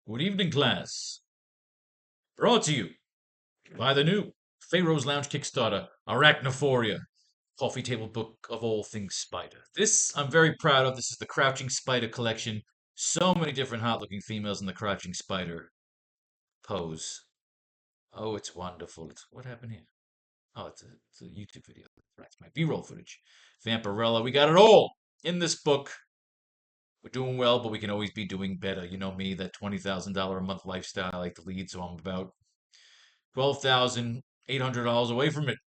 Good evening, class. Brought to you by the new Faro's Lounge Kickstarter, Arachnophoria, coffee table book of all things spider. This I'm very proud of. This is the Crouching Spider collection. So many different hot-looking females in the Crouching Spider pose. Oh, it's wonderful. What happened here? Oh, it's a YouTube video. That's my B-roll footage. Vampirella, we got it all in this book. We're doing well, but we can always be doing better. You know me, that $20,000 a month lifestyle I like to lead, so I'm about $12,800 away from it.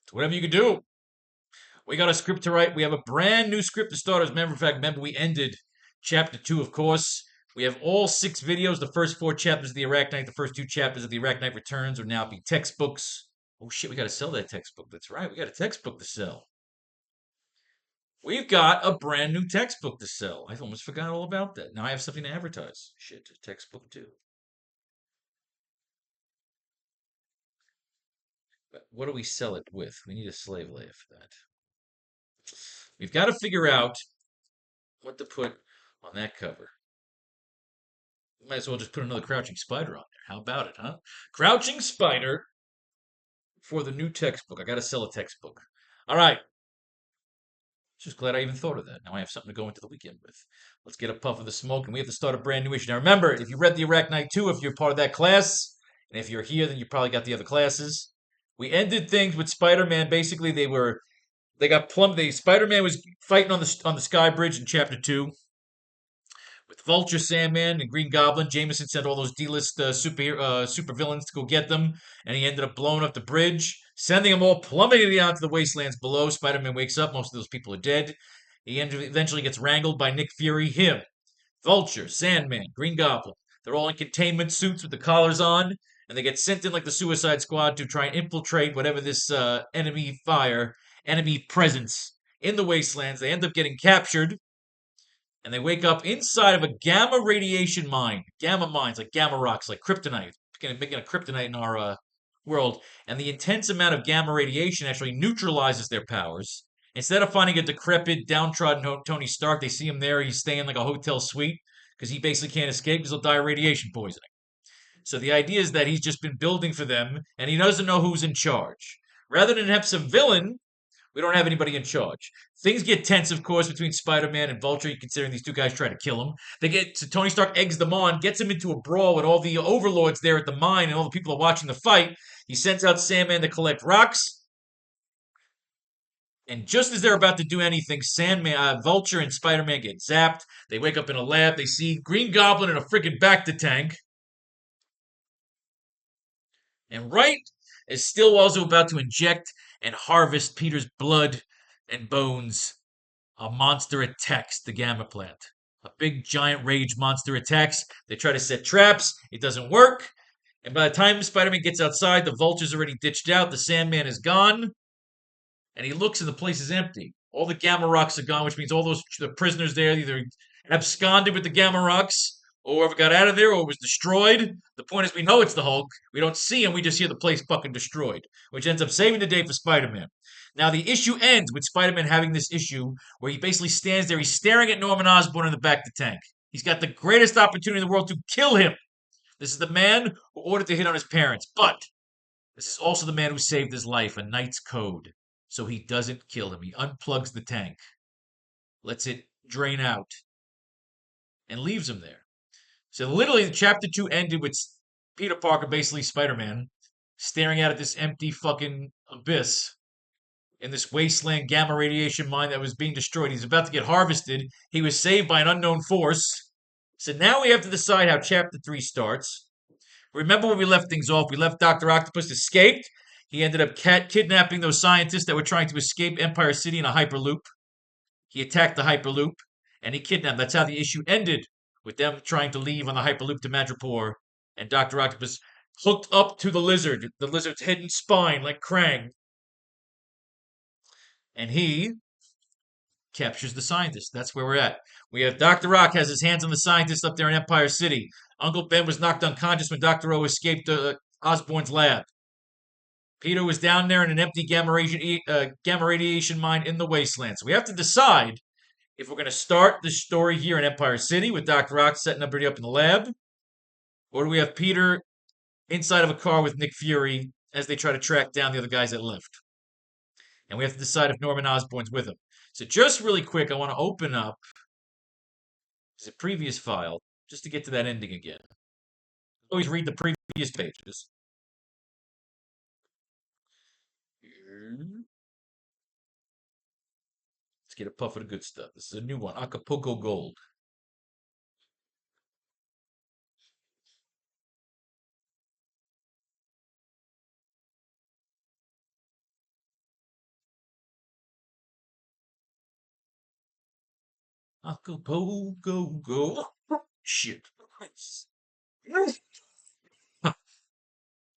So whatever you can do. We got a script to write. We have a brand new script to start. As a matter of fact, remember we ended chapter 2, of course. We have all 6 videos. The first 4 chapters of the AracKnight, the first 2 chapters of the AracKnight Returns will now be textbooks. Oh shit, we got to sell that textbook. That's right. We got a textbook to sell. We've got a brand new textbook to sell. I almost forgot all about that. Now I have something to advertise. Shit, a textbook too. But what do we sell it with? We need a slave layer for that. We've got to figure out what to put on that cover. Might as well just put another Crouching Spider on there. How about it, huh? Crouching Spider for the new textbook. I got to sell a textbook. All right. Just glad I even thought of that. Now I have something to go into the weekend with. Let's get a puff of the smoke, and we have to start a brand new issue. Now remember, if you read the AracKnight 2, if you're part of that class, and if you're here, then you probably got the other classes. We ended things with Spider-Man. Basically, they got plumbed. Spider-Man was fighting on the Sky Bridge in chapter 2 with Vulture, Sandman, and Green Goblin. Jameson sent all those D-list super villains to go get them, and he ended up blowing up the bridge, sending them all plummeting down to the wastelands below. Spider-Man wakes up. Most of those people are dead. He eventually gets wrangled by Nick Fury, him, Vulture, Sandman, Green Goblin. They're all in containment suits with the collars on, and they get sent in like the Suicide Squad to try and infiltrate whatever this enemy presence in the wastelands. They end up getting captured, and they wake up inside of a gamma radiation mine, gamma mines, like gamma rocks, like kryptonite, making a kryptonite in our world. And the intense amount of gamma radiation actually neutralizes their powers. Instead of finding a decrepit, downtrodden Tony Stark, they see him there. He's staying like a hotel suite because he basically can't escape because he'll die of radiation poisoning. So the idea is that he's just been building for them, and he doesn't know who's in charge. Rather than have some villain, we don't have anybody in charge. Things get tense, of course, between Spider-Man and Vulture, considering these two guys try to kill him. Tony Stark eggs them on, gets him into a brawl with all the overlords there at the mine, and all the people are watching the fight. He sends out Sandman to collect rocks, and just as they're about to do anything, Vulture and Spider-Man get zapped. They wake up in a lab. They see Green Goblin in a freaking Bacta tank. And right as Stillwell's about to inject and harvest Peter's blood and bones, a monster attacks the Gamma plant. A big giant rage monster attacks. They try to set traps. It doesn't work. And by the time Spider-Man gets outside, the Vulture's already ditched out. The Sandman is gone. And he looks and the place is empty. All the Gamma rocks are gone, which means all the prisoners there either absconded with the Gamma rocks or whoever got out of there or was destroyed. The point is we know it's the Hulk. We don't see him. We just hear the place fucking destroyed, which ends up saving the day for Spider-Man. Now, the issue ends with Spider-Man having this issue where he basically stands there. He's staring at Norman Osborn in the back of the tank. He's got the greatest opportunity in the world to kill him. This is the man who ordered to hit on his parents. But this is also the man who saved his life, a knight's code. So he doesn't kill him. He unplugs the tank, lets it drain out, and leaves him there. So literally, chapter 2 ended with Peter Parker, basically Spider-Man, staring out at this empty fucking abyss in this wasteland gamma radiation mine that was being destroyed. He's about to get harvested. He was saved by an unknown force. So now we have to decide how chapter 3 starts. Remember where we left things off? We left Dr. Octopus escaped. He ended up kidnapping those scientists that were trying to escape Empire City in a Hyperloop. He attacked the Hyperloop, and he kidnapped them. That's how the issue ended, with them trying to leave on the Hyperloop to Madripoor, and Dr. Octopus hooked up to the lizard's head and spine like Krang. And he captures the scientist. That's where we're at. We have Dr. Rock has his hands on the scientist up there in Empire City. Uncle Ben was knocked unconscious when Dr. O escaped Osborn's lab. Peter was down there in an empty gamma radiation mine in the wasteland. So we have to decide if we're going to start the story here in Empire City with Dr. Ock setting everybody up in the lab, or do we have Peter inside of a car with Nick Fury as they try to track down the other guys that left? And we have to decide if Norman Osborn's with him. So just really quick, I want to open up the previous file just to get to that ending again. Always read the previous pages. Let's get a puff of the good stuff. This is a new one, Acapulco Gold. Acapulco Gold. Shit. I'm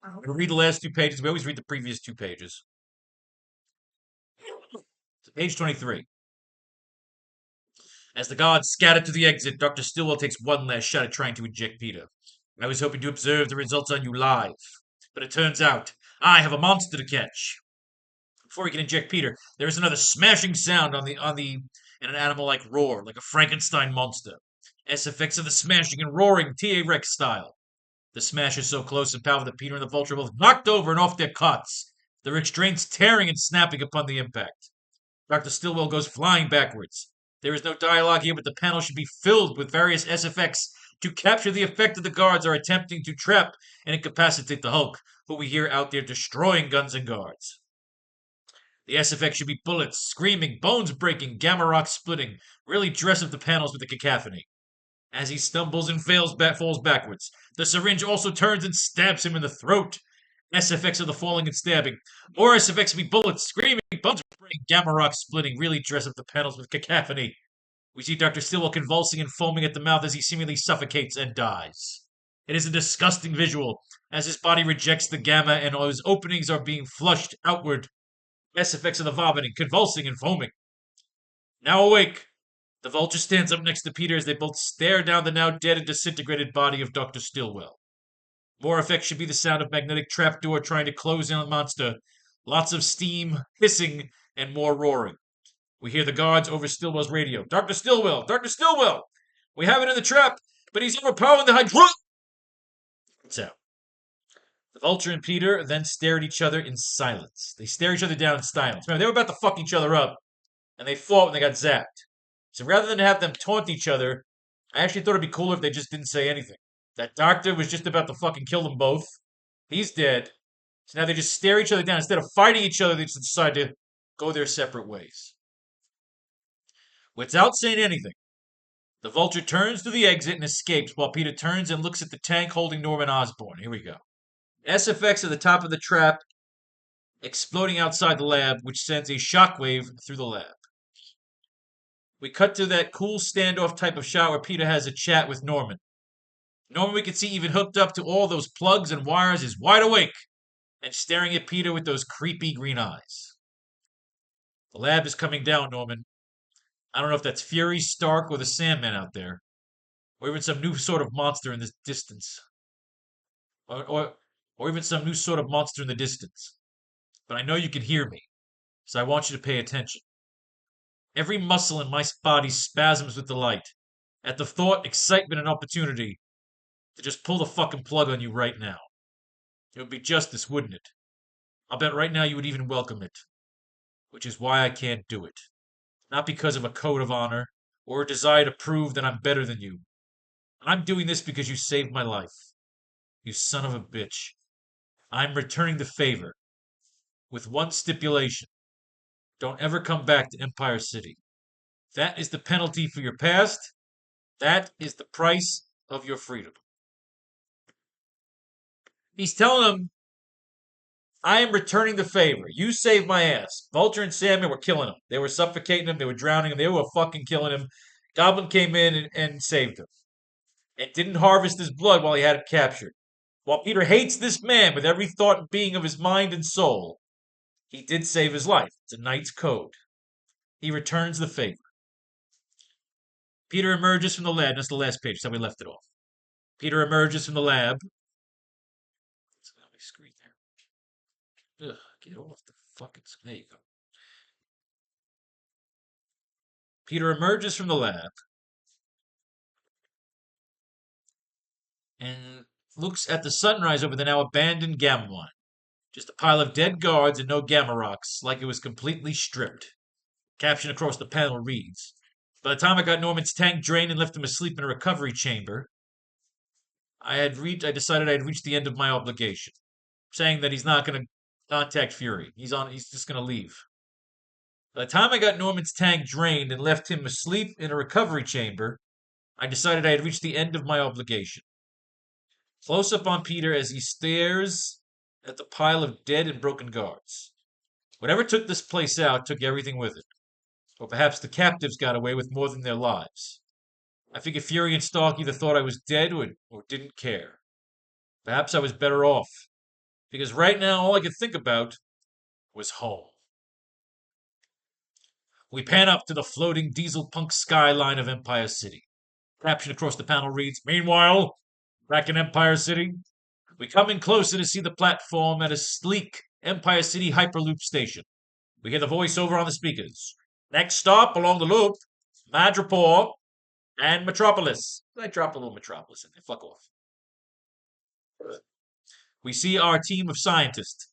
going to read the last 2 pages. We always read the previous 2 pages. So page 23. As the guards scattered to the exit, Dr. Stillwell takes one last shot at trying to eject Peter. I was hoping to observe the results on you live, but it turns out I have a monster to catch. Before he can inject Peter, there is another smashing sound and an animal-like roar, like a Frankenstein monster. SFX of the smashing and roaring, T-Rex style. The smash is so close and powerful that Peter and the Vulture are both knocked over and off their cots, their restraints tearing and snapping upon the impact. Dr. Stillwell goes flying backwards. There is no dialogue here, but the panel should be filled with various SFX to capture the effect that the guards are attempting to trap and incapacitate the Hulk, who we hear out there destroying guns and guards. The SFX should be bullets, screaming, bones breaking, gamma rock splitting, really dress up the panels with the cacophony. As he stumbles and falls backwards, the syringe also turns and stabs him in the throat. SFX of the falling and stabbing. More SFX be bullets, screaming, bones breaking, gamma rock splitting, really dress up the panels with cacophony. We see Dr. Stillwell convulsing and foaming at the mouth as he seemingly suffocates and dies. It is a disgusting visual, as his body rejects the gamma and all his openings are being flushed outward. SFX of the vomiting, convulsing and foaming. Now awake, the Vulture stands up next to Peter as they both stare down the now dead and disintegrated body of Dr. Stillwell. More effect should be the sound of magnetic trapdoor trying to close in on the monster. Lots of steam, hissing, and more roaring. We hear the guards over Stillwell's radio. Dr. Stillwell! Dr. Stillwell! We have it in the trap, but he's overpowering the hydro... It's out. The Vulture and Peter then stare at each other in silence. They stare each other down in silence. Remember, they were about to fuck each other up, and they fought when they got zapped. So rather than have them taunt each other, I actually thought it'd be cooler if they just didn't say anything. That doctor was just about to fucking kill them both. He's dead. So now they just stare each other down. Instead of fighting each other, they just decide to go their separate ways. Without saying anything, the Vulture turns to the exit and escapes while Peter turns and looks at the tank holding Norman Osborn. Here we go. SFX at the top of the trap exploding outside the lab, which sends a shockwave through the lab. We cut to that cool standoff type of shot where Peter has a chat with Norman. Norman, we can see even hooked up to all those plugs and wires, is wide awake and staring at Peter with those creepy green eyes. The lab is coming down, Norman. I don't know if that's Fury, Stark, or the Sandman out there, or even some new sort of monster in the distance. Or even some new sort of monster in the distance. But I know you can hear me, so I want you to pay attention. Every muscle in my body spasms with delight at the thought, excitement, and opportunity to just pull the fucking plug on you right now. It would be justice, wouldn't it? I'll bet right now you would even welcome it. Which is why I can't do it. Not because of a code of honor or a desire to prove that I'm better than you. I'm doing this because you saved my life. You son of a bitch. I'm returning the favor. With one stipulation. Don't ever come back to Empire City. That is the penalty for your past. That is the price of your freedom. He's telling them, I am returning the favor. You saved my ass. Vulture and Sandman were killing him. They were suffocating him. They were drowning him. They were fucking killing him. Goblin came in and saved him. And didn't harvest his blood while he had him captured. While Peter hates this man with every thought and being of his mind and soul, he did save his life. It's a knight's code. He returns the favor. Peter emerges from the lab. That's the last page. That's how we left it off. Peter emerges from the lab. Screen there. Ugh, get off the fucking screen. There you go. Peter emerges from the lab and looks at the sunrise over the now abandoned gamma mine. Just a pile of dead guards and no gamma rocks, like it was completely stripped. Caption across the panel reads, "By the time I got Norman's tank drained and left him asleep in a recovery chamber, I decided I had reached the end of my obligation," saying that he's not going to contact Fury. He's just going to leave. By the time I got Norman's tank drained and left him asleep in a recovery chamber, I decided I had reached the end of my obligation. Close up on Peter as he stares at the pile of dead and broken guards. Whatever took this place out took everything with it. Or perhaps the captives got away with more than their lives. I figure Fury and Stark either thought I was dead or didn't care. Perhaps I was better off, because right now all I could think about was home. We pan up to the floating diesel punk skyline of Empire City. Caption across the panel reads, "Meanwhile, back in Empire City, we come in closer to see the platform at a sleek Empire City Hyperloop station. We hear the voiceover on the speakers. Next stop along the loop, Madripoor and Metropolis." I dropped a little Metropolis in there. Fuck off. We see our team of scientists,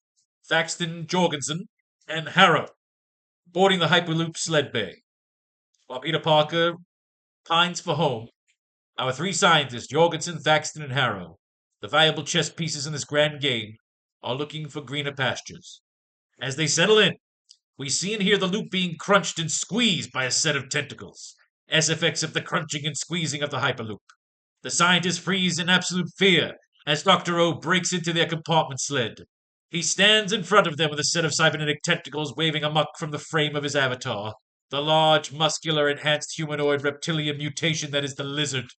Thaxton, Jorgensen, and Harrow, boarding the Hyperloop sled bay. While Peter Parker pines for home, our three scientists, Jorgensen, Thaxton, and Harrow, the valuable chess pieces in this grand game, are looking for greener pastures. As they settle in, we see and hear the loop being crunched and squeezed by a set of tentacles. SFX of the crunching and squeezing of the Hyperloop. The scientists freeze in absolute fear as Dr. O breaks into their compartment sled. He stands in front of them with a set of cybernetic tentacles waving amuck from the frame of his avatar, the large, muscular, enhanced humanoid reptilian mutation that is the lizard.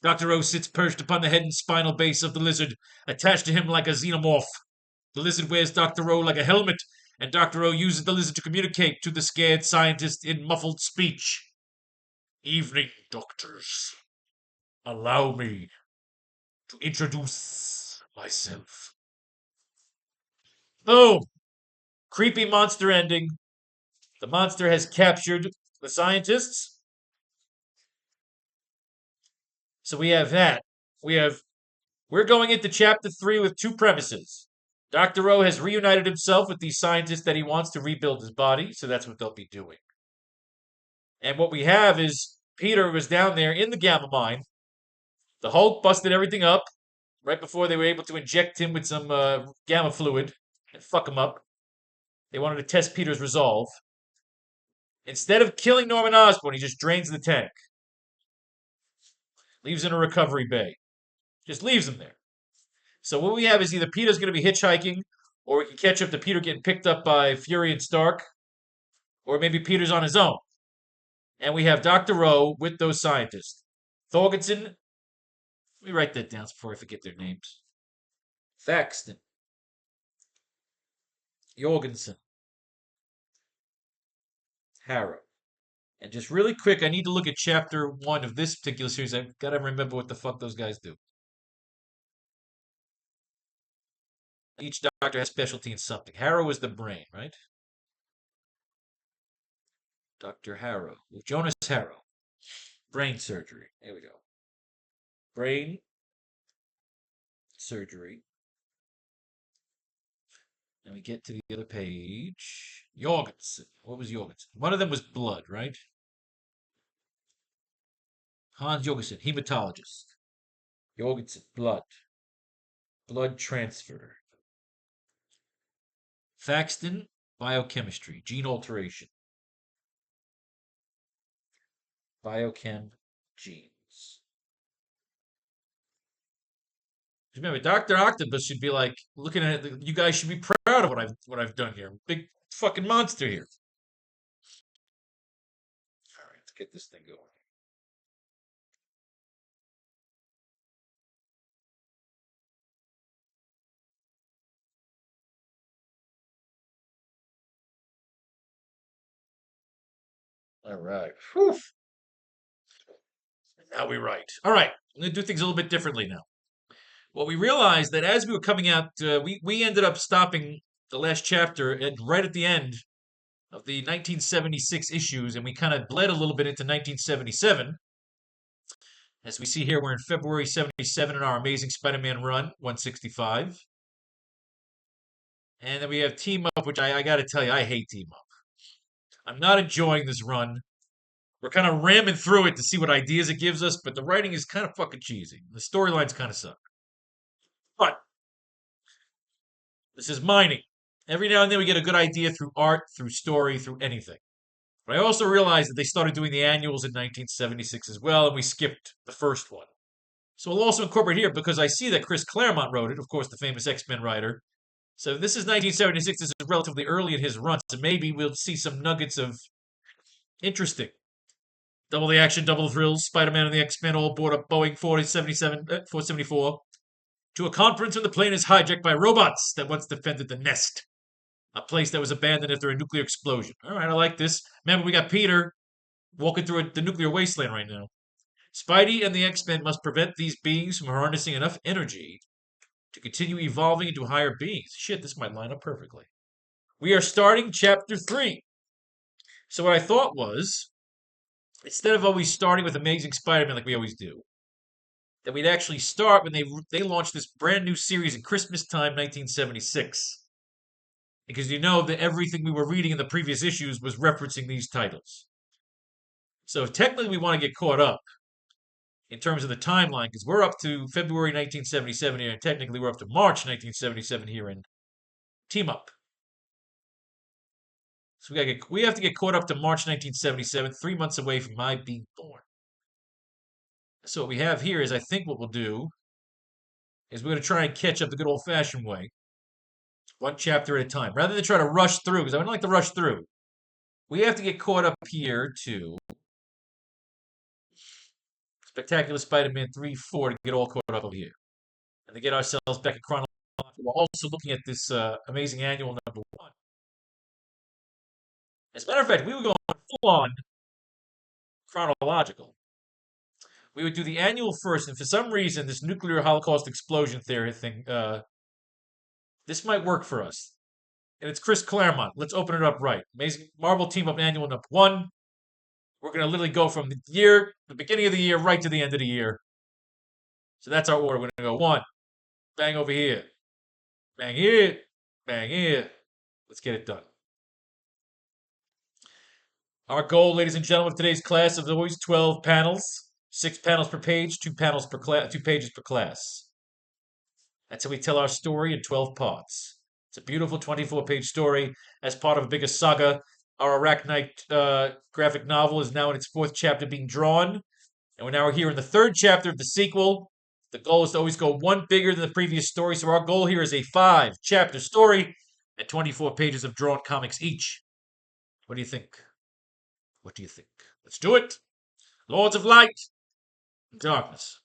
Dr. O sits perched upon the head and spinal base of the lizard, attached to him like a xenomorph. The lizard wears Dr. O like a helmet, and Dr. O uses the lizard to communicate to the scared scientist in muffled speech. "Evening, doctors. Allow me to introduce myself." Boom! Creepy monster ending. The monster has captured the scientists. So we have that. We're going into chapter 3 with two premises. Dr. O has reunited himself with these scientists that he wants to rebuild his body, so that's what they'll be doing. And what we have is Peter was down there in the gamma mine. The Hulk busted everything up right before they were able to inject him with some gamma fluid and fuck him up. They wanted to test Peter's resolve. Instead of killing Norman Osborn, he just drains the tank. Leaves in a recovery bay. Just leaves him there. So what we have is either Peter's going to be hitchhiking, or we can catch up to Peter getting picked up by Fury and Stark, or maybe Peter's on his own. And we have Dr. O with those scientists. Thorgensen, let me write that down before I forget their names. Thaxton. Jorgensen. Harrow. And just really quick, I need to look at chapter 1 of this particular series. I've got to remember what the fuck those guys do. Each doctor has specialty in something. Harrow is the brain, right? Dr. Harrow. Jonas Harrow. Brain surgery. There we go. Brain surgery. And we get to the other page. Jorgensen. What was Jorgensen? One of them was blood, right? Hans Jorgensen, hematologist. Jorgensen, blood. Blood transfer. Thaxton, biochemistry, gene alteration. Biochem, genes. Remember, Dr. Octopus should be like looking at it. You guys should be proud of what I've done here. Big fucking monster here. All right, let's get this thing going. All right. Whew. Now we write. All right. I'm going to do things a little bit differently now. Well, we realized that as we were coming out, we ended up stopping the last chapter, and right at the end, of the 1976 issues, and we kind of bled a little bit into 1977. As we see here, we're in February 77 in our Amazing Spider-Man run, 165. And then we have Team Up, which I got to tell you, I hate Team Up. I'm not enjoying this run. We're kind of ramming through it to see what ideas it gives us, but the writing is kind of fucking cheesy. The storylines kind of suck. But this is mining. Every now and then we get a good idea through art, through story, through anything. But I also realized that they started doing the annuals in 1976 as well, and we skipped the first one. So we'll also incorporate here because I see that Chris Claremont wrote it, of course, the famous X-Men writer. So this is 1976. This is relatively early in his run, so maybe we'll see some nuggets of interesting. Double the action, double the thrills. Spider-Man and the X-Men all board up Boeing 474 to a conference when the plane is hijacked by robots that once defended the nest, a place that was abandoned after a nuclear explosion. All right, I like this. Remember, we got Peter walking through the nuclear wasteland right now. Spidey and the X-Men must prevent these beings from harnessing enough energy to continue evolving into higher beings. Shit, this might line up perfectly. We are starting chapter 3. So what I thought was, instead of always starting with Amazing Spider-Man like we always do, that we'd actually start when they launched this brand new series in Christmas time, 1976. Because you know that everything we were reading in the previous issues was referencing these titles. So technically we want to get caught up in terms of the timeline, because we're up to February 1977 here, and technically we're up to March 1977 here in Team Up. So we have to get caught up to March 1977, 3 months away from my being born. So what we have here is, I think what we'll do is we're going to try and catch up the good old-fashioned way, one chapter at a time, rather than try to rush through, because I don't like to rush through. We have to get caught up here to Spectacular Spider-Man 3-4 to get all caught up over here, and to get ourselves back in chronological. We're also looking at this amazing annual number 1. As a matter of fact, we were going full-on chronological. We would do the annual first, and for some reason, this nuclear holocaust explosion theory thing, this might work for us. And it's Chris Claremont. Let's open it up right. Amazing Marvel Team Up Annual number 1. We're going to literally go from the beginning of the year, right to the end of the year. So that's our order. We're going to go 1, bang over here, bang here, bang here. Let's get it done. Our goal, ladies and gentlemen, of today's class is always 12 panels, 6 panels per page, 2 pages per class. That's how we tell our story in 12 parts. It's a beautiful 24-page story as part of a bigger saga. Our AracKnight graphic novel is now in its 4th chapter being drawn, and we're now here in the 3rd chapter of the sequel. The goal is to always go one bigger than the previous story, so our goal here is a 5-chapter story and 24 pages of drawn comics each. What do you think? What do you think? Let's do it! Lords of Light and Darkness.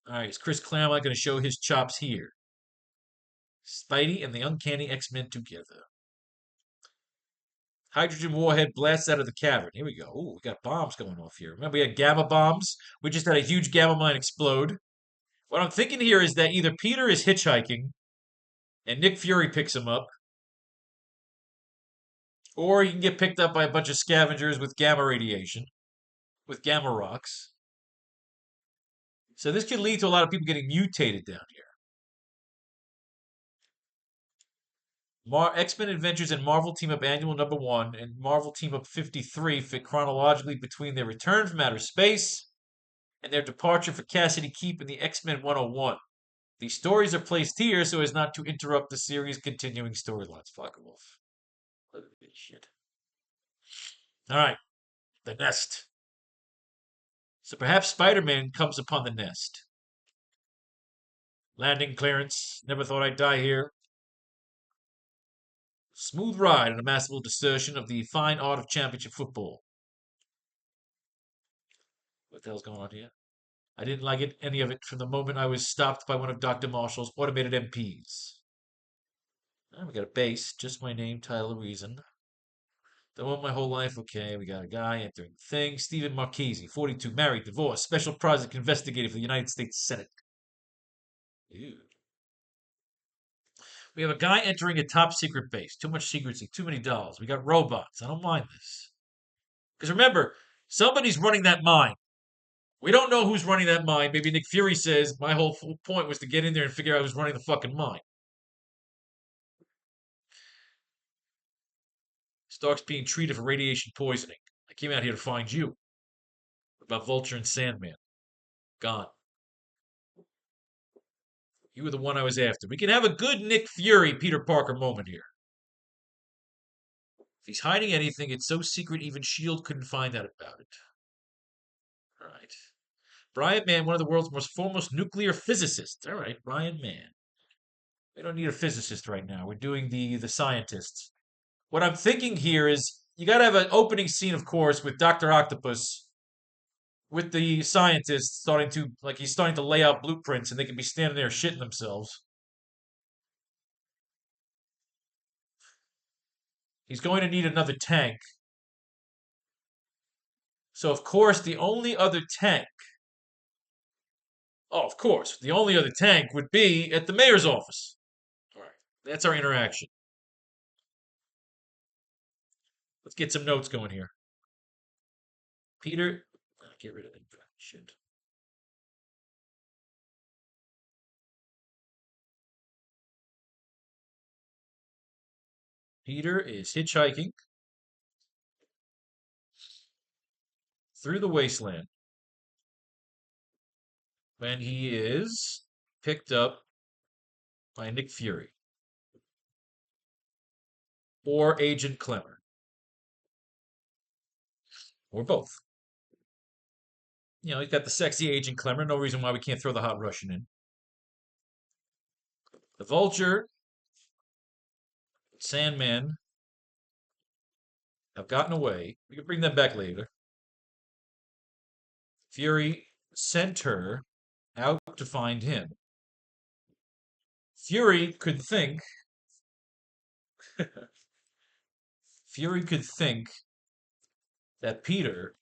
Alright, is Chris Claremont going to show his chops here? Spidey and the Uncanny X-Men together. Hydrogen warhead blasts out of the cavern. Here we go. Ooh, we got bombs going off here. Remember, we had gamma bombs? We just had a huge gamma mine explode. What I'm thinking here is that either Peter is hitchhiking and Nick Fury picks him up, or he can get picked up by a bunch of scavengers with gamma radiation, with gamma rocks. So this could lead to a lot of people getting mutated down here. X-Men Adventures and Marvel Team Up Annual number 1 and Marvel Team Up 53 fit chronologically between their return from outer space and their departure for Cassidy Keep in the X-Men 101. These stories are placed here so as not to interrupt the series' continuing storylines. Fuck off. Look at this shit. Alright. The nest. So perhaps Spider-Man comes upon the nest. Landing clearance. Never thought I'd die here. Smooth ride and a masterful distortion of the fine art of championship football. What the hell's going on here? I didn't like any of it from the moment I was stopped by one of Dr. Marshall's automated MPs. Oh, we got a base, just my name, title, reason. Done one my whole life. Okay, we got a guy entering the thing. Stephen Marchese, 42, married, divorced, special project investigator for the United States Senate. Ew. We have a guy entering a top secret base. Too much secrecy, too many dolls. We got robots. I don't mind this. Because remember, somebody's running that mine. We don't know who's running that mine. Maybe Nick Fury says my whole point was to get in there and figure out who's running the fucking mine. Stark's being treated for radiation poisoning. I came out here to find you. What about Vulture and Sandman? Gone. You were the one I was after. We can have a good Nick Fury, Peter Parker moment here. If he's hiding anything, it's so secret even S.H.I.E.L.D. couldn't find out about it. All right. Brian Mann, one of the world's most foremost nuclear physicists. All right, Brian Mann. We don't need a physicist right now. We're doing the scientists. What I'm thinking here is you got to have an opening scene, of course, with Doctor Octopus, with the scientists starting to he's starting to lay out blueprints, and they can be standing there shitting themselves. He's going to need another tank. So of course, the only other tank. Oh, of course, the only other tank would be at the mayor's office. All right, that's our interaction. Let's get some notes going here. Peter, get rid of that shit. Peter is hitchhiking through the wasteland when he is picked up by Nick Fury or Agent Clemmer or both. You know, he's got the sexy Agent Clemmer. No reason why we can't throw the hot Russian in. The Vulture, Sandman have gotten away. We can bring them back later. Fury sent her out to find him. Fury could think Fury could think that Peter,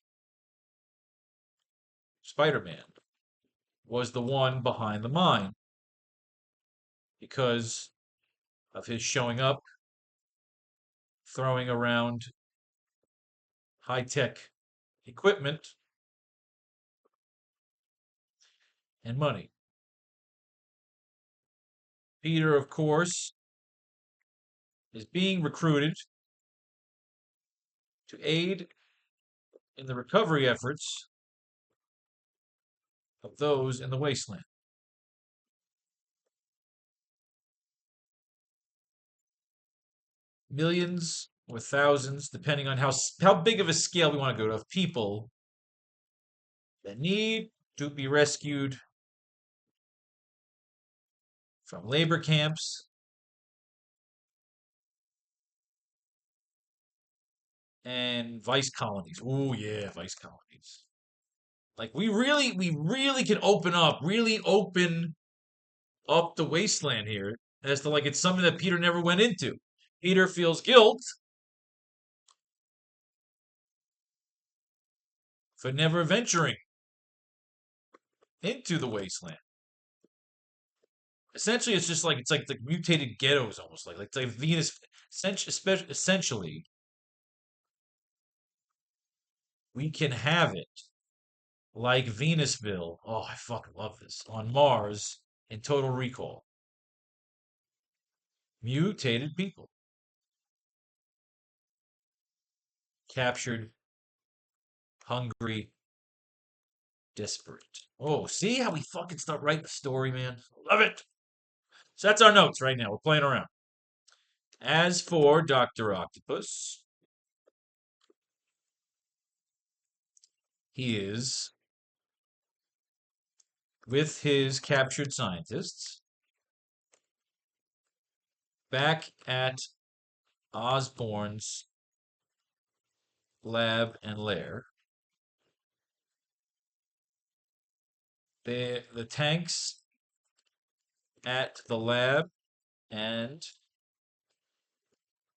Spider-Man, was the one behind the mine because of his showing up, throwing around high-tech equipment and money. Peter, of course, is being recruited to aid in the recovery efforts of those in the wasteland. Millions or thousands, depending on how big of a scale we want to go to, of people that need to be rescued from labor camps and vice colonies. Oh yeah, vice colonies. Like we really can really open up the wasteland here as to like it's something that Peter never went into. Peter feels guilt for never venturing into the wasteland. Essentially, it's like the mutated ghettos almost like it's like Venus. Essentially, we can have it like Venusville. Oh, I fucking love this on Mars in Total Recall. Mutated people captured, hungry, desperate. Oh, see how we fucking start writing the story, man. Love it. So that's our notes right now. We're playing around. As for Dr. Octopus, he is with his captured scientists back at Osborn's lab and lair. The tanks at the lab and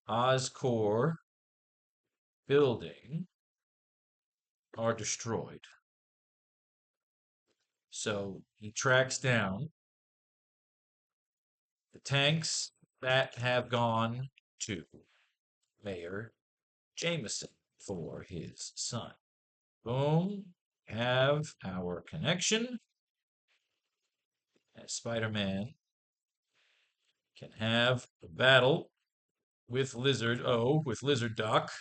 Oscorp building are destroyed. So he tracks down the tanks that have gone to Mayor Jameson for his son. Boom. Have our connection. As Spider-Man can have a battle with with Lizard Doc.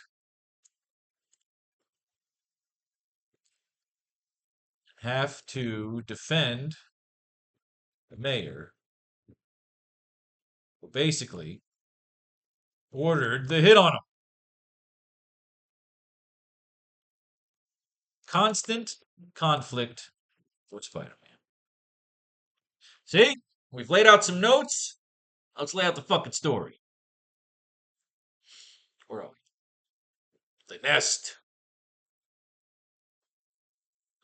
Have to defend the mayor, who basically ordered the hit on him. Constant conflict with Spider-Man. See? We've laid out some notes. Let's lay out the fucking story. Where are we? The nest.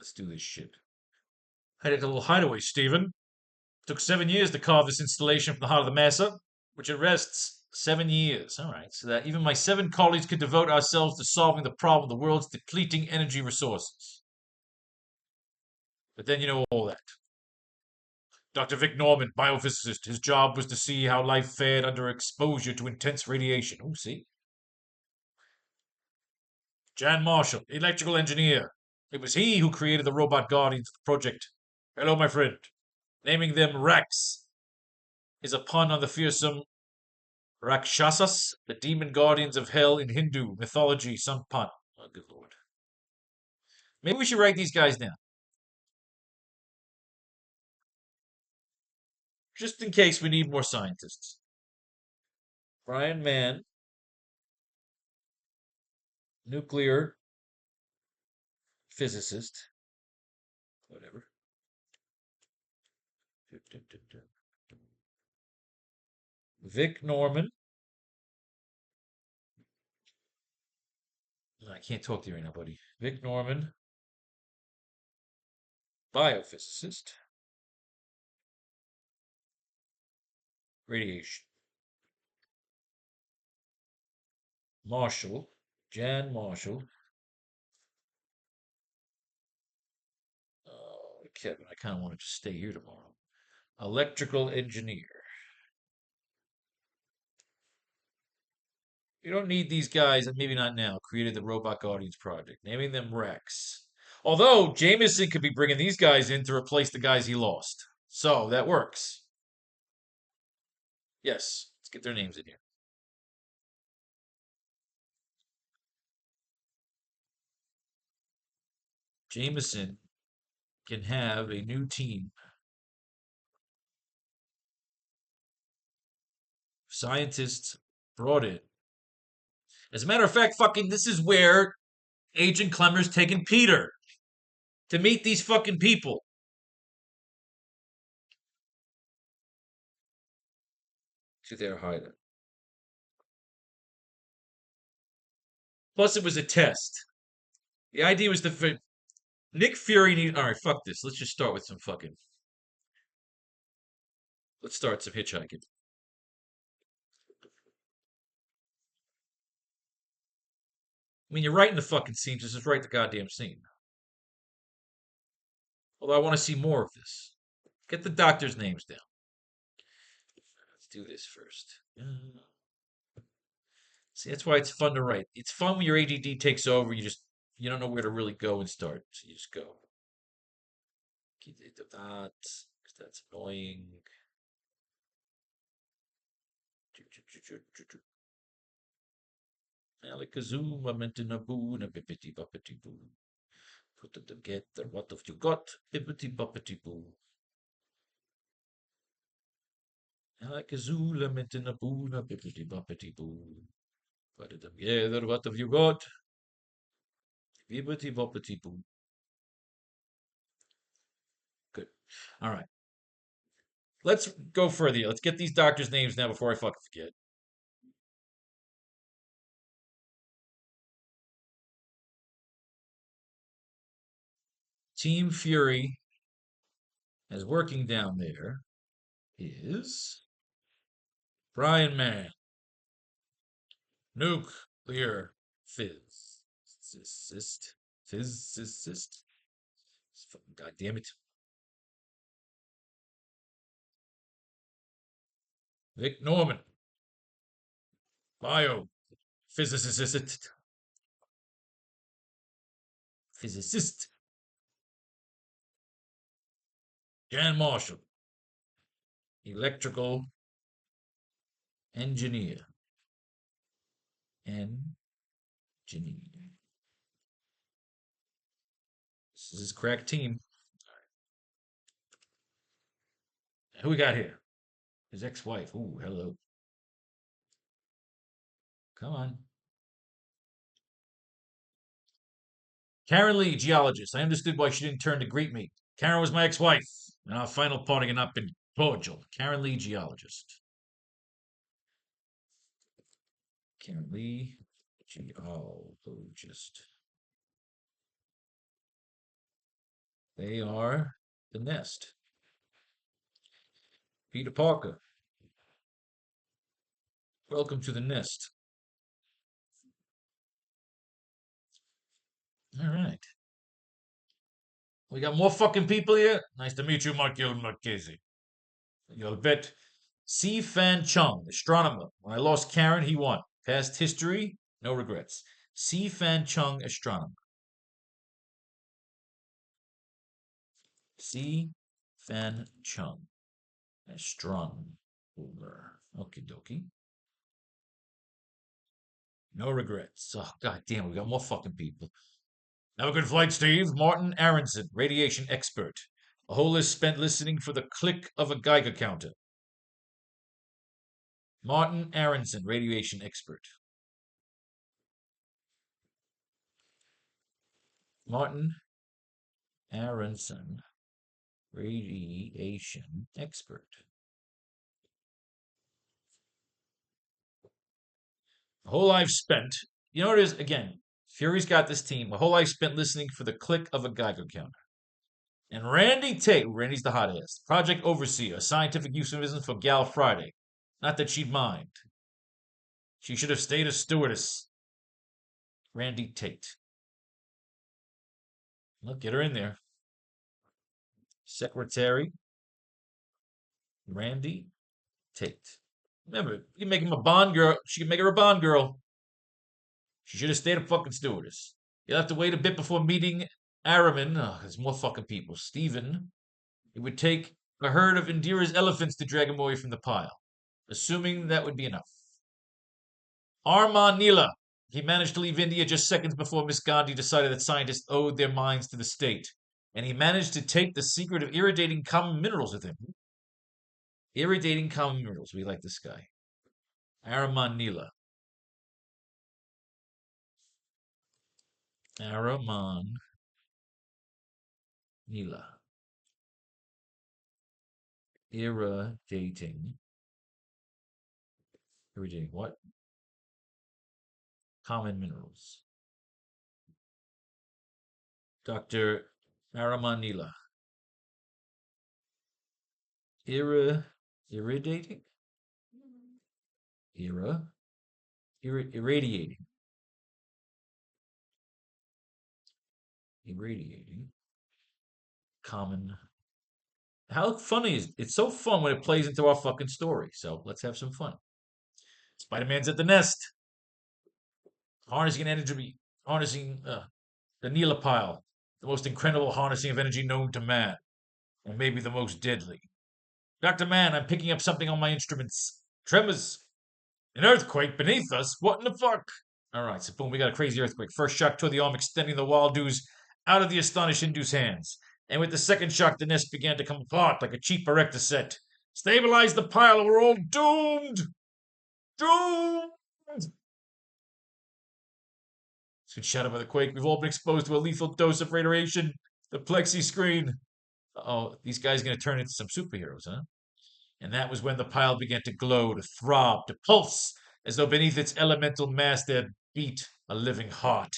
Let's do this shit. Headed to a little hideaway, Stephen. Took 7 years to carve this installation from the heart of the mesa, which it rests 7 years. All right, so that even my 7 colleagues could devote ourselves to solving the problem of the world's depleting energy resources. But then you know all that. Dr. Vic Norman, biophysicist, his job was to see how life fared under exposure to intense radiation. Oh, see? Jan Marshall, electrical engineer. It was he who created the robot guardians of the project. Hello, my friend. Naming them Rex is a pun on the fearsome Rakshasas, the demon guardians of hell in Hindu mythology. Some pun. Oh, good lord. Maybe we should write these guys down. Just in case we need more scientists. Brian Mann, nuclear physicist. Whatever. Vic Norman. I can't talk to you right now, buddy. Vic Norman, biophysicist. Radiation. Marshall, Jan Marshall. Kevin, I kind of wanted to stay here tomorrow. Electrical engineer. You don't need these guys, and maybe not now, created the Robot Guardians project, naming them Rex. Although, Jameson could be bringing these guys in to replace the guys he lost. So, that works. Yes, let's get their names in here. Jameson can have a new team. Scientists brought in. As a matter of fact, fucking, this is where Agent Clemmer's taking Peter to meet these fucking people. To their hideout. Plus, it was a test. The idea was to. Nick Fury needs. Alright, fuck this. Let's just start with some fucking. Let's start some hitchhiking. I mean, you're writing the fucking scenes. Just write the goddamn scene. Although I want to see more of this. Get the doctors' names down. Let's do this first. See, that's why it's fun to write. It's fun when your ADD takes over. You don't know where to really go and start, so you just go. That's annoying. Alakazoo, Momentinaboo, and a bippity boppity boo. Put them together. What have you got? Bippity boppity boo. Alakazoo, Momentinaboo, and a bippity boppity boo. Put them together. What have you got? Bippity boppity boo. Good. All right. Let's go further. Let's get these doctors' names now before I fucking forget. Team Fury as working down there is Brian Mann, nuclear physicist. Physicist. God damn it. Vic Norman, Bio. Physicist. Physicist. Jan Marshall. Electrical engineer. Engineer. This is his crack team. Who we got here? His ex-wife. Ooh, hello. Come on. Karen Lee, geologist. I understood why she didn't turn to greet me. Karen was my ex-wife, and our final parting had not been cordial. Karen Lee, geologist. Karen Lee, geologist. They are the nest. Peter Parker. Welcome to the nest. All right. We got more fucking people here. Nice to meet you, Markio Marchese. You'll bet. C. Fan Chung, astronomer. When I lost Karen, he won. Past history, no regrets. C. Fan Chung, astronomer. C. Fan Chung, astronomer. Okie dokie. No regrets. Oh, god damn, we got more fucking people. Have a good flight, Steve. Martin Aronson, radiation expert. A whole list spent listening for the click of a Geiger counter. Martin Aronson, radiation expert. Martin Aronson, radiation expert. A whole life spent. You know what it is? Again, Fury's got this team. A whole life spent listening for the click of a Geiger counter. And Randy Tate, Randy's the hot ass, project overseer, scientific euphemism for Gal Friday. Not that she'd mind. She should have stayed a stewardess. Randy Tate. Look, get her in there. Secretary Randy Tate. Remember, you can make him a Bond girl. She can make her a Bond girl. She should have stayed a fucking stewardess. You'll have to wait a bit before meeting Araman. Oh, there's more fucking people. Stephen. It would take a herd of Indira's elephants to drag him away from the pile. Assuming that would be enough. Arman Neela. He managed to leave India just seconds before Miss Gandhi decided that scientists owed their minds to the state. And he managed to take the secret of irradiating common minerals with him. Irradiating common minerals. We like this guy. Araman Neela. Araman Neela. Irradiating. Irradiating what? Common minerals. Dr. Araman Neela. Irradiating? Irradiating. Irradiating. Common. How funny is it? It's so fun when it plays into our fucking story. So let's have some fun. Spider-Man's at the nest. Harnessing energy. Harnessing the Neela pile. The most incredible harnessing of energy known to man. And maybe the most deadly. Dr. Mann, I'm picking up something on my instruments. Tremors. An earthquake beneath us? What in the fuck? Alright, so boom, we got a crazy earthquake. First shock toward the arm, extending the wild ooze out of the astonished Hindu's hands. And with the second shock, the nest began to come apart like a cheap erector set. Stabilize the pile, or we're all doomed! Doomed! It's been shattered by the quake. We've all been exposed to a lethal dose of radiation. The plexi screen. Oh, these guys are going to turn into some superheroes, huh? And that was when the pile began to glow, to throb, to pulse, as though beneath its elemental mass there beat a living heart.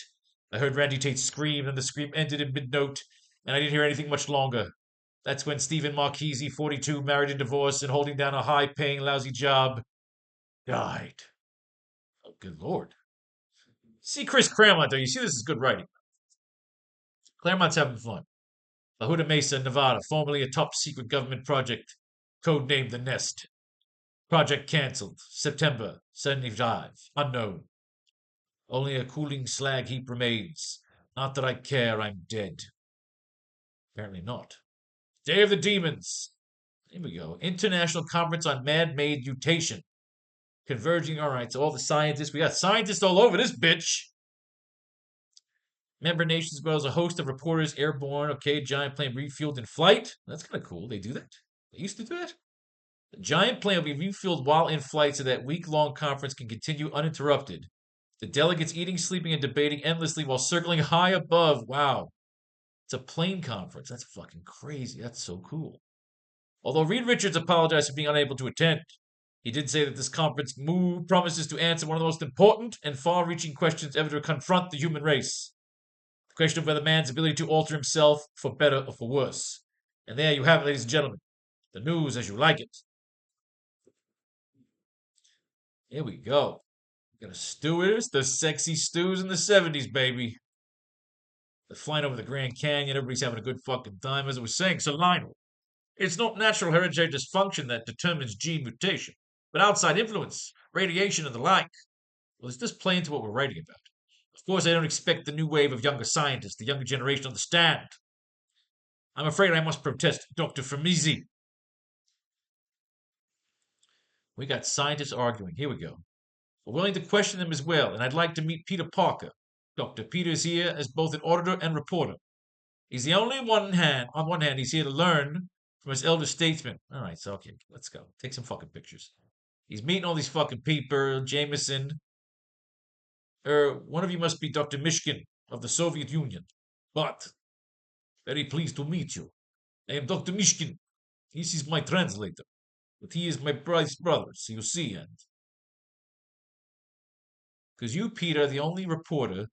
I heard Randy Tate scream, and the scream ended in mid-note, and I didn't hear anything much longer. That's when Stephen Marchese, 42, married and divorced, and holding down a high-paying, lousy job, died. Oh, good Lord. See Chris Claremont, though. You see this is good writing. Claremont's having fun. La Huda Mesa, Nevada, formerly a top-secret government project, codenamed The Nest. Project cancelled. September 75. Unknown. Only a cooling slag heap remains. Not that I care, I'm dead. Apparently not. Day of the Demons. Here we go. International Conference on Man-Made Mutation. Converging. All right, so all the scientists. We got scientists all over this bitch. Member nations, as well as a host of reporters airborne. Okay, giant plane refueled in flight. That's kind of cool. They do that. They used to do that. The giant plane will be refueled while in flight so that week-long conference can continue uninterrupted. The delegates eating, sleeping, and debating endlessly while circling high above. Wow. It's a plane conference. That's fucking crazy. That's so cool. Although Reed Richards apologized for being unable to attend, he did say that this conference move promises to answer one of the most important and far-reaching questions ever to confront the human race. The question of whether man's ability to alter himself for better or for worse. And there you have it, ladies and gentlemen. The news as you like it. Here we go. Got a stewardess, the sexy stews in the 70s, baby. They're flying over the Grand Canyon. Everybody's having a good fucking time. As I was saying, so Lionel, it's not natural hereditary dysfunction that determines gene mutation, but outside influence, radiation, and the like. Well, let's just play into what we're writing about. Of course, I don't expect the new wave of younger scientists, the younger generation, to understand. I'm afraid I must protest, Dr. Fermizi. We got scientists arguing. Here we go. We're willing to question them as well, and I'd like to meet Peter Parker. Dr. Peter's here as both an auditor and reporter. He's the only one hand. On one hand, he's here to learn from his elder statesman. All right, so okay, let's go. Take some fucking pictures. He's meeting all these fucking people. Jameson. One of you must be Dr. Mishkin of the Soviet Union. But, very pleased to meet you. I am Dr. Mishkin. This is my translator. But he is my bride's brother, so you see, and... Because you, Peter, are the only reporter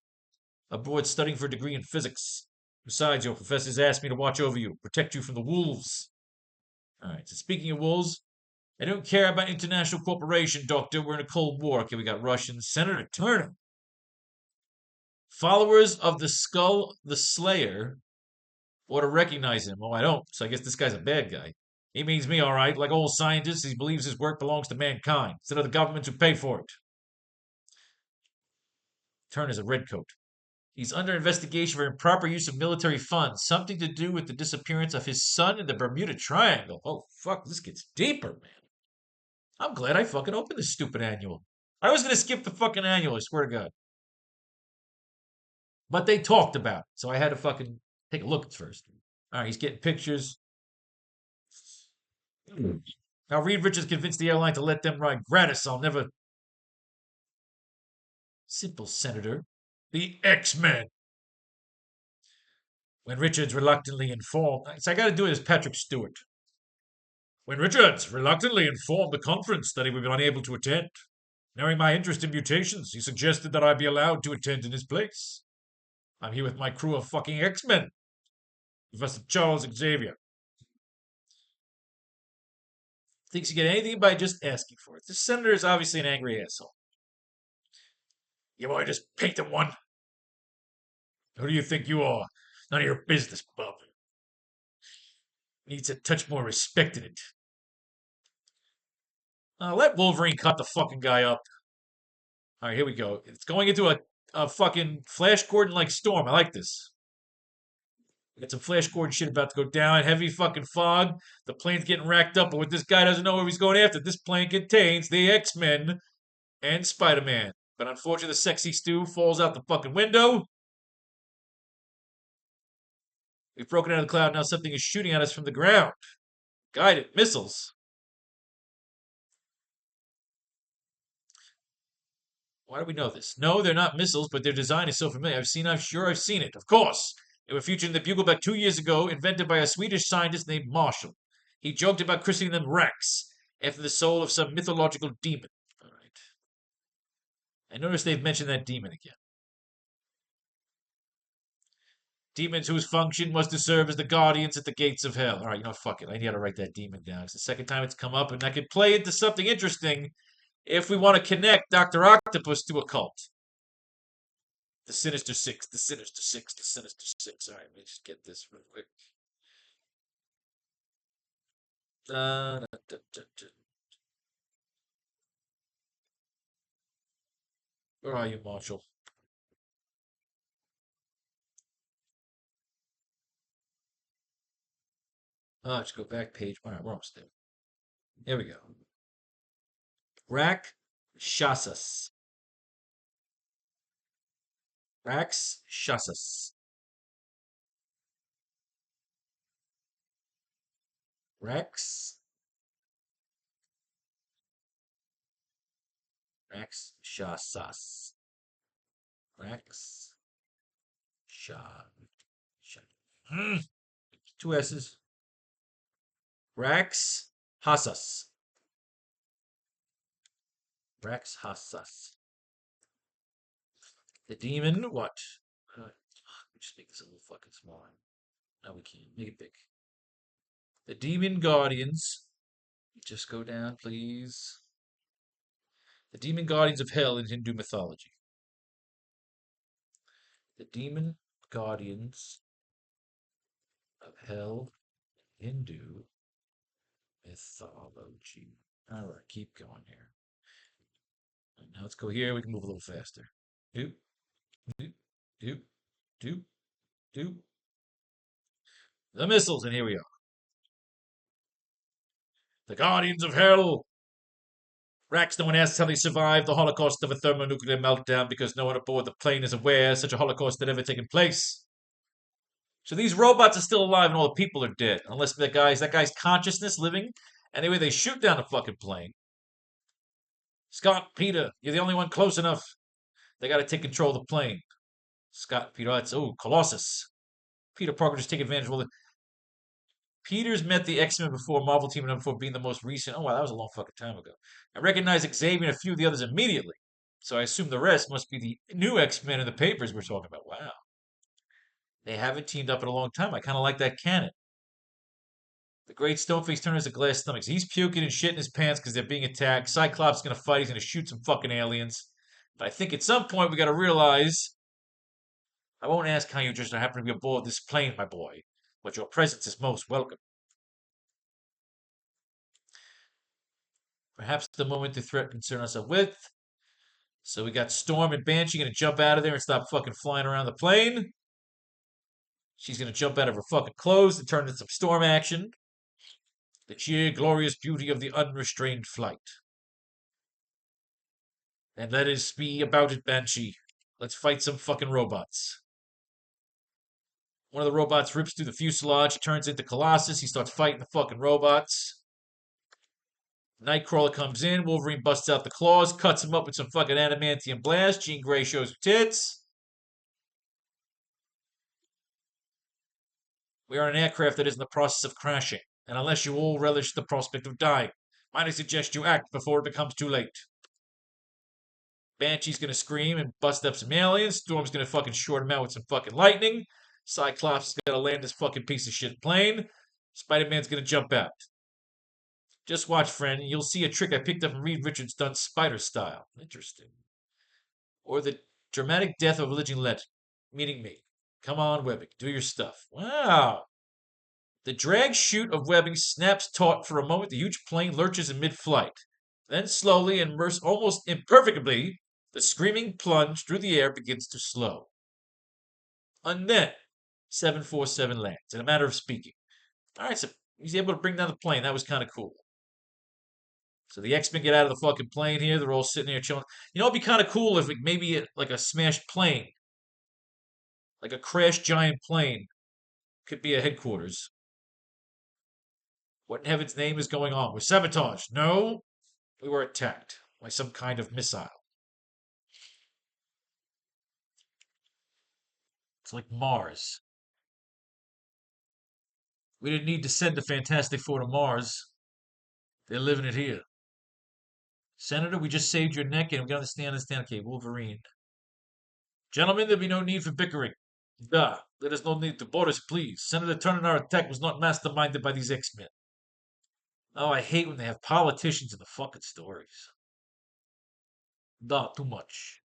abroad studying for a degree in physics. Besides, your professors asked me to watch over you, protect you from the wolves. All right, so speaking of wolves, I don't care about international cooperation, Doctor. We're in a Cold War. Okay, we got Russians. Senator Turner. Followers of the Skull the Slayer ought to recognize him. Oh, I don't. So I guess this guy's a bad guy. He means me, all right. Like all scientists, he believes his work belongs to mankind instead of the governments who pay for it. Turner's a redcoat. He's under investigation for improper use of military funds, something to do with the disappearance of his son in the Bermuda Triangle. Oh, fuck, this gets deeper, man. I'm glad I fucking opened this stupid annual. I was going to skip the fucking annual, I swear to God. But they talked about it, so I had to fucking take a look at first. All right, he's getting pictures. Now, Reed Richards convinced the airline to let them ride gratis. I'll never. Simple, Senator. The X-Men. When Richards reluctantly informed. So I got to do it as Patrick Stewart. When Richards reluctantly informed the conference that he would be unable to attend, knowing my interest in mutations, he suggested that I be allowed to attend in his place. I'm here with my crew of fucking X-Men. Professor Charles Xavier. Thinks you get anything by just asking for it. This senator is obviously an angry asshole. You want to just paint him one? Who do you think you are? None of your business, bub. Needs a touch more respect in it. Let Wolverine cut the fucking guy up. All right, here we go. It's going into a fucking Flash Gordon-like storm. I like this. Got some Flash Gordon shit about to go down. Heavy fucking fog. The plane's getting racked up, but what this guy doesn't know where he's going after. This plane contains the X-Men and Spider-Man. But unfortunately, the sexy stew falls out the fucking window. We've broken out of the cloud. Now something is shooting at us from the ground. Guided missiles. Why do we know this? No, they're not missiles, but their design is so familiar. I've seen it. Of course. They were featured in the Bugle back 2 years ago, invented by a Swedish scientist named Marshall. He joked about christening them Rex, after the soul of some mythological demon. All right. I noticed they've mentioned that demon again. Demons whose function was to serve as the guardians at the gates of hell. All right, fuck it. I got to write that demon down. It's the second time it's come up, and I could play into something interesting if we want to connect Dr. Octopus to a cult. The Sinister Six, the Sinister Six, the Sinister Six. All right, let me just get this real quick. Where are you, Marshall? Oh, let's go back page. All right, we're almost there. Here we go. Rakshasas. Rakshasas. Rex. Rakshasas. Rex. Sha. Sha. Two S's. Rax Hasas. Rax Hasas. The demon, what? Just make this a little fucking smaller. No, we can't. Make it big. The demon guardians. Just go down, please. The demon guardians of hell in Hindu mythology. The demon guardians of hell in Hindu mythology. All right, keep going here. Now let's go here. We can move a little faster. Doop, doop, doop, doop, doop. The missiles, and here we are. The Guardians of Hell. Rax, no one asks how they survived the Holocaust of a thermonuclear meltdown because no one aboard the plane is aware such a Holocaust had ever taken place. So these robots are still alive and all the people are dead, unless that guy's consciousness living. Anyway, they shoot down the fucking plane. Scott, Peter, you're the only one close enough. They got to take control of the plane. Scott, Peter, that's Colossus. Peter Parker just take advantage of all the. Peters met the X-Men before Marvel Team Number 4 being the most recent. Oh, wow, that was a long fucking time ago. I recognized Xavier and a few of the others immediately. So I assume the rest must be the new X-Men in the papers we're talking about. Wow. They haven't teamed up in a long time. I kind of like that canon. The great Stoneface turner has a glass stomach. He's puking and shit in his pants because they're being attacked. Cyclops is going to fight. He's going to shoot some fucking aliens. But I think at some point we got to realize I won't ask how you just happen to be aboard this plane, my boy, but your presence is most welcome. Perhaps the moment the threat concern us with. So we got Storm and Banshee going to jump out of there and stop fucking flying around the plane. She's going to jump out of her fucking clothes and turn into some storm action. The sheer glorious beauty of the unrestrained flight. And let us be about it, Banshee. Let's fight some fucking robots. One of the robots rips through the fuselage, turns into Colossus. He starts fighting the fucking robots. Nightcrawler comes in. Wolverine busts out the claws, cuts him up with some fucking adamantium blast. Jean Grey shows her tits. We are an aircraft that is in the process of crashing, and unless you all relish the prospect of dying, might I suggest you act before it becomes too late. Banshee's gonna scream and bust up some aliens. Storm's gonna fucking short him out with some fucking lightning. Cyclops is gonna land this fucking piece of shit plane. Spider-Man's gonna jump out. Just watch, friend, and you'll see a trick I picked up from Reed Richards done spider style. Interesting. Or the dramatic death of a living legend, meaning me. Come on, Webbing, do your stuff. Wow. The drag chute of webbing snaps taut for a moment. The huge plane lurches in mid-flight. Then slowly and almost imperfectly, the screaming plunge through the air begins to slow. And then 747 lands, in a matter of speaking. All right, so he's able to bring down the plane. That was kind of cool. So the X-Men get out of the fucking plane here. They're all sitting there chilling. You know, it'd be kind of cool if maybe like a smashed plane, like a crashed giant plane, could be a headquarters. What in heaven's name is going on? We're sabotaged. No, we were attacked by some kind of missile. It's like Mars. We didn't need to send the Fantastic Four to Mars. They're living it here. Senator, we just saved your neck and we understand. Okay, Wolverine. Gentlemen, there'll be no need for bickering. Duh. Let us no need to borders, please. Senator Turner, our attack was not masterminded by these X-Men. Oh, I hate when they have politicians in the fucking stories. Duh, too much.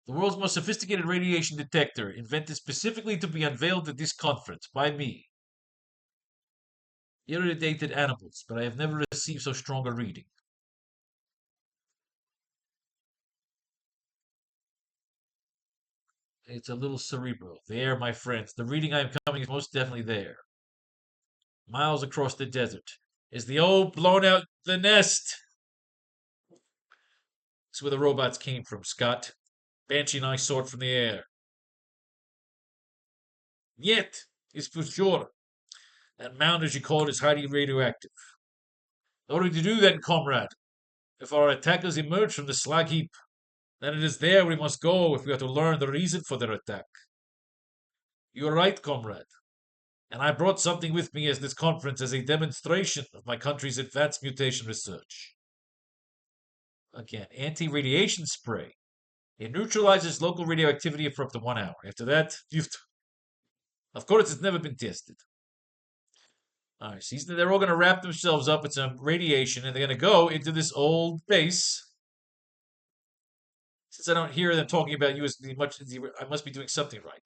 The world's most sophisticated radiation detector, invented specifically to be unveiled at this conference by me. Irradiated animals, but I have never received so strong a reading. It's a little cerebral. There, my friends. The reading I am coming is most definitely there. Miles across the desert is the old blown out the nest. That's where the robots came from, Scott. Banshee and I saw it from the air. Yet, it's for sure. That mound, as you call it, is highly radioactive. What are we to do then, comrade? If our attackers emerge from the slag heap, then it is there we must go if we are to learn the reason for their attack. You are right, comrade. And I brought something with me as this conference as a demonstration of my country's advanced mutation research. Again, anti-radiation spray. It neutralizes local radioactivity for up to 1 hour. After that, of course, it's never been tested. All right, so they're all going to wrap themselves up with some radiation, and they're going to go into this old base. Since I don't hear them talking about USB much, I must be doing something right.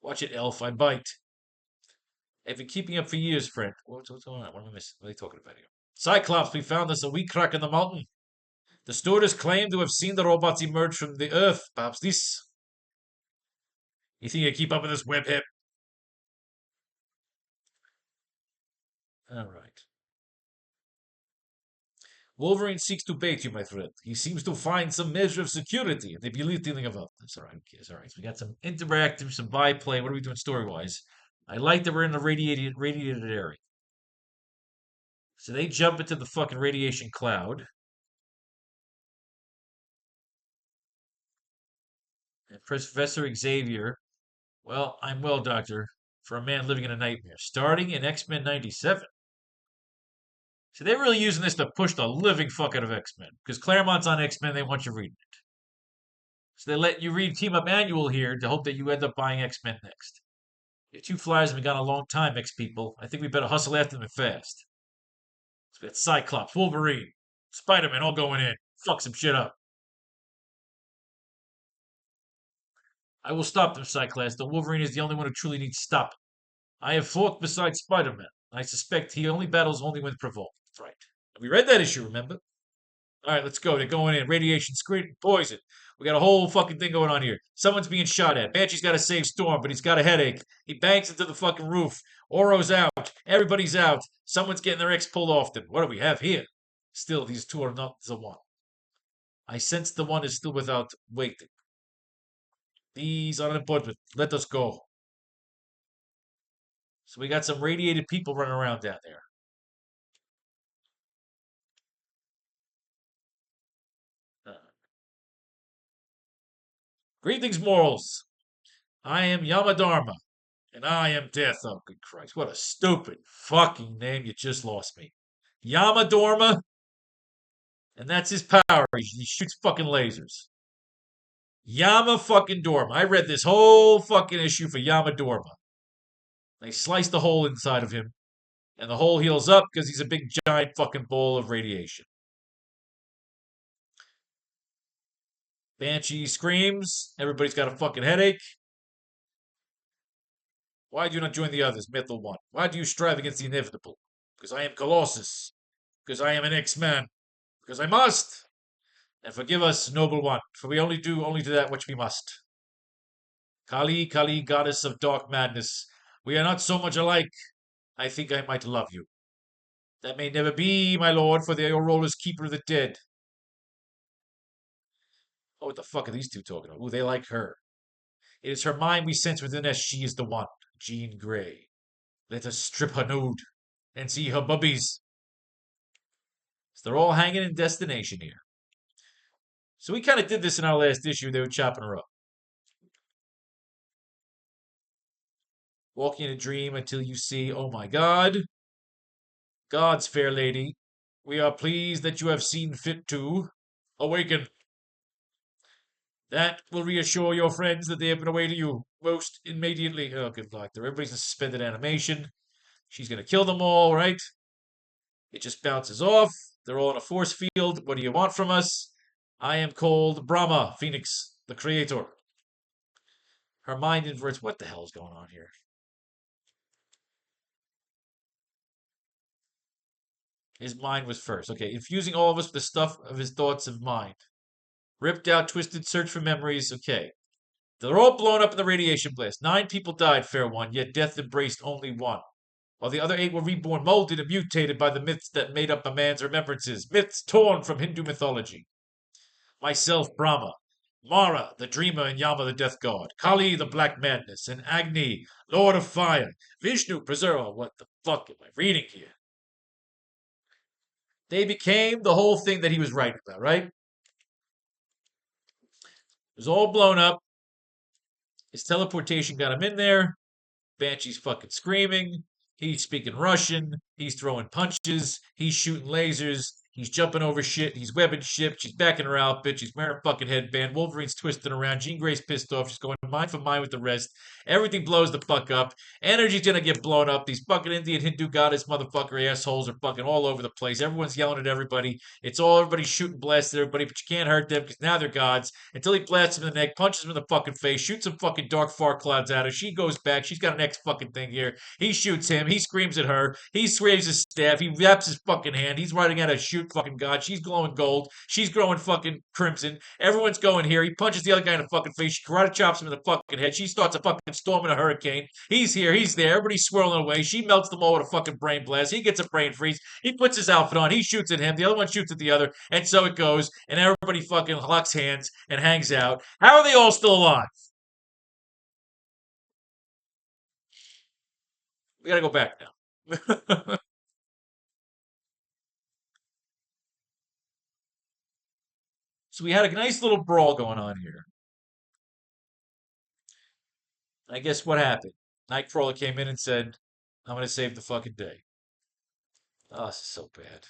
Watch it, Elf. I bite. I've been keeping up for years, friend. What's going on? What am I missing? What are they talking about here? Cyclops, we found this a wee crack in the mountain. The stewardess claimed to have seen the robots emerge from the earth. Perhaps this. You think you keep up with this webhead? All right. Wolverine seeks to bait you, my friend. He seems to find some measure of security in the belittling of others. That's all right. Okay, it's all right. So we got some interactive, some byplay. What are we doing story-wise? I like that we're in a radiated area. So they jump into the fucking radiation cloud. And Professor Xavier, well, I'm well, Doctor, for a man living in a nightmare. Starting in X-Men 97. So they're really using this to push the living fuck out of X-Men. Because Claremont's on X-Men, they want you reading it. So they let you read Team Up Annual here to hope that you end up buying X-Men next. Your two flyers have been gone a long time, X-people. I think we better hustle after them fast. So we got Cyclops, Wolverine, Spider-Man all going in. Fuck some shit up. I will stop them, Cyclops. The Wolverine is the only one who truly needs stopping. I have fought beside Spider-Man. I suspect he only battles only when provoked. That's right. We read that issue, remember? All right, let's go. They're going in. Radiation, screen, poison. We got a whole fucking thing going on here. Someone's being shot at. Banshee's got to save Storm, but he's got a headache. He bangs into the fucking roof. Oro's out. Everybody's out. Someone's getting their X pulled off them. What do we have here? Still, these two are not the one. I sense the one is still without waiting. These are unimportant. Let us go. So we got some radiated people running around down there. Greetings, morals. I am Yamadharma, and I am death. Oh, good Christ. What a stupid fucking name. You just lost me. Yamadorma, and that's his power. He shoots fucking lasers. Yama fucking Dorma. I read this whole fucking issue for Yamadorma. They slice the hole inside of him, and the hole heals up because he's a big giant fucking ball of radiation. Banshee screams. Everybody's got a fucking headache. Why do you not join the others, Metal One? Why do you strive against the inevitable? Because I am Colossus. Because I am an X-Man. Because I must. And forgive us, noble one, for we only do that which we must. Kali, Kali, goddess of dark madness, we are not so much alike. I think I might love you. That may never be, my lord, for your role is keeper of the dead. Oh, what the fuck are these two talking about? Ooh, they like her. It is her mind we sense within us. She is the one, Jean Grey. Let us strip her nude and see her bubbies. So they're all hanging in destination here. So we kind of did this in our last issue. They were chopping her up. Walking in a dream until you see, oh my God, God's fair lady, we are pleased that you have seen fit to awaken. That will reassure your friends that they have been away to you most immediately. Oh, good luck. Everybody's in suspended animation. She's going to kill them all, right? It just bounces off. They're all in a force field. What do you want from us? I am called Brahma, Phoenix, the creator. Her mind inverts. What the hell is going on here? His mind was first. Okay, infusing all of us with the stuff of his thoughts of mind. Ripped out, twisted, search for memories. Okay. They're all blown up in the radiation blast. 9 people died, fair one, yet death embraced only one. While the other 8 were reborn, molded and mutated by the myths that made up a man's remembrances. Myths torn from Hindu mythology. Myself, Brahma. Mara, the dreamer, and Yama, the death god. Kali, the black madness. And Agni, lord of fire. Vishnu, preserver. What the fuck am I reading here? They became the whole thing that he was writing about, right? It was all blown up. His teleportation got him in there. Banshee's fucking screaming. He's speaking Russian. He's throwing punches. He's shooting lasers. He's jumping over shit. He's webbing shit. She's back in her outfit. She's wearing a fucking headband. Wolverine's twisting around. Jean Grey's pissed off. She's going mind for mind with the rest. Everything blows the fuck up. Energy's gonna get blown up. These fucking Indian Hindu goddess motherfucker assholes are fucking all over the place. Everyone's yelling at everybody. It's all everybody shooting blasts at everybody, but you can't hurt them because now they're gods. Until he blasts him in the neck, punches him in the fucking face, shoots some fucking dark fart clouds at her. She goes back. She's got an X fucking thing here. He shoots him. He screams at her. He swings his staff. He wraps his fucking hand. He's writing out a shoot fucking god. She's glowing gold. She's growing fucking crimson. Everyone's going here. He punches the other guy in the fucking face. She karate chops him in the fucking head. She starts a fucking storm in a hurricane. He's here. He's there. Everybody's swirling away. She melts them all with a fucking brain blast. He gets a brain freeze. He puts his outfit on. He shoots at him. The other one shoots at the other. And so it goes. And everybody fucking locks hands and hangs out. How are they all still alive? We gotta go back now. So we had a nice little brawl going on here. I guess what happened? Nightcrawler came in and said, I'm going to save the fucking day. Oh, this is so bad.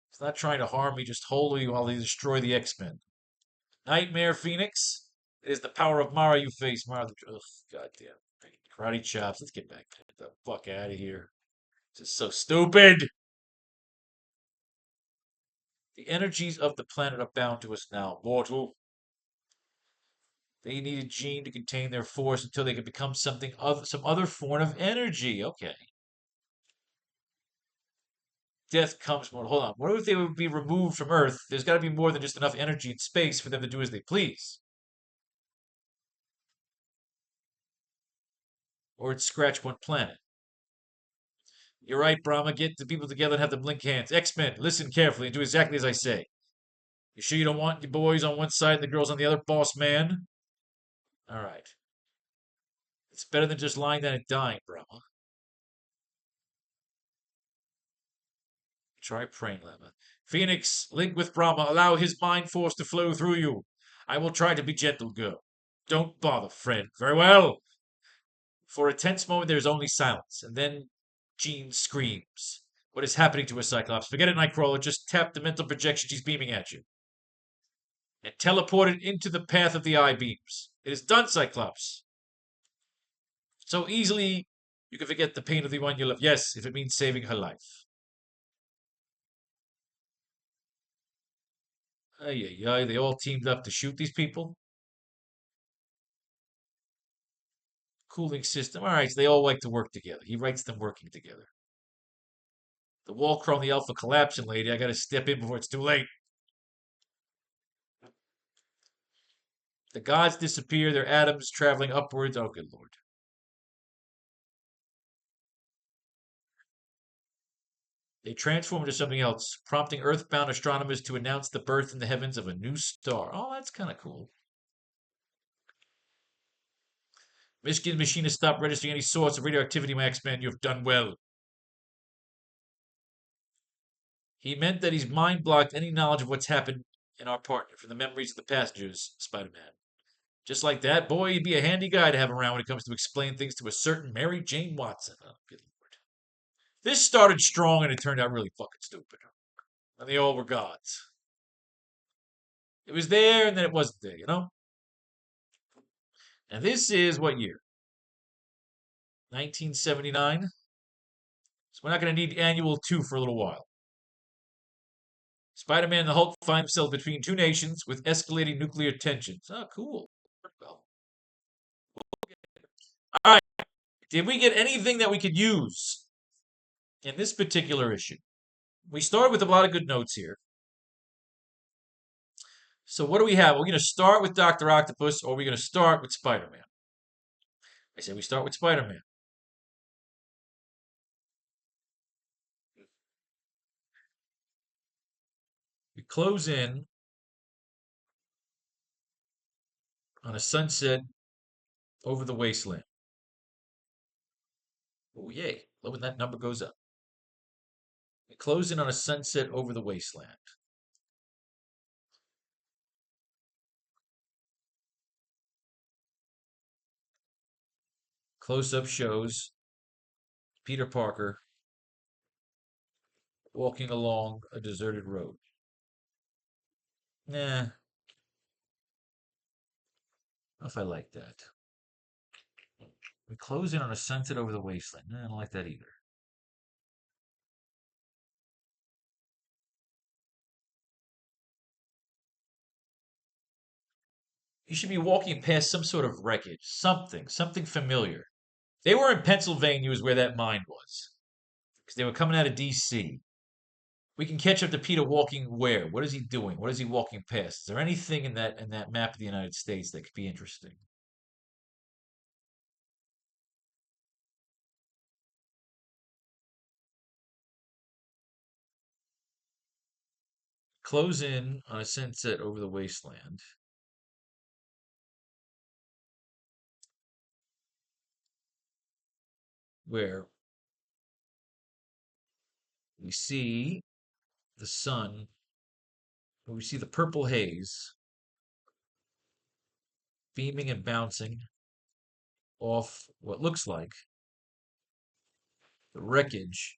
He's not trying to harm me, just hold you while they destroy the X-Men. Nightmare Phoenix. It is the power of Mara you face. Mara, ugh, goddamn. Karate chops. Let's get back. Get the fuck out of here. This is so stupid. The energies of the planet are bound to us now, mortal. They needed Jean to contain their force until they could become something other, some other form of energy. Okay. Death comes more. Hold on. What if they would be removed from Earth? There's got to be more than just enough energy and space for them to do as they please. Or it's scratch one planet. You're right, Brahma. Get the people together and have them link hands. X-Men, listen carefully and do exactly as I say. You sure you don't want your boys on one side and the girls on the other, boss man? All right. It's better than just lying down and dying, Brahma. Try praying, Lemma. Phoenix, link with Brahma. Allow his mind force to flow through you. I will try to be gentle, girl. Don't bother, friend. Very well. For a tense moment, there is only silence, and then Jean screams. What is happening to her, Cyclops? Forget it, Nightcrawler. Just tap the mental projection she's beaming at you. And teleport it into the path of the eye beams. It is done, Cyclops. So easily, you can forget the pain of the one you love. Yes, if it means saving her life. Ay, ay, ay. They all teamed up to shoot these people. Cooling system. All right, so they all like to work together. He writes them working together. The Walker on the Alpha collapsing, lady. I gotta step in before it's too late. The gods disappear, their atoms traveling upwards. Oh, good lord. They transform into something else, prompting earthbound astronomers to announce the birth in the heavens of a new star. Oh, that's kind of cool. Michigan machine has stopped registering any source of radioactivity, my X-Men. You have done well. He meant that he's mind blocked any knowledge of what's happened in our partner from the memories of the passengers, Spider-Man. Just like that, boy, he'd be a handy guy to have around when it comes to explain things to a certain Mary Jane Watson. Oh, good lord. This started strong and it turned out really fucking stupid. And they all were gods. It was there and then it wasn't there, you know? And this is what year? 1979. So we're not going to need annual 2 for a little while. Spider-Man and the Hulk find themselves between two nations with escalating nuclear tensions. Oh, cool. Well, all right. Did we get anything that we could use in this particular issue? We started with a lot of good notes here. So what do we have? We're going to start with Dr. Octopus, or we're going to start with Spider-Man. I said we start with Spider-Man. We close in on a sunset over the wasteland. Oh, yay. Love when that number goes up. We close in on a sunset over the wasteland. Close-up shows Peter Parker walking along a deserted road. Nah, I don't know if I like that. We close in on a sunset over the wasteland. Nah, I don't like that either. You should be walking past some sort of wreckage, something familiar. They were in Pennsylvania, was where that mine was, because they were coming out of D.C. We can catch up to Peter walking where? What is he doing? What is he walking past? Is there anything in that map of the United States that could be interesting? Close in on a sunset over the wasteland, where we see the sun, where we see the purple haze beaming and bouncing off what looks like the wreckage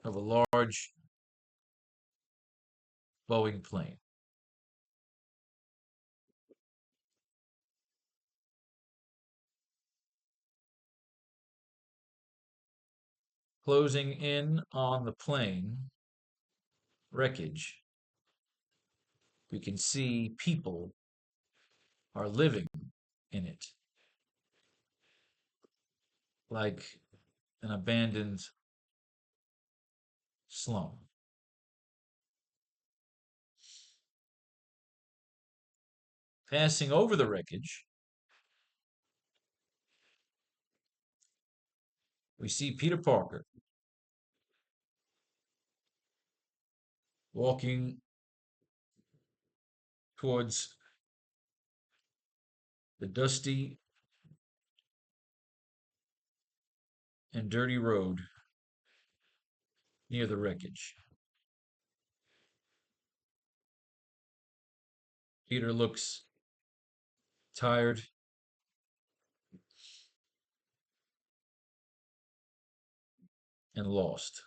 of a large Boeing plane. Closing in on the plane wreckage, we can see people are living in it, like an abandoned slum. Passing over the wreckage, we see Peter Parker walking towards the dusty and dirty road near the wreckage. Peter looks tired and lost.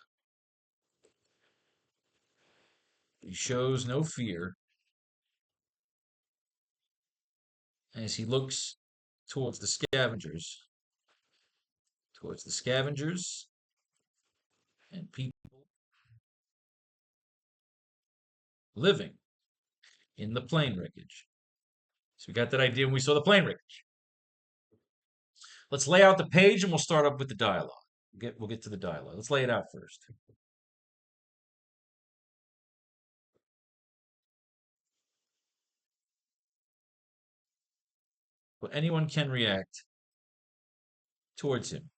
He shows no fear as he looks towards the scavengers, towards the scavengers and people living in the plane wreckage. So we got that idea when we saw the plane wreckage. Let's lay out the page and we'll start up with the dialogue. We'll get to the dialogue. Let's lay it out first. But anyone can react towards him.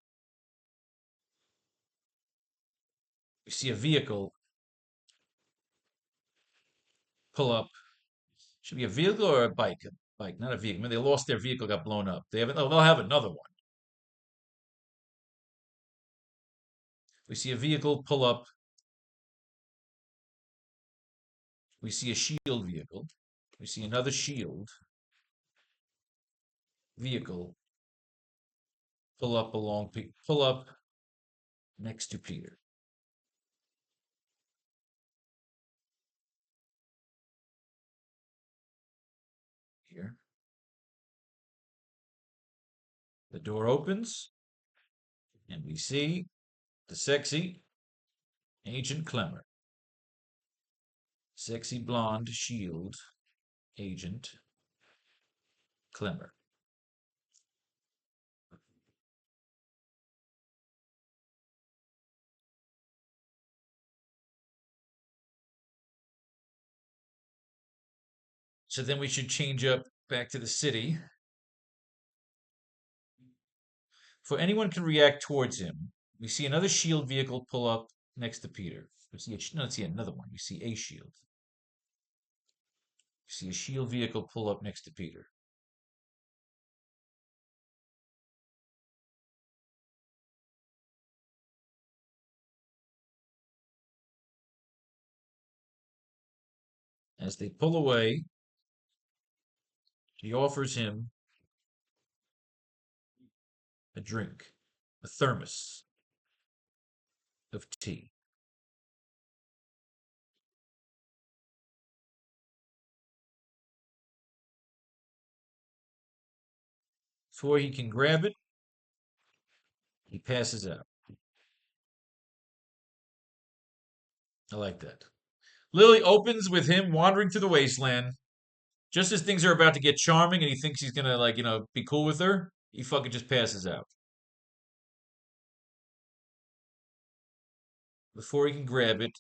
You see a vehicle pull up. Should be a vehicle or a bike? A bike, not a vehicle. I mean, they lost their vehicle, got blown up. They have. Oh, they'll have another one. We see a vehicle pull up. We see a shield vehicle. We see another shield vehicle pull up next to Peter. Here, the door opens, and we see the sexy Agent Clemmer, sexy blonde shield agent Clemmer. So then we should change up back to the city. For anyone can react towards him, we see another shield vehicle pull up next to Peter. Let's see another one. We see a shield. We see a shield vehicle pull up next to Peter. As they pull away, he offers him a drink, a thermos of tea. Before he can grab it, he passes out. I like that. Lily opens with him wandering through the wasteland. Just as things are about to get charming and he thinks he's gonna, like, be cool with her, he fucking just passes out. Before he can grab it,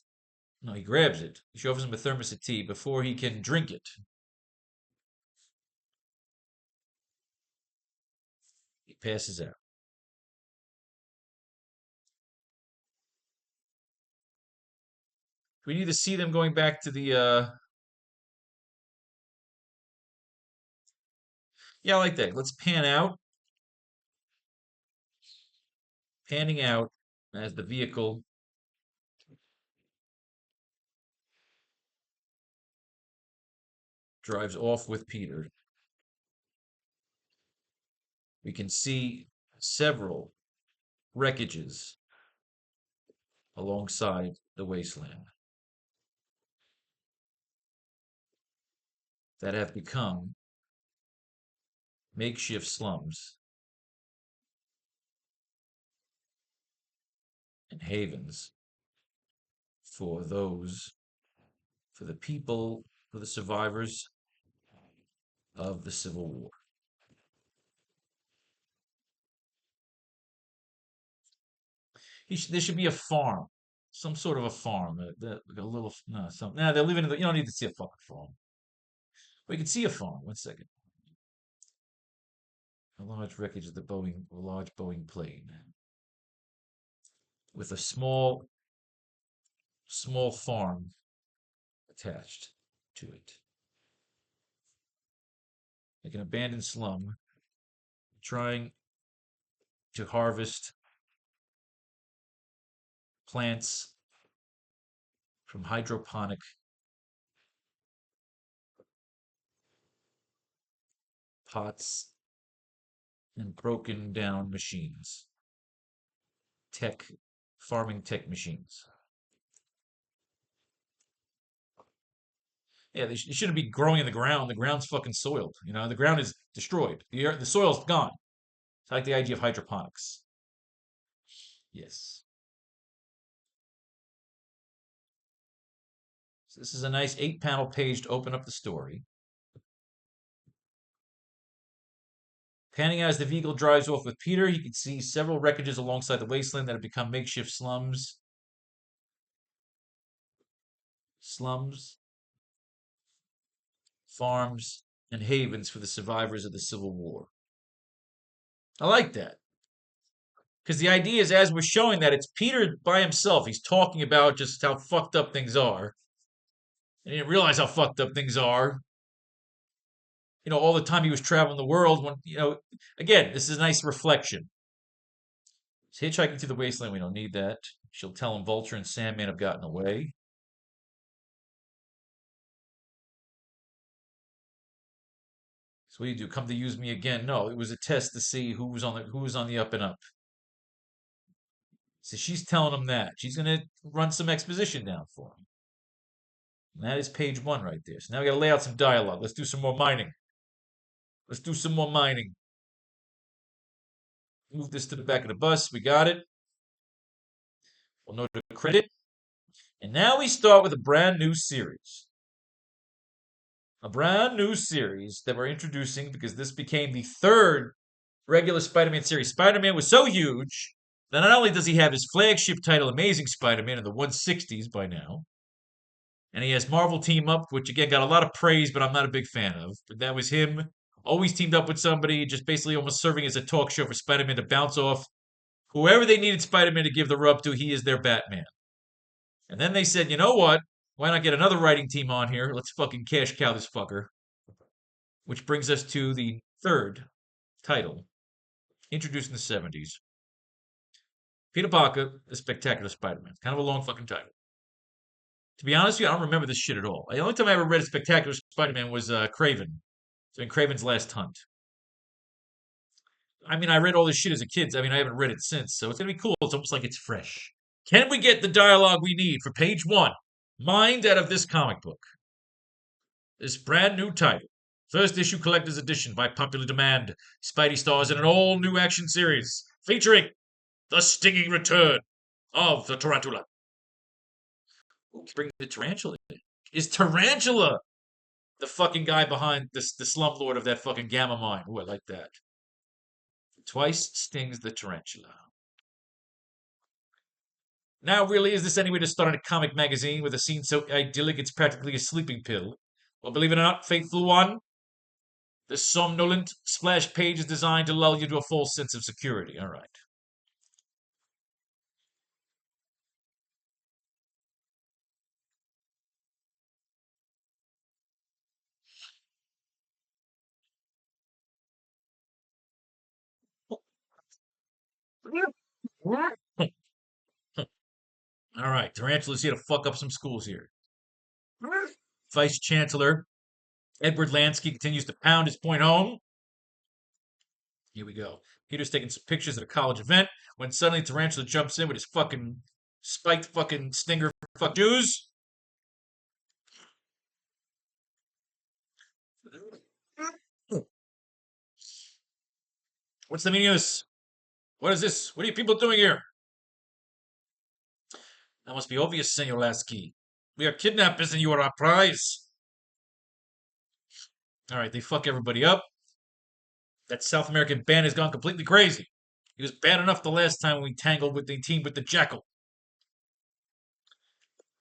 no, he grabs it. She offers him a thermos of tea before he can drink it. He passes out. We need to see them going back to the yeah, I like that. Let's pan out. Panning out as the vehicle drives off with Peter. We can see several wreckages alongside the wasteland that have become makeshift slums and havens for for the people, for the survivors of the Civil War. There should be a farm, some sort of a farm, like a little, no, some, nah, they're living in you don't need to see a fucking farm. We can see a farm. 1 second. A large wreckage of a large Boeing plane with a small farm attached to it. Like an abandoned slum, trying to harvest plants from hydroponic pots and broken down machines. Farming tech machines. Yeah, they shouldn't be growing in the ground. The ground's fucking soiled. The ground is destroyed. The soil's gone. It's like the idea of hydroponics. Yes. So this is a nice 8-panel page to open up the story. Panning out as the vehicle drives off with Peter, you can see several wreckages alongside the wasteland that have become makeshift slums. Farms, and havens for the survivors of the Civil War. I like that. Because the idea is, as we're showing that, it's Peter by himself. He's talking about just how fucked up things are. And he didn't realize how fucked up things are. All the time he was traveling the world. Again, this is a nice reflection. He's hitchhiking through the wasteland. We don't need that. She'll tell him Vulture and Sandman have gotten away. So what do you do? Come to use me again? No, it was a test to see who was on the up and up. So she's telling him that. She's going to run some exposition down for him. And that is page 1 right there. So now we got to lay out some dialogue. Let's do some more mining. Move this to the back of the bus. We got it. We'll note the credit. And now we start with a brand new series. A brand new series that we're introducing because this became the 3rd regular Spider-Man series. Spider-Man was so huge that not only does he have his flagship title, Amazing Spider-Man, in the 160s by now, And he has Marvel Team Up, which again got a lot of praise, but I'm not a big fan of. But that was him. Always teamed up with somebody, just basically almost serving as a talk show for Spider Man to bounce off. Whoever they needed Spider Man to give the rub to, he is their Batman. And then they said, you know what? Why not get another writing team on here? Let's fucking cash cow this fucker. Which brings us to the third title, introduced in the 70s. Peter Parker, The Spectacular Spider-Man. Kind of a long fucking title. To be honest with you, I don't remember this shit at all. The only time I ever read a Spectacular Spider-Man was Craven. So in Craven's Last Hunt. I mean, I read all this shit as a kid. I mean, I haven't read it since, so it's gonna be cool. It's almost like it's fresh. Can we get the dialogue we need for page one? Mind out of this comic book. This brand new title. First issue collector's edition by popular demand. Spidey stars in an all new action series featuring the stinging return of the tarantula. Bring the tarantula in. Is Tarantula the fucking guy behind this, the slumlord of that fucking Gamma mine? Ooh, I like that. Twice stings the tarantula. Now, really, is this any way to start a comic magazine with a scene so idyllic it's practically a sleeping pill? Well, believe it or not, faithful one, the somnolent splash page is designed to lull you to a false sense of security. All right. All right, Tarantula's here to fuck up some schools here. Vice Chancellor Edward Lansky continues to pound his point home. Here we go. Peter's taking some pictures at a college event when suddenly Tarantula jumps in with his fucking spiked fucking stinger fuck Jews. What's the meaning of this? What is this? What are you people doing here? That must be obvious, Senor Lasky. We are kidnappers and you are our prize. All right, they fuck everybody up. That South American band has gone completely crazy. He was bad enough the last time we tangled with the team with the jackal.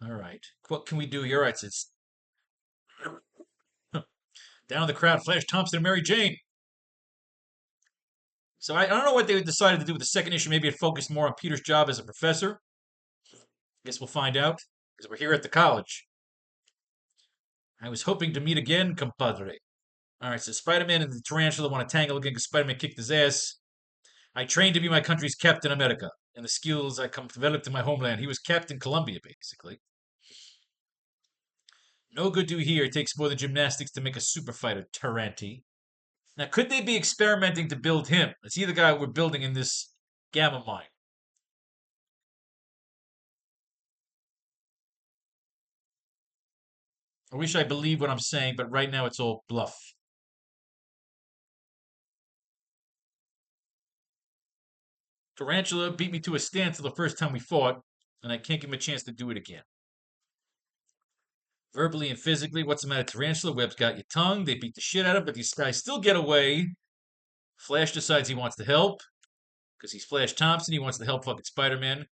All right, what can we do here? All right, it's down in the crowd. Flash Thompson and Mary Jane. So I don't know what they decided to do with the second issue. Maybe it focused more on Peter's job as a professor. Guess we'll find out because we're here at the college. I was hoping to meet again, compadre. All right, so Spider-Man and the Tarantula want to tangle again because Spider-Man kicked his ass. I trained to be my country's Captain America, and the skills I come developed in my homeland. He was Captain Columbia, basically. No good to hear. It takes more than gymnastics to make a super fighter, Taranti. Now, could they be experimenting to build him? Is he the guy we're building in this gamma mine? I wish I believed what I'm saying, but right now it's all bluff. Tarantula beat me to a standstill the first time we fought, and I can't give him a chance to do it again. Verbally and physically, what's the matter, Tarantula? Webb's got your tongue. They beat the shit out of him, but these guys still get away. Flash decides he wants to help because he's Flash Thompson. He wants to help fucking Spider-Man.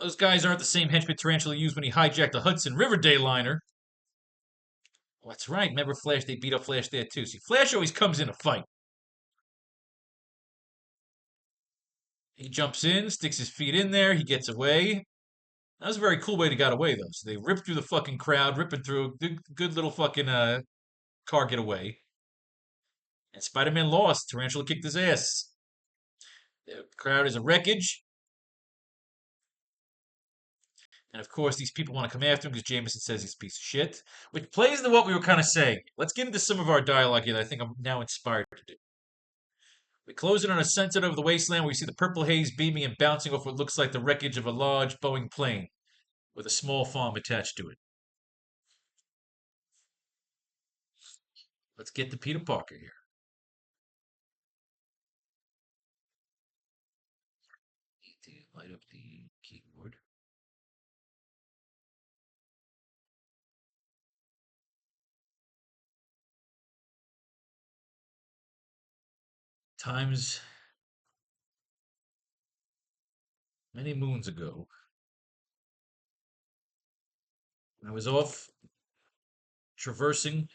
Those guys aren't the same henchmen Tarantula used when he hijacked the Hudson River Day liner. Oh, that's right. Remember Flash? They beat up Flash there too. See, Flash always comes in a fight. He jumps in, sticks his feet in there. He gets away. That was a very cool way to get away, though. So they ripped through the fucking crowd, ripping through. Good little fucking car getaway. And Spider-Man lost. Tarantula kicked his ass. The crowd is a wreckage. And of course, these people want to come after him because Jameson says he's a piece of shit, which plays into what we were kind of saying. Let's get into some of our dialogue here that I think I'm now inspired to do. We close it on a sunset over the wasteland where we see the purple haze beaming and bouncing off what looks like the wreckage of a large Boeing plane with a small farm attached to it. Let's get to Peter Parker here. Need to light up the keyboard. Times many moons ago, I was off traversing,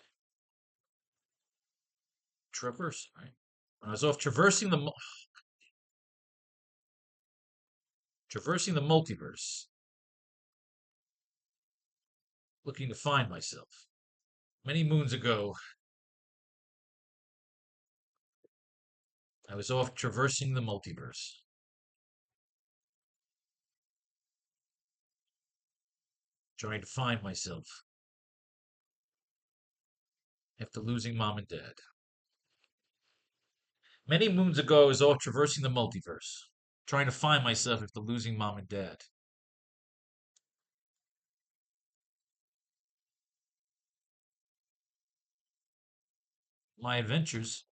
right? When I was off traversing the multiverse, looking to find myself. Many moons ago, I was off traversing the multiverse, trying to find myself after losing mom and dad. Many moons ago, I was off traversing the multiverse, trying to find myself after losing mom and dad. My adventures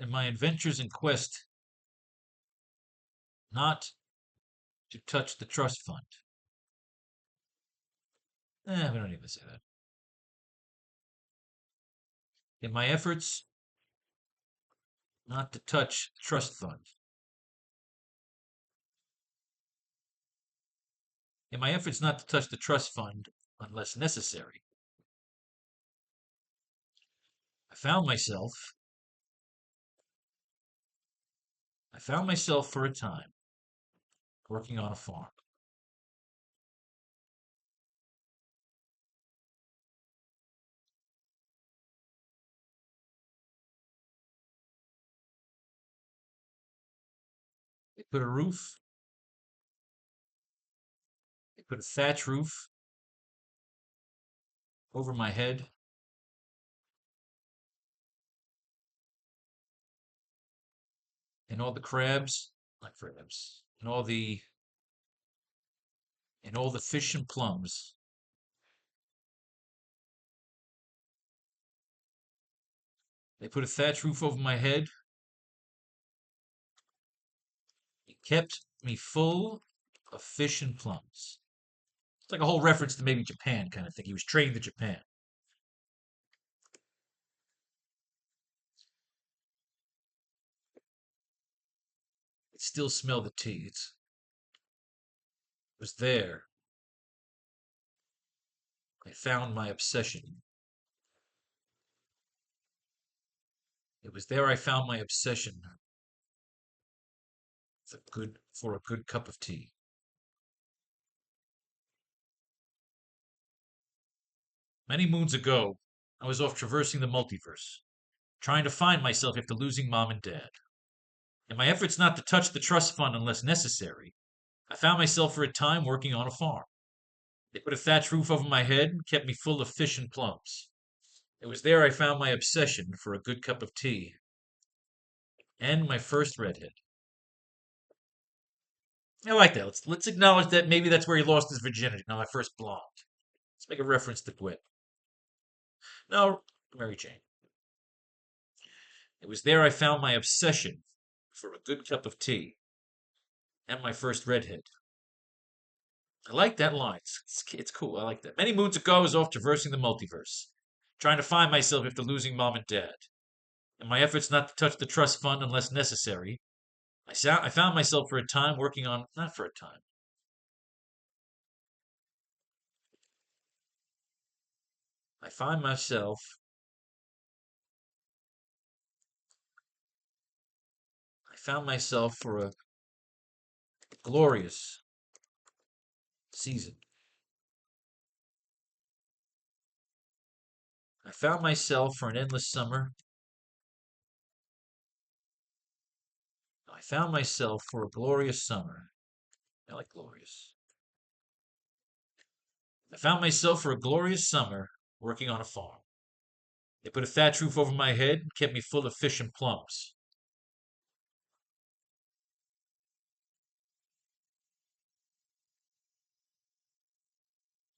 my adventures in quest not to touch the trust fund. We don't need to say that. In my efforts not to touch the trust fund. In my efforts not to touch the trust fund unless necessary, I found myself I found myself for a time working on a farm. They put a roof, they put a thatch roof over my head, and all the crabs, not crabs, and all the fish and plums. They put a thatch roof over my head. It kept me full of fish and plums. It's like a whole reference to maybe Japan kind of thing. He was trained to Japan. I still smell the tea. It was there. I found my obsession. It was there I found my obsession for a good cup of tea. Many moons ago, I was off traversing the multiverse, trying to find myself after losing mom and dad. In my efforts not to touch the trust fund unless necessary, I found myself for a time working on a farm. They put a thatch roof over my head and kept me full of fish and plums. It was there I found my obsession for a good cup of tea and my first redhead. I like that. Let's acknowledge that maybe that's where he lost his virginity. Now my first blonde. Let's make a reference to Gwen. No, Mary Jane. It was there I found my obsession for a good cup of tea and my first redhead. I like that line. It's cool. I like that. Many moons ago, I was off traversing the multiverse, trying to find myself after losing mom and dad. In my efforts not to touch the trust fund unless necessary, I found myself for a time working on, not for a time. I find myself, I found myself for a glorious season. I found myself for an endless summer. I found myself for a glorious summer. I like glorious. I found myself for a glorious summer working on a farm. They put a thatch roof over my head and kept me full of fish and plums.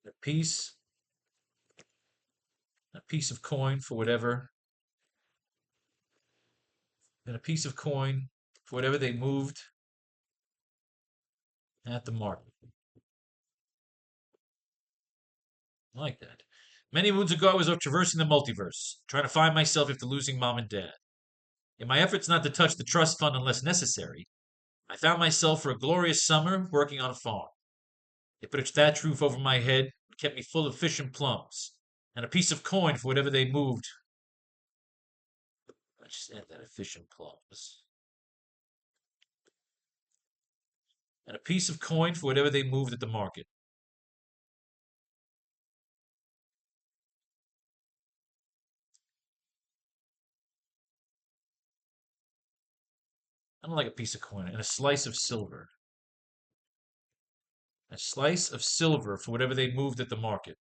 A piece, a piece of coin for whatever, and a piece of coin for whatever they moved at the market. I like that. Many moons ago, I was out traversing the multiverse, trying to find myself after losing mom and dad. In my efforts not to touch the trust fund unless necessary, I found myself for a glorious summer working on a farm. They put its thatched roof over my head and kept me full of fish and plums, and a piece of coin for whatever they moved. I just add that, fish and plums. And a piece of coin for whatever they moved at the market. I don't like a piece of coin. And a slice of silver. A slice of silver for whatever they moved at the market.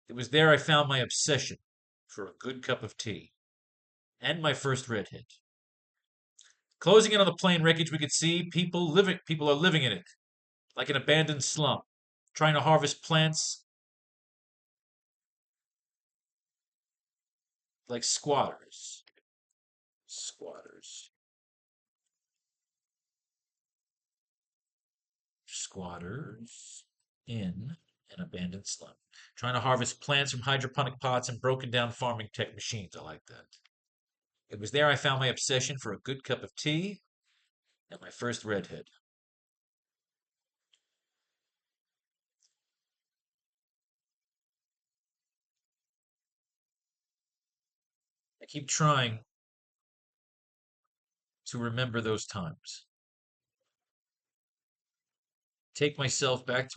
It was there I found my obsession for a good cup of tea. And my first redhead. Closing in on the plane wreckage, we could see people are living in it, like an abandoned slum, trying to harvest plants like squatters. Squatters. Squatters in an abandoned slum. Trying to harvest plants from hydroponic pots and broken down farming tech machines. I like that. It was there I found my obsession for a good cup of tea and my first redhead. I keep trying to remember those times. Take myself back.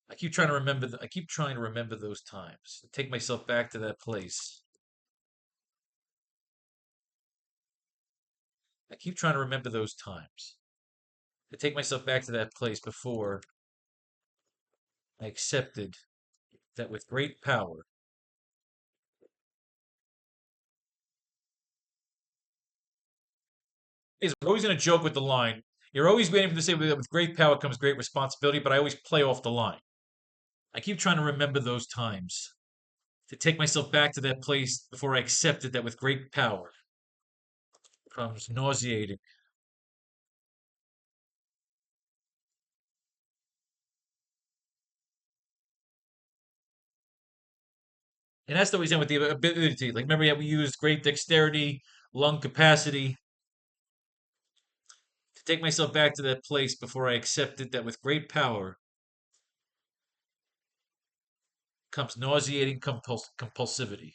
I keep trying to remember those times. Take myself back to that place. I keep trying to remember those times. To take myself back to that place before I accepted that with great power is always going to joke with the line. You're always waiting for to say that with great power comes great responsibility, but I always play off the line. I keep trying to remember those times. To take myself back to that place before I accepted that with great power comes nauseating. And that's the way with the ability. Like, remember, yeah, we used great dexterity, lung capacity. To take myself back to that place before I accepted that with great power comes nauseating compulsivity.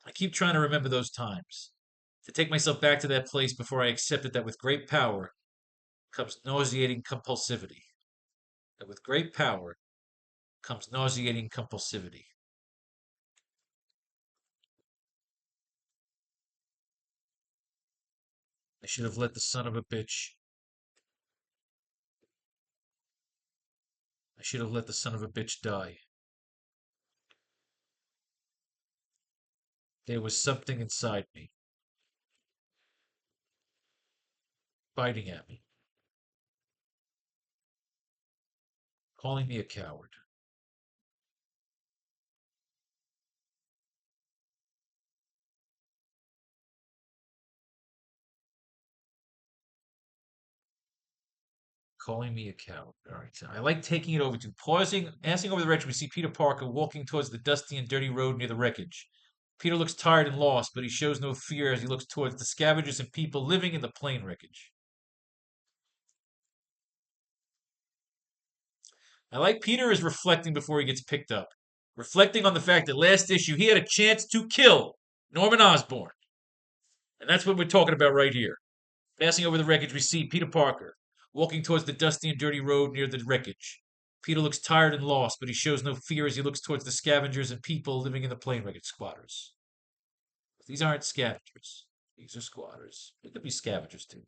I keep trying to remember those times. To take myself back to that place before I accepted that with great power comes nauseating compulsivity. That with great power comes nauseating compulsivity. I should have let the son of a bitch. I should have let the son of a bitch die. There was something inside me, biting at me, calling me a coward. Calling me a coward. All right. So I like taking it over to passing over the wreckage. We see Peter Parker walking towards the dusty and dirty road near the wreckage. Peter looks tired and lost, but he shows no fear as he looks towards the scavengers and people living in the plane wreckage. I like Peter is reflecting before he gets picked up. Reflecting on the fact that last issue he had a chance to kill Norman Osborn. And that's what we're talking about right here. Passing over the wreckage, we see Peter Parker walking towards the dusty and dirty road near the wreckage. Peter looks tired and lost, but he shows no fear as he looks towards the scavengers and people living in the plane wreckage squatters. These aren't scavengers. These are squatters. They could be scavengers too.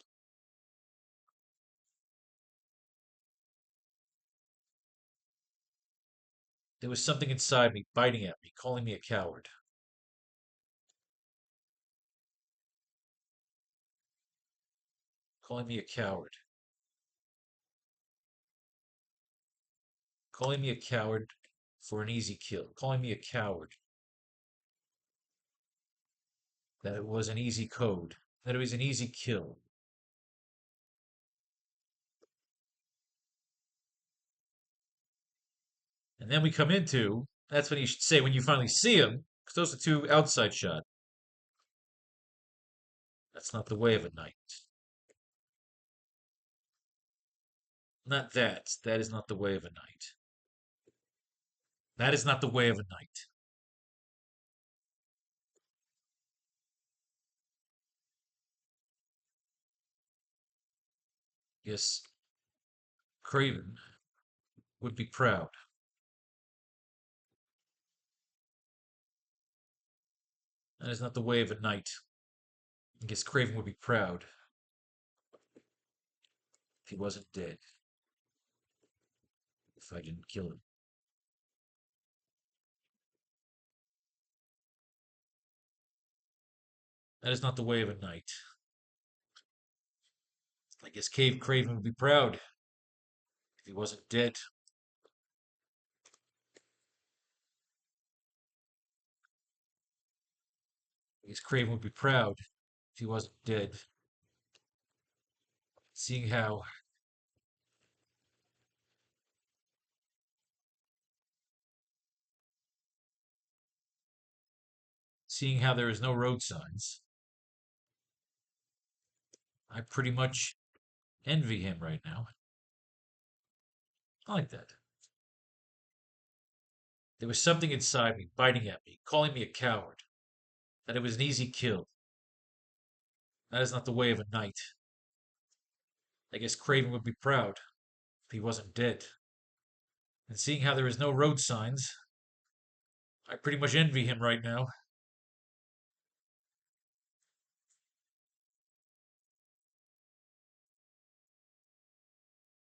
There was something inside me biting at me, calling me a coward. Calling me a coward. Calling me a coward for an easy kill. Calling me a coward. That it was an easy code. That it was an easy kill. And then we come into, that's when you should say when you finally see him, because those are two outside shots. That's not the way of a knight. Not that. That is not the way of a knight. That is not the way of a knight. Yes, Craven would be proud. That is not the way of a knight. I guess Craven would be proud if he wasn't dead. If I didn't kill him. That is not the way of a knight. I guess Cave Craven would be proud if he wasn't dead. I guess Craven would be proud if he wasn't dead. Seeing how there is no road signs, I pretty much envy him right now. I like that. There was something inside me biting at me, calling me a coward, that it was an easy kill. That is not the way of a knight. I guess Craven would be proud if he wasn't dead. And seeing how there is no road signs, I pretty much envy him right now.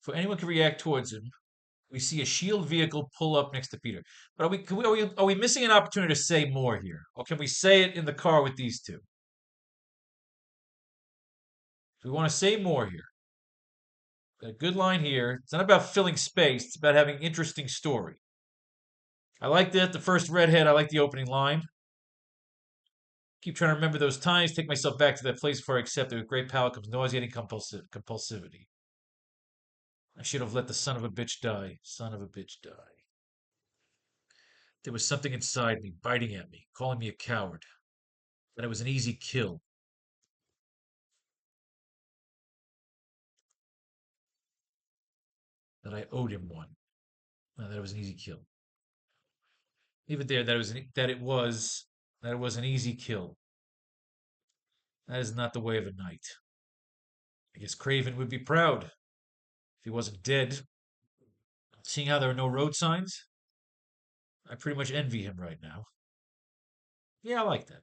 For anyone can react towards him, we see a shield vehicle pull up next to Peter. But are we missing an opportunity to say more here? Or can we say it in the car with these two? So we want to say more here. Got a good line here. It's not about filling space, it's about having interesting story. I like that. The first redhead, I like the opening line. Keep trying to remember those times, take myself back to that place before I accepted with great power comes nauseating compulsivity. I should have let the son of a bitch die. Son of a bitch die. There was something inside me, biting at me, calling me a coward. That it was an easy kill. That I owed him one. That it was an easy kill. Leave it there. That it was an easy kill. That is not the way of a knight. I guess Craven would be proud if he wasn't dead. Seeing how there are no road signs, I pretty much envy him right now. Yeah, I like that.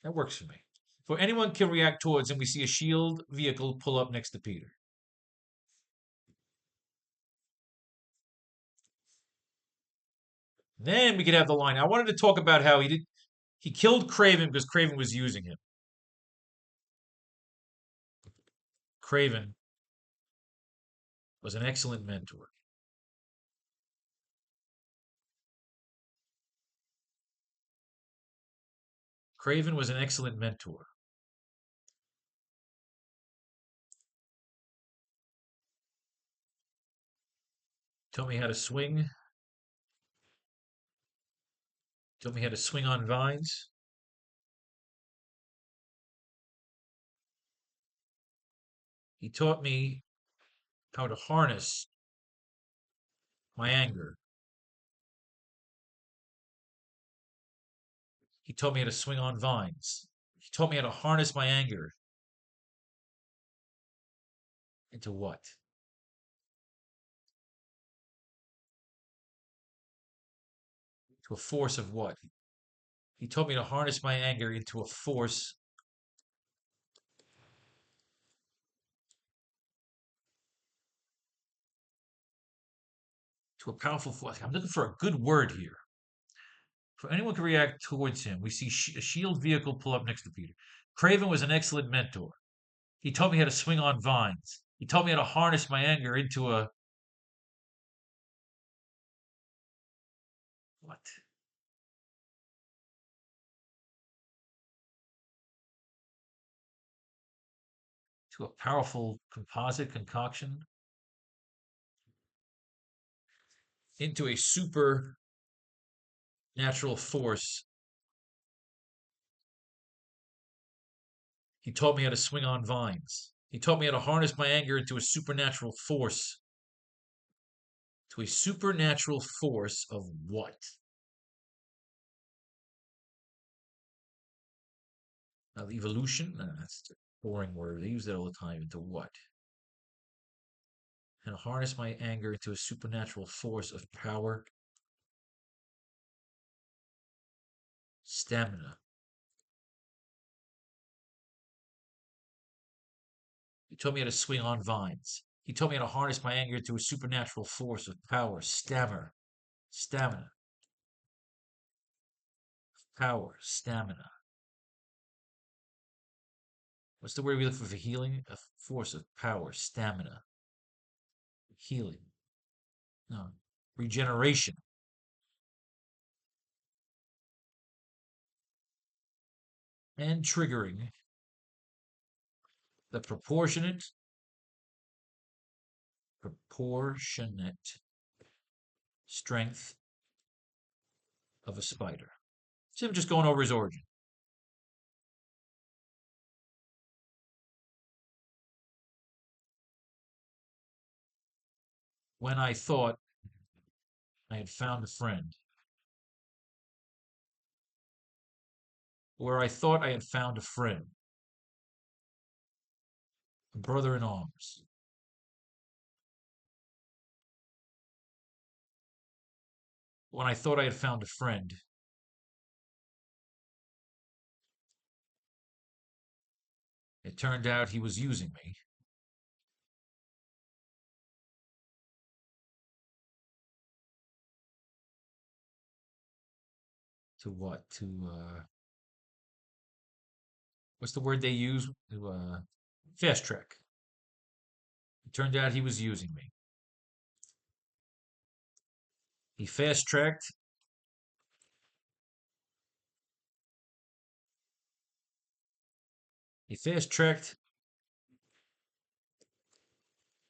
That works for me. For anyone can react towards him, we see a shield vehicle pull up next to Peter. Then we could have the line. I wanted to talk about how he killed Craven because Craven was using him. Craven was an excellent mentor. Craven was an excellent mentor. Taught me how to swing. Taught me how to swing on vines. He taught me how to harness my anger. He taught me how to swing on vines. He taught me how to harness my anger into what? To a force of what? He taught me to harness my anger into a force, to a powerful force. I'm looking for a good word here. For anyone can react towards him, we see a shield vehicle pull up next to Peter. Craven was an excellent mentor. He taught me how to swing on vines. He taught me how to harness my anger into a what? To a powerful composite concoction. into a supernatural force. He taught me how to swing on vines. He taught me how to harness my anger into a supernatural force. To a supernatural force of what? Now, evolution? That's a boring word. They use that all the time. Into what? And harness my anger into a supernatural force of power. Stamina. He taught me how to swing on vines. He taught me how to harness my anger into a supernatural force of power. Stamina. Power. Stamina. What's the word we look for healing? A force of power. Stamina. Healing. No. Regeneration. And triggering the proportionate strength of a spider. So I'm just going over his origin. When I thought I had found a friend, where I thought I had found a friend, a brother in arms. When I thought I had found a friend, it turned out he was using me. To what? What's the word they use? To fast track. It turned out he was using me. He fast tracked. He fast tracked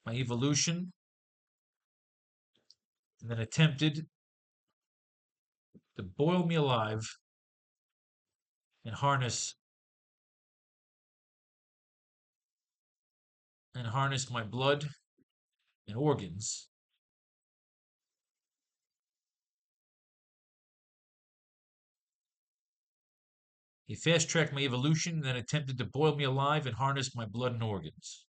my evolution and then attempted to boil me alive and harness my blood and organs. He fast tracked my evolution and then attempted to boil me alive and harness my blood and organs.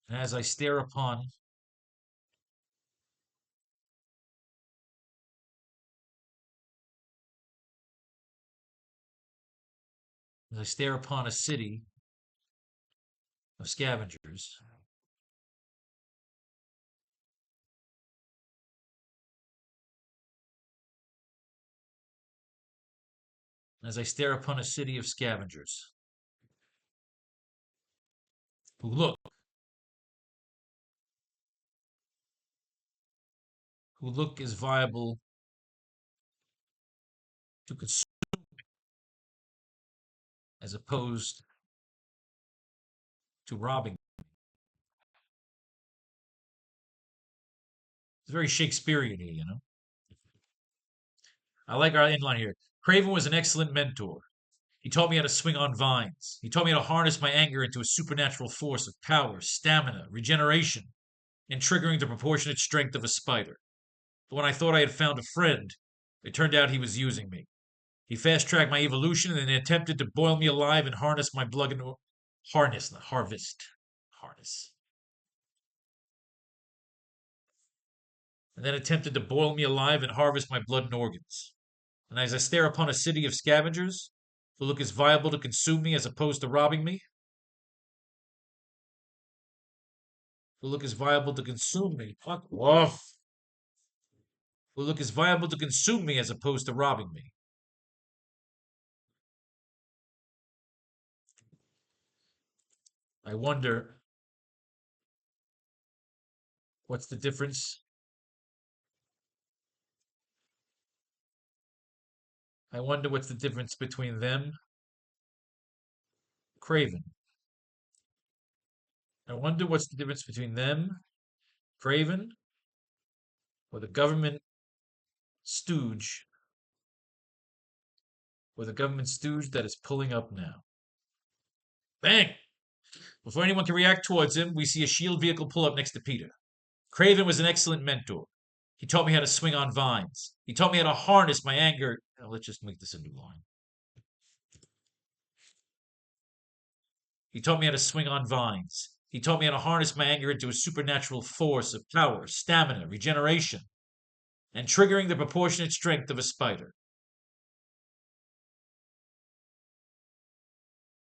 And as I stare upon a city of scavengers, as I stare upon a city of scavengers who look as viable to consume as opposed to robbing. It's very Shakespearean here, you know. I like our inline here. Craven was an excellent mentor. He taught me how to swing on vines. He taught me how to harness my anger into a supernatural force of power, stamina, regeneration, and triggering the proportionate strength of a spider. But when I thought I had found a friend, it turned out he was using me. He fast tracked my evolution and then attempted to boil me alive and harness my blood and harness, not harvest. Harness. And then attempted to boil me alive and harvest my blood and organs. And as I stare upon a city of scavengers who look as viable to consume me as opposed to robbing me, who look as viable to consume me, fuck off, who look as viable to consume me as opposed to robbing me. I wonder what's the difference. I wonder what's the difference between them, Craven, I wonder what's the difference between them, Craven, or the government stooge, that is pulling up now. Bang! Before anyone can react towards him, we see a shield vehicle pull up next to Peter. Craven was an excellent mentor. He taught me how to swing on vines. He taught me how to harness my anger. Now, let's just make this a new line. He taught me how to swing on vines. He taught me how to harness my anger into a supernatural force of power, stamina, regeneration, and triggering the proportionate strength of a spider.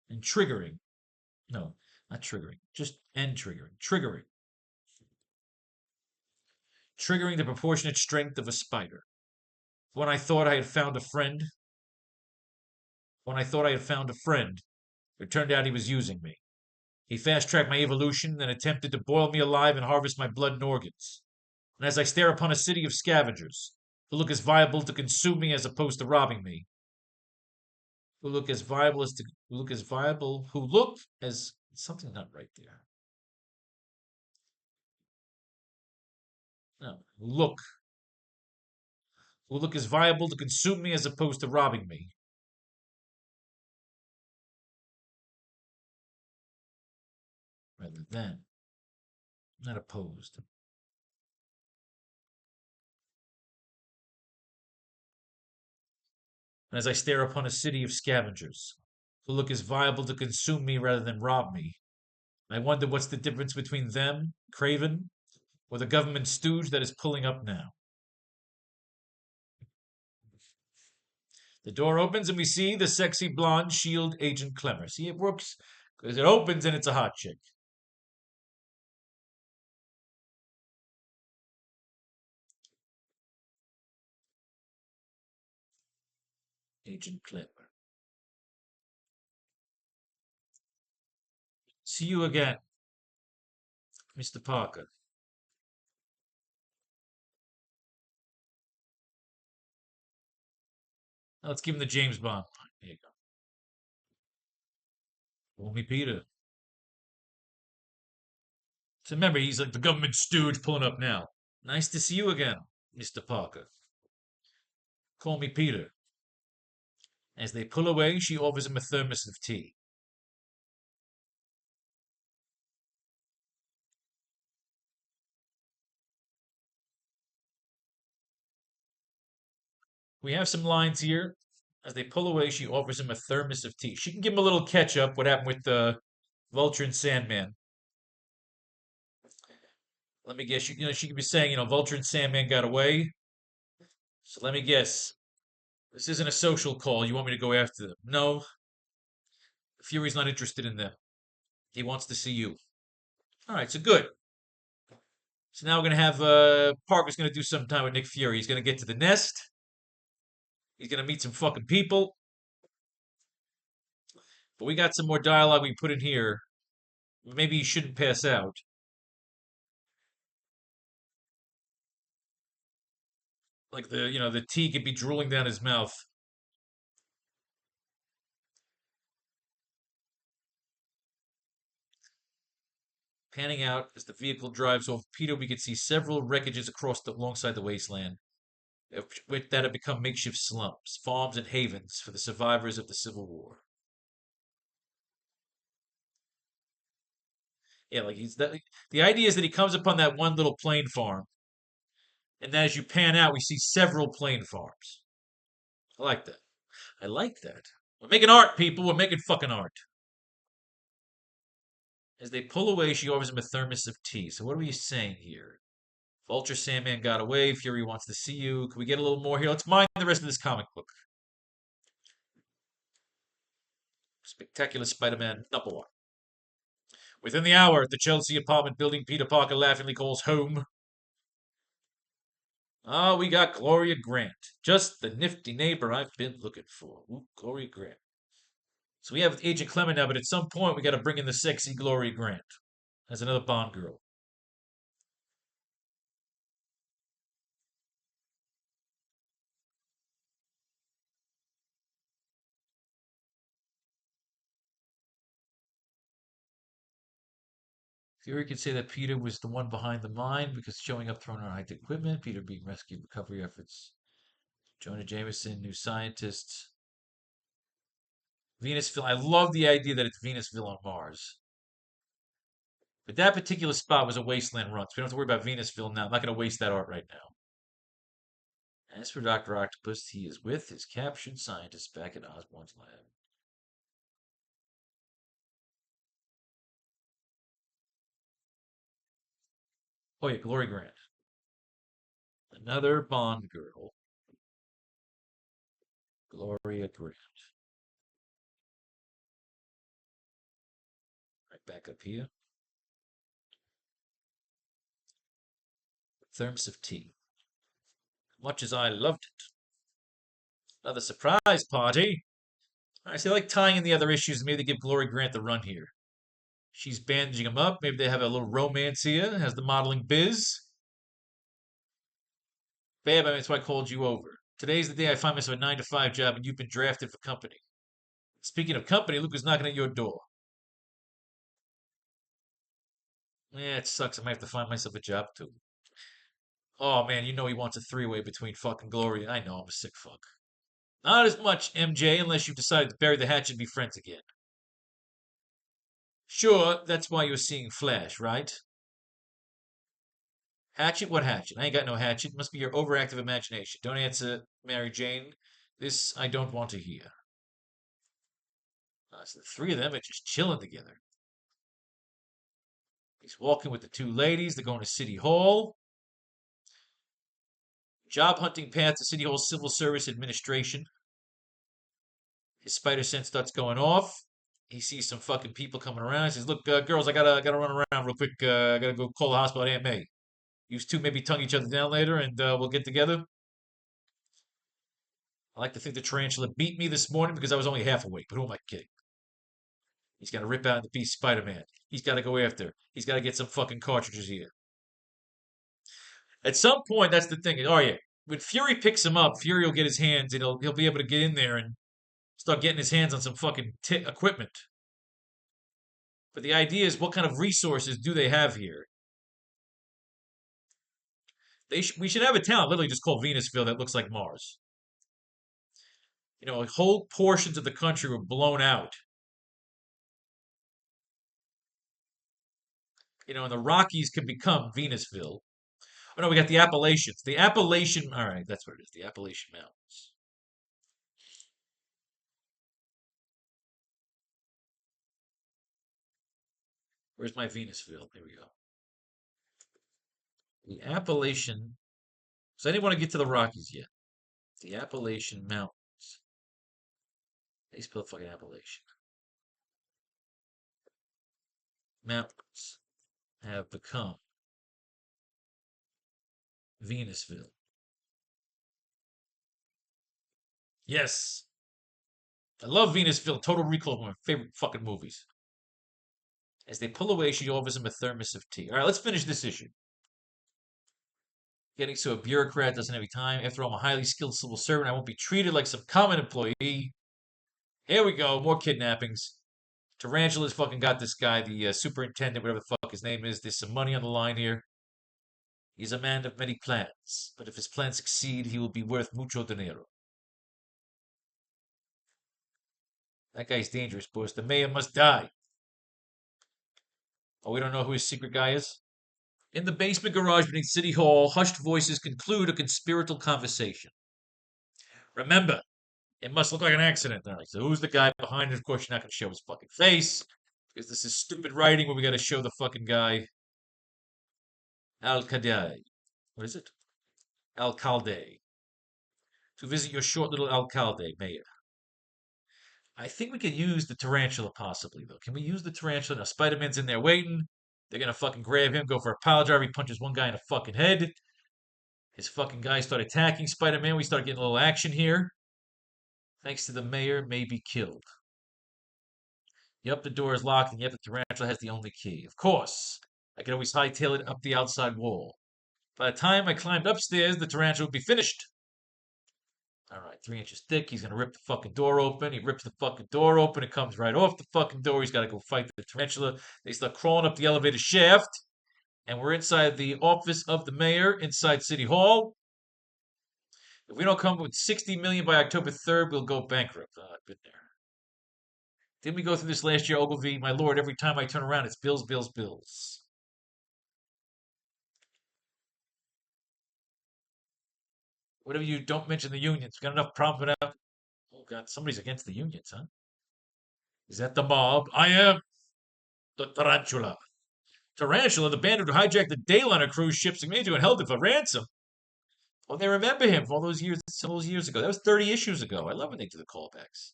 And triggering. No, not triggering. Just and triggering. Triggering. Triggering the proportionate strength of a spider. When I thought I had found a friend, it turned out he was using me. He fast-tracked my evolution, then attempted to boil me alive and harvest my blood and organs. And as I stare upon a city of scavengers, who look as viable to consume me as opposed to robbing me, who look as something not right there. No, who look as viable to consume me as opposed to robbing me. Rather than, not opposed. And as I stare upon a city of scavengers, who look as viable to consume me rather than rob me, I wonder what's the difference between them, Craven, or the government stooge that is pulling up now. The door opens and we see the sexy blonde shield agent Clemmer. See, it works because it opens and it's a hot chick. Agent Clemmer. See you again, Mr. Parker. Now let's give him the James Bond line. There you go. Call me Peter. So remember, he's like the government stooge pulling up now. Nice to see you again, Mr. Parker. Call me Peter. As they pull away, she offers him a thermos of tea. We have some lines here. As they pull away, she offers him a thermos of tea. She can give him a little catch up. What happened with Vulture and Sandman? Let me guess. She could be saying, Vulture and Sandman got away. So let me guess. This isn't a social call. You want me to go after them? No. Fury's not interested in them. He wants to see you. All right, so good. So now we're gonna have Parker's gonna do some time with Nick Fury. He's gonna get to the nest. He's gonna meet some fucking people. But we got some more dialogue we put in here. Maybe he shouldn't pass out. Like the tea could be drooling down his mouth. Panning out as the vehicle drives off Peter, we can see several wreckages alongside the wasteland, that have become makeshift slums, farms, and havens for the survivors of the Civil War. Yeah, like the idea is that he comes upon that one little plain farm, and then as you pan out, we see several plain farms. I like that. I like that. We're making art, people. We're making fucking art. As they pull away, she offers him a thermos of tea. So what are we saying here? Vulture Sandman got away. Fury wants to see you. Can we get a little more here? Let's mine the rest of this comic book. Spectacular Spider-Man #1. Within the hour, at the Chelsea apartment building, Peter Parker laughingly calls home. Ah, we got Gloria Grant. Just the nifty neighbor I've been looking for. Ooh, Gloria Grant. So we have Agent Clement now, but at some point we got to bring in the sexy Gloria Grant as another Bond girl. Fury could say that Peter was the one behind the mine because showing up throwing out high-tech equipment, Peter being rescued, recovery efforts. Jonah Jameson, new scientist. Venusville. I love the idea that it's Venusville on Mars. But that particular spot was a wasteland run, so we don't have to worry about Venusville now. I'm not going to waste that art right now. As for Dr. Octopus, he is with his captured scientists back at Osborn's lab. Oh yeah, Glory Grant. Another Bond girl. Gloria Grant. Right back up here. Thermos of tea. Much as I loved it. Another surprise party. I see, I like tying in the other issues. Maybe they give Glory Grant the run here. She's bandaging him up. Maybe they have a little romance here. Has the modeling biz. Babe, that's why I called you over. Today's the day I find myself a 9 to 5 job and you've been drafted for company. Speaking of company, Luke is knocking at your door. Yeah, it sucks. I might have to find myself a job too. Oh man, you know he wants a three-way between fucking Gloria. I know I'm a sick fuck. Not as much, MJ, unless you've decided to bury the hatchet and be friends again. Sure, that's why you're seeing Flash, right? Hatchet? What hatchet? I ain't got no hatchet. Must be your overactive imagination. Don't answer, Mary Jane. This I don't want to hear. So the three of them are just chilling together. He's walking with the two ladies. They're going to City Hall. Job hunting path to City Hall Civil Service Administration. His spider sense starts going off. He sees some fucking people coming around. He says, "Look, girls, I gotta run around real quick. I gotta go call the hospital at Aunt May. You two maybe tongue each other down later, and we'll get together." I like to think the tarantula beat me this morning because I was only half awake. But who am I kidding? He's got to rip out into piece Spider-Man. He's got to go after. He's got to get some fucking cartridges here. At some point, that's the thing. Oh yeah, when Fury picks him up, Fury will get his hands and he'll be able to get in there and start getting his hands on some fucking equipment. But the idea is, what kind of resources do they have here? We should have a town literally just called Venusville that looks like Mars. You know, whole portions of the country were blown out. You know, and the Rockies can become Venusville. Oh no, we got the Appalachians. The Appalachian. All right, that's what it is. The Appalachian Mountains. Where's my Venusville? Here we go. The Appalachian. So I didn't want to get to the Rockies yet. The Appalachian Mountains. They spell fucking Appalachian. Mountains have become Venusville. Yes. I love Venusville. Total Recall, one of my favorite fucking movies. As they pull away, she offers him a thermos of tea. All right, let's finish this issue. Getting so a bureaucrat doesn't have any time. After all, I'm a highly skilled civil servant. I won't be treated like some common employee. Here we go. More kidnappings. Tarantula's fucking got this guy, the superintendent, whatever the fuck his name is. There's some money on the line here. He's a man of many plans, but if his plans succeed, he will be worth mucho dinero. That guy's dangerous, boss. The mayor must die. Oh, we don't know who his secret guy is? In the basement garage beneath City Hall, hushed voices conclude a conspiratorial conversation. Remember, it must look like an accident. All right, so who's the guy behind it? Of course, you're not going to show his fucking face because this is stupid writing where we got to show the fucking guy. Alcalde. What is it? Alcalde. To visit your short little alcalde, mayor. I think we could use the tarantula possibly, though. Can we use the tarantula? Now, Spider-Man's in there waiting. They're going to fucking grab him, go for a power drive. He punches one guy in the fucking head. His fucking guys start attacking Spider-Man. We start getting a little action here. Thanks to the mayor, may be killed. Yep, the door is locked, and yep, the tarantula has the only key. Of course. I could always hightail it up the outside wall. By the time I climbed upstairs, the tarantula would be finished. All right, 3 inches thick. He's gonna rip the fucking door open. He rips the fucking door open. It comes right off the fucking door. He's got to go fight the tarantula. They start crawling up the elevator shaft, and we're inside the office of the mayor inside City Hall. If we don't come up with 60 million by October 3rd, we'll go bankrupt. I've been there. Didn't we go through this last year, Ogilvy? My lord, every time I turn around, it's bills, bills, bills. Whatever you don't mention the unions. We got enough problems without. Oh God, somebody's against the unions, huh? Is that the mob? I am the tarantula. Tarantula, the bandit who hijacked the Dayliner cruise ship Signature and held it for ransom. Oh, they remember him from all those years ago. That was 30 issues ago. I love when they do the callbacks.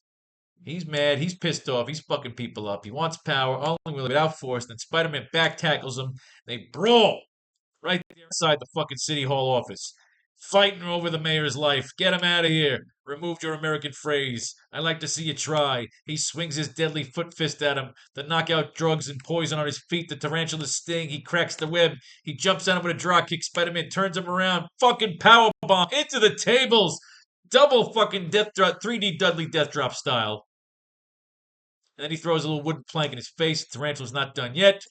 He's mad. He's pissed off. He's fucking people up. He wants power, only without force. Then Spider-Man back tackles him. They brawl right there inside the fucking City Hall office. Fighting over the mayor's life. Get him out of here. Removed your American phrase. I like to see you try. He swings his deadly foot fist at him. The knockout drugs and poison on his feet. The tarantula's sting. He cracks the web. He jumps at him with a drop kick. Spider-Man turns him around. Fucking power bomb into the tables. Double fucking death drop. 3D Dudley death drop style. And then he throws a little wooden plank in his face. The tarantula's not done yet.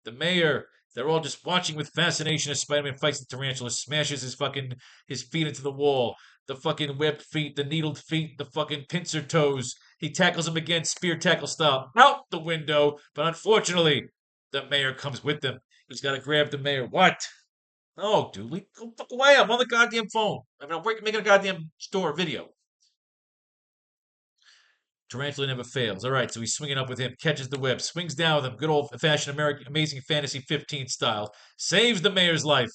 The mayor, they're all just watching with fascination as Spider-Man fights the tarantula, smashes his feet into the wall. The fucking webbed feet, the needled feet, the fucking pincer toes. He tackles him again, spear tackle style, out the window. But unfortunately, the mayor comes with them. He's got to grab the mayor. What? Oh, dude, go fuck away. I'm on the goddamn phone. I mean, I'm making a goddamn store video. Tarantula never fails. All right, so he's swinging up with him, catches the web, swings down with him, good old fashioned American Amazing Fantasy 15 style, saves the mayor's life.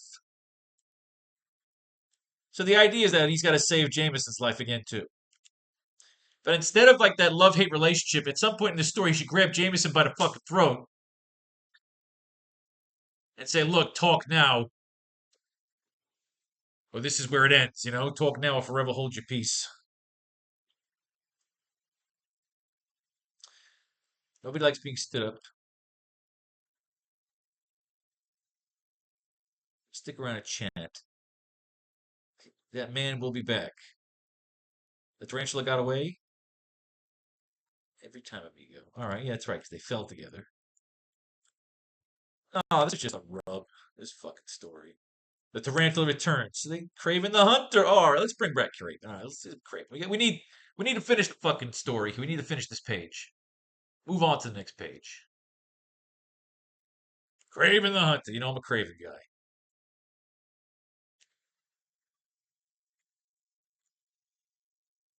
So the idea is that he's got to save Jameson's life again, too. But instead of like that love hate relationship, at some point in the story, he should grab Jameson by the fucking throat and say, look, talk now, or this is where it ends, you know? Talk now or forever hold your peace. Nobody likes being stood up. Stick around and chat. That man will be back. The tarantula got away? Every time, amigo. All right, yeah, that's right, because they fell together. Oh, this is just a rub. This fucking story. The tarantula returns. So they Craven the Hunter. All right, let's bring back Craven. All right, let's do Craven. We need to finish the fucking story. We need to finish this page. Move on to the next page. Craven the Hunter. You know I'm a Craven guy.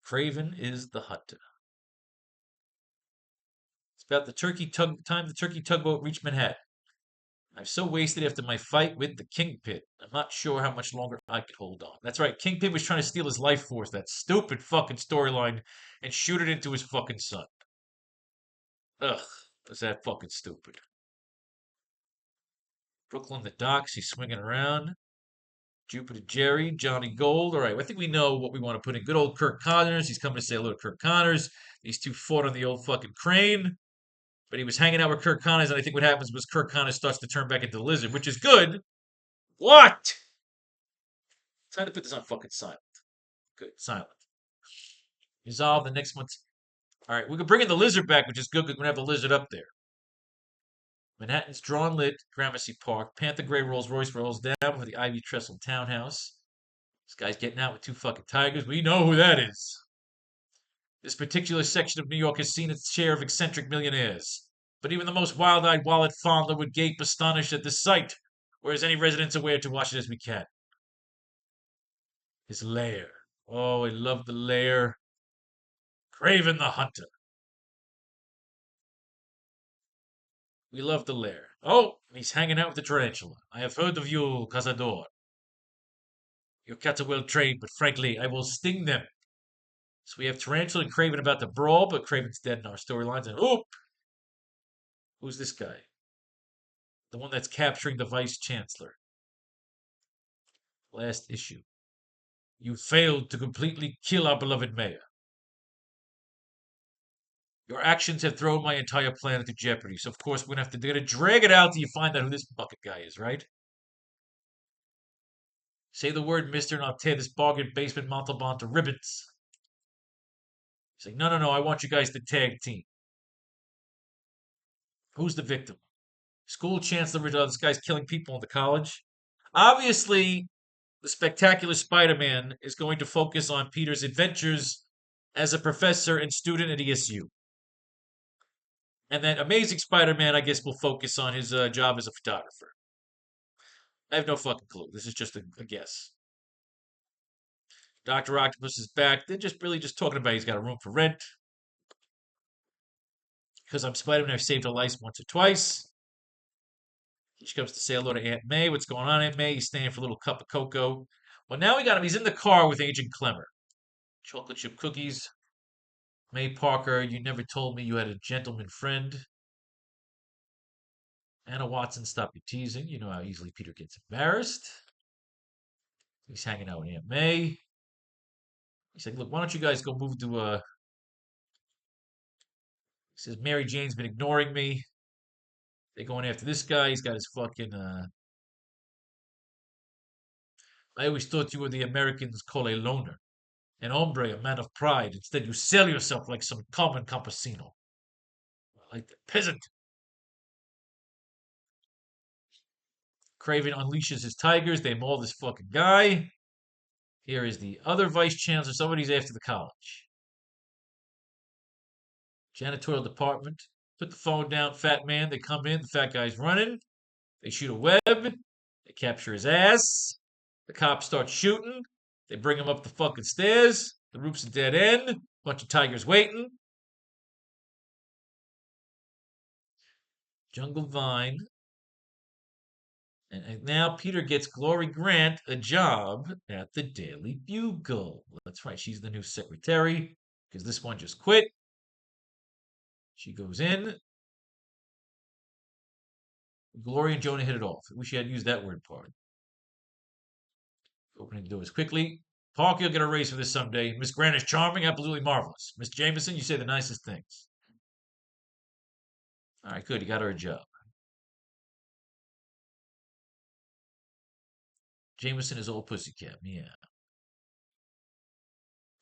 Craven is the hunter. It's about the time the turkey tugboat reached Manhattan. I'm so wasted after my fight with the Kingpin. I'm not sure how much longer I could hold on. That's right, Kingpin was trying to steal his life force, that stupid fucking storyline, and shoot it into his fucking son. Ugh, was that fucking stupid. Brooklyn, the docks, he's swinging around. Jupiter Jerry, Johnny Gold. All right, I think we know what we want to put in. Good old Kirk Connors. He's coming to say hello to Kirk Connors. These two fought on the old fucking crane. But he was hanging out with Kirk Connors, and I think what happens was Kirk Connors starts to turn back into the lizard, which is good. What? Time to put this on fucking silent. Good, silent. Resolve the next month's. All right, we can bring in the lizard back, which is good because we're going to have the lizard up there. Manhattan's drawn lit, Gramercy Park. Panther Gray Rolls Royce rolls down for the Ivy Trestle Townhouse. This guy's getting out with two fucking tigers. We know who that is. This particular section of New York has seen its share of eccentric millionaires. But even the most wild-eyed wallet fondler would gape astonished at the sight, whereas any residents aware to watch it as we can. His lair. Oh, I love the lair. Craven the Hunter. We love the lair. Oh, he's hanging out with the tarantula. I have heard of you, Cazador. Your cats are well trained, but frankly, I will sting them. So we have Tarantula and Craven about to brawl, but Craven's dead in our storylines. And oop! Who's this guy? The one that's capturing the Vice Chancellor. Last issue. You failed to completely kill our beloved mayor. Your actions have thrown my entire plan into jeopardy. So of course they're gonna drag it out till you find out who this bucket guy is, right? Say the word, mister, and I'll tear this bargain basement Montalban to ribbons. He's like, no, I want you guys to tag team. Who's the victim? School chancellor, this guy's killing people in the college. Obviously, the spectacular Spider-Man is going to focus on Peter's adventures as a professor and student at ESU. And then Amazing Spider-Man, I guess, will focus on his job as a photographer. I have no fucking clue. This is just a guess. Dr. Octopus is back. They're just really just talking about he's got a room for rent. Because I'm Spider-Man, I've saved a life once or twice. She comes to say hello to Aunt May. What's going on, Aunt May? He's staying for a little cup of cocoa. Well, now we got him. He's in the car with Agent Clemmer. Chocolate chip cookies. May Parker, you never told me you had a gentleman friend. Anna Watson, stop your teasing. You know how easily Peter gets embarrassed. He's hanging out with Aunt May. He's like, look, why don't you guys go move to he says, Mary Jane's been ignoring me. They're going after this guy. He's got his fucking I always thought you were the Americans call a loner. An hombre, a man of pride. Instead, you sell yourself like some common campesino. Like the peasant. Craven unleashes his tigers. They maul this fucking guy. Here is the other vice chancellor. Somebody's after the college. Janitorial department. Put the phone down, fat man. They come in. The fat guy's running. They shoot a web. They capture his ass. The cops start shooting. They bring him up the fucking stairs. The roof's a dead end. Bunch of tigers waiting. Jungle Vine. And now Peter gets Glory Grant a job at the Daily Bugle. That's right, she's the new secretary because this one just quit. She goes in. Glory and Jonah hit it off. I wish she had used that word part. Opening the doors quickly. Parker, you'll get a raise for this someday. Miss Grant is charming, absolutely marvelous. Miss Jameson, you say the nicest things. All right, good. You got her a job. Jameson is old pussycat. Yeah.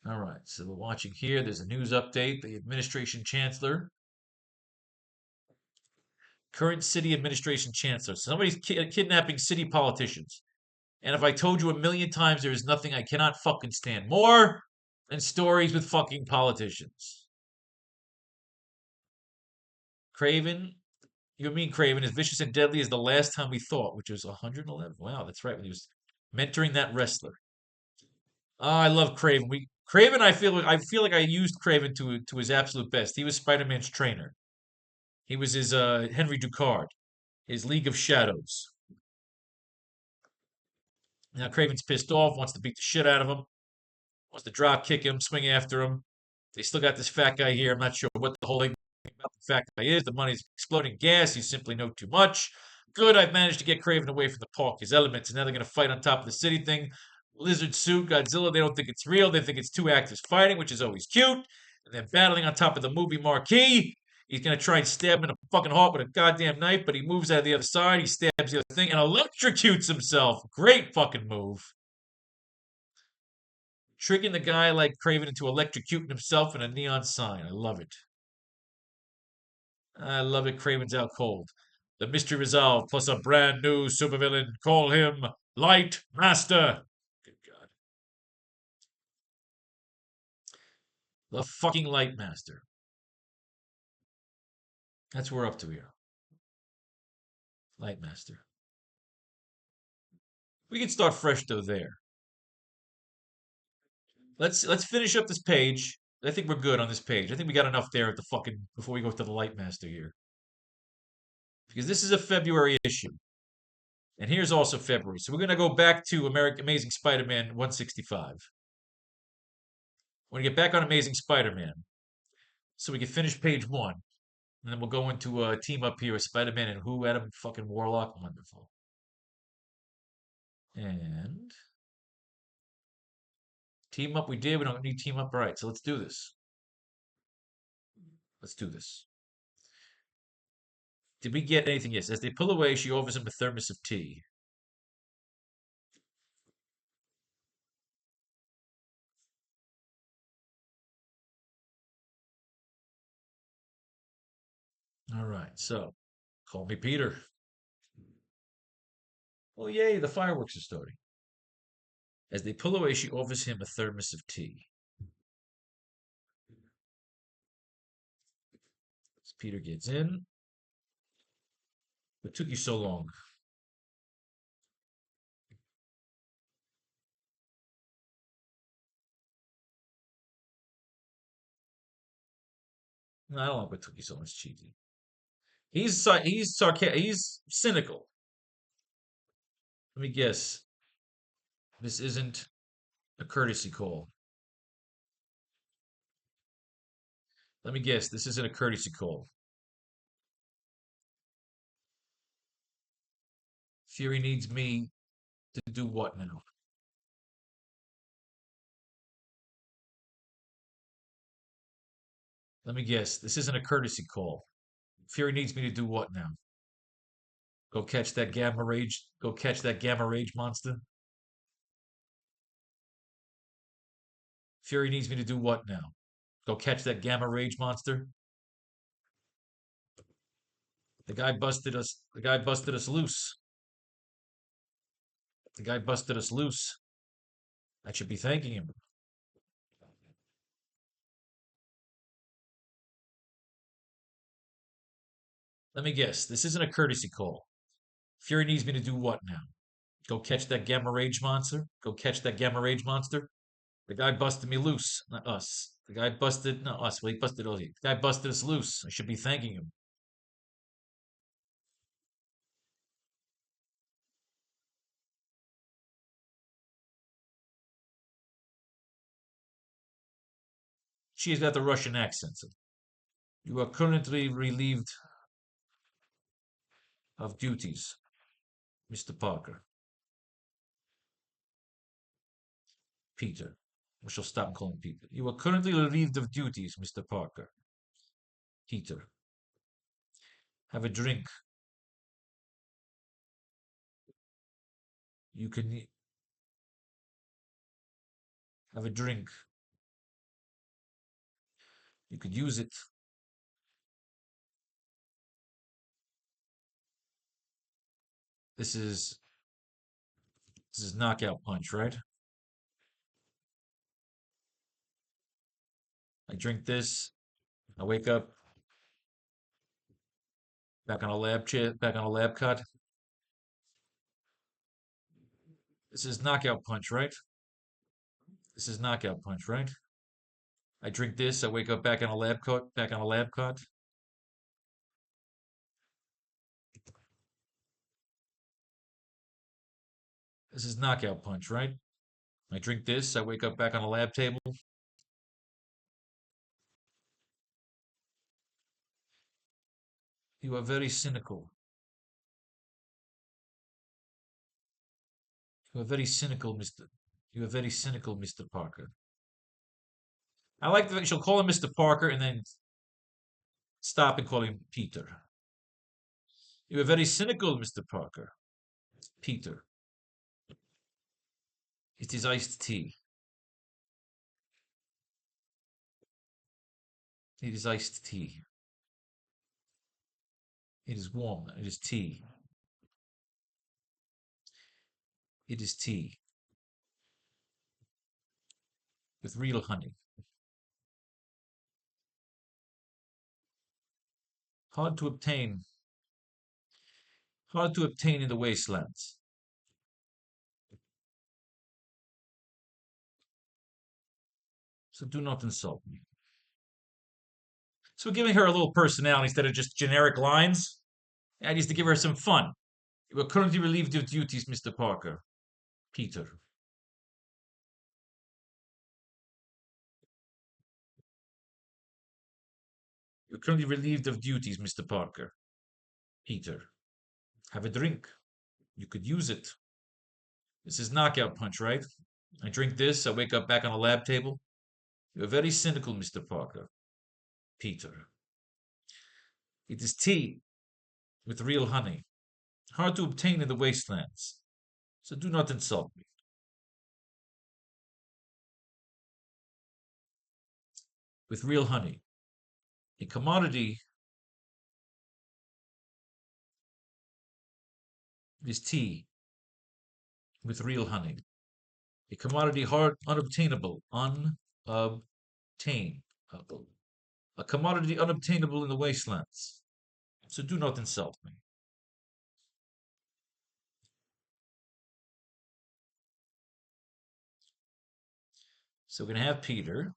All right, so we're watching here. There's a news update. The administration chancellor, current city administration chancellor. Somebody's kidnapping city politicians. And if I told you a million times, there is nothing I cannot fucking stand more than stories with fucking politicians. Craven, you mean Craven, as vicious and deadly as the last time we thought, which was 111. Wow, that's right, when he was mentoring that wrestler. Oh, I love Craven. Craven, I feel like I used Craven to his absolute best. He was Spider-Man's trainer. He was his Henry Ducard, his League of Shadows. Now Craven's pissed off, wants to beat the shit out of him, wants to drop kick him, swing after him. They still got this fat guy here. I'm not sure what the whole thing about the fat guy is. The money's exploding gas. You simply know too much. Good, I've managed to get Craven away from the park, his elements, and now they're going to fight on top of the city thing. Lizard suit, Godzilla, they don't think it's real. They think it's two actors fighting, which is always cute. And then battling on top of the movie marquee. He's going to try and stab him in the fucking heart with a goddamn knife, but he moves out of the other side. He stabs the other thing and electrocutes himself. Great fucking move. Tricking the guy like Craven into electrocuting himself in a neon sign. I love it. I love it. Craven's out cold. The mystery resolved, plus a brand new supervillain. Call him Light Master. Good God. The fucking Light Master. That's what we're up to here. Light Master. We can start fresh though there. Let's finish up this page. I think we're good on this page. I think we got enough there at the fucking before we go to the Light Master here. Because this is a February issue. And here's also February. So we're going to go back to Amazing Spider-Man 165. We're going to get back on Amazing Spider-Man so we can finish page one. And then we'll go into a team up here with Spider-Man and who? Adam fucking Warlock. Wonderful. And team up we did. We don't need team up. All right, so let's do this. Let's do this. Did we get anything? Yes. As they pull away, she offers him a thermos of tea. right, so call me Peter. Oh, yay, the fireworks are starting. As they pull away, she offers him a thermos of tea. As Peter gets in, what took you so long? No, I don't know what took you so much, cheesy. He's cynical. Let me guess. This isn't a courtesy call. Let me guess. This isn't a courtesy call. Fury needs me to do what now? Let me guess. This isn't a courtesy call. Fury needs me to do what now? Go catch that gamma rage. Go catch that gamma rage monster. Fury needs me to do what now? Go catch that gamma rage monster. The guy busted us. The guy busted us loose. The guy busted us loose. I should be thanking him. Let me guess. This isn't a courtesy call. Fury needs me to do what now? Go catch that gamma rage monster. Go catch that gamma rage monster. The guy busted me loose, not us. The guy busted, not us. Well, he busted us. The guy busted us loose. I should be thanking him. She's got the Russian accent. You are currently relieved of duties, Mr. Parker. Peter. We shall stop calling Peter. You are currently relieved of duties, Mr. Parker. Peter. Have a drink. You can have a drink. You could use it. This is this is knockout punch, right? I drink this. I wake up back on a lab chair, back on a lab cot. This is knockout punch, right? This is knockout punch, right? I drink this. I wake up back on a lab coat, back on a lab cot. This is knockout punch, right? I drink this. I wake up back on a lab table. You are very cynical. You are very cynical, Mister. You are very cynical, Mister Parker. I like that she'll call him Mister Parker and then stop and call him Peter. You are very cynical, Mister Parker. Peter. It is iced tea. It is iced tea. It is warm. It is tea. It is tea with real honey. Hard to obtain. Hard to obtain in the wastelands. So do not insult me. So we're giving her a little personality instead of just generic lines. I used to give her some fun. You are currently relieved of duties, Mr. Parker. Peter. You're currently relieved of duties, Mr. Parker. Peter. Have a drink. You could use it. This is knockout punch, right? I drink this. I wake up back on a lab table. You're very cynical, Mr. Parker. Peter. It is tea with real honey. Hard to obtain in the wastelands. So do not insult me. With real honey. A commodity is tea with real honey. A commodity hard unobtainable. Unobtainable. A commodity unobtainable in the wastelands. So do not insult me. So we're going to have Peter.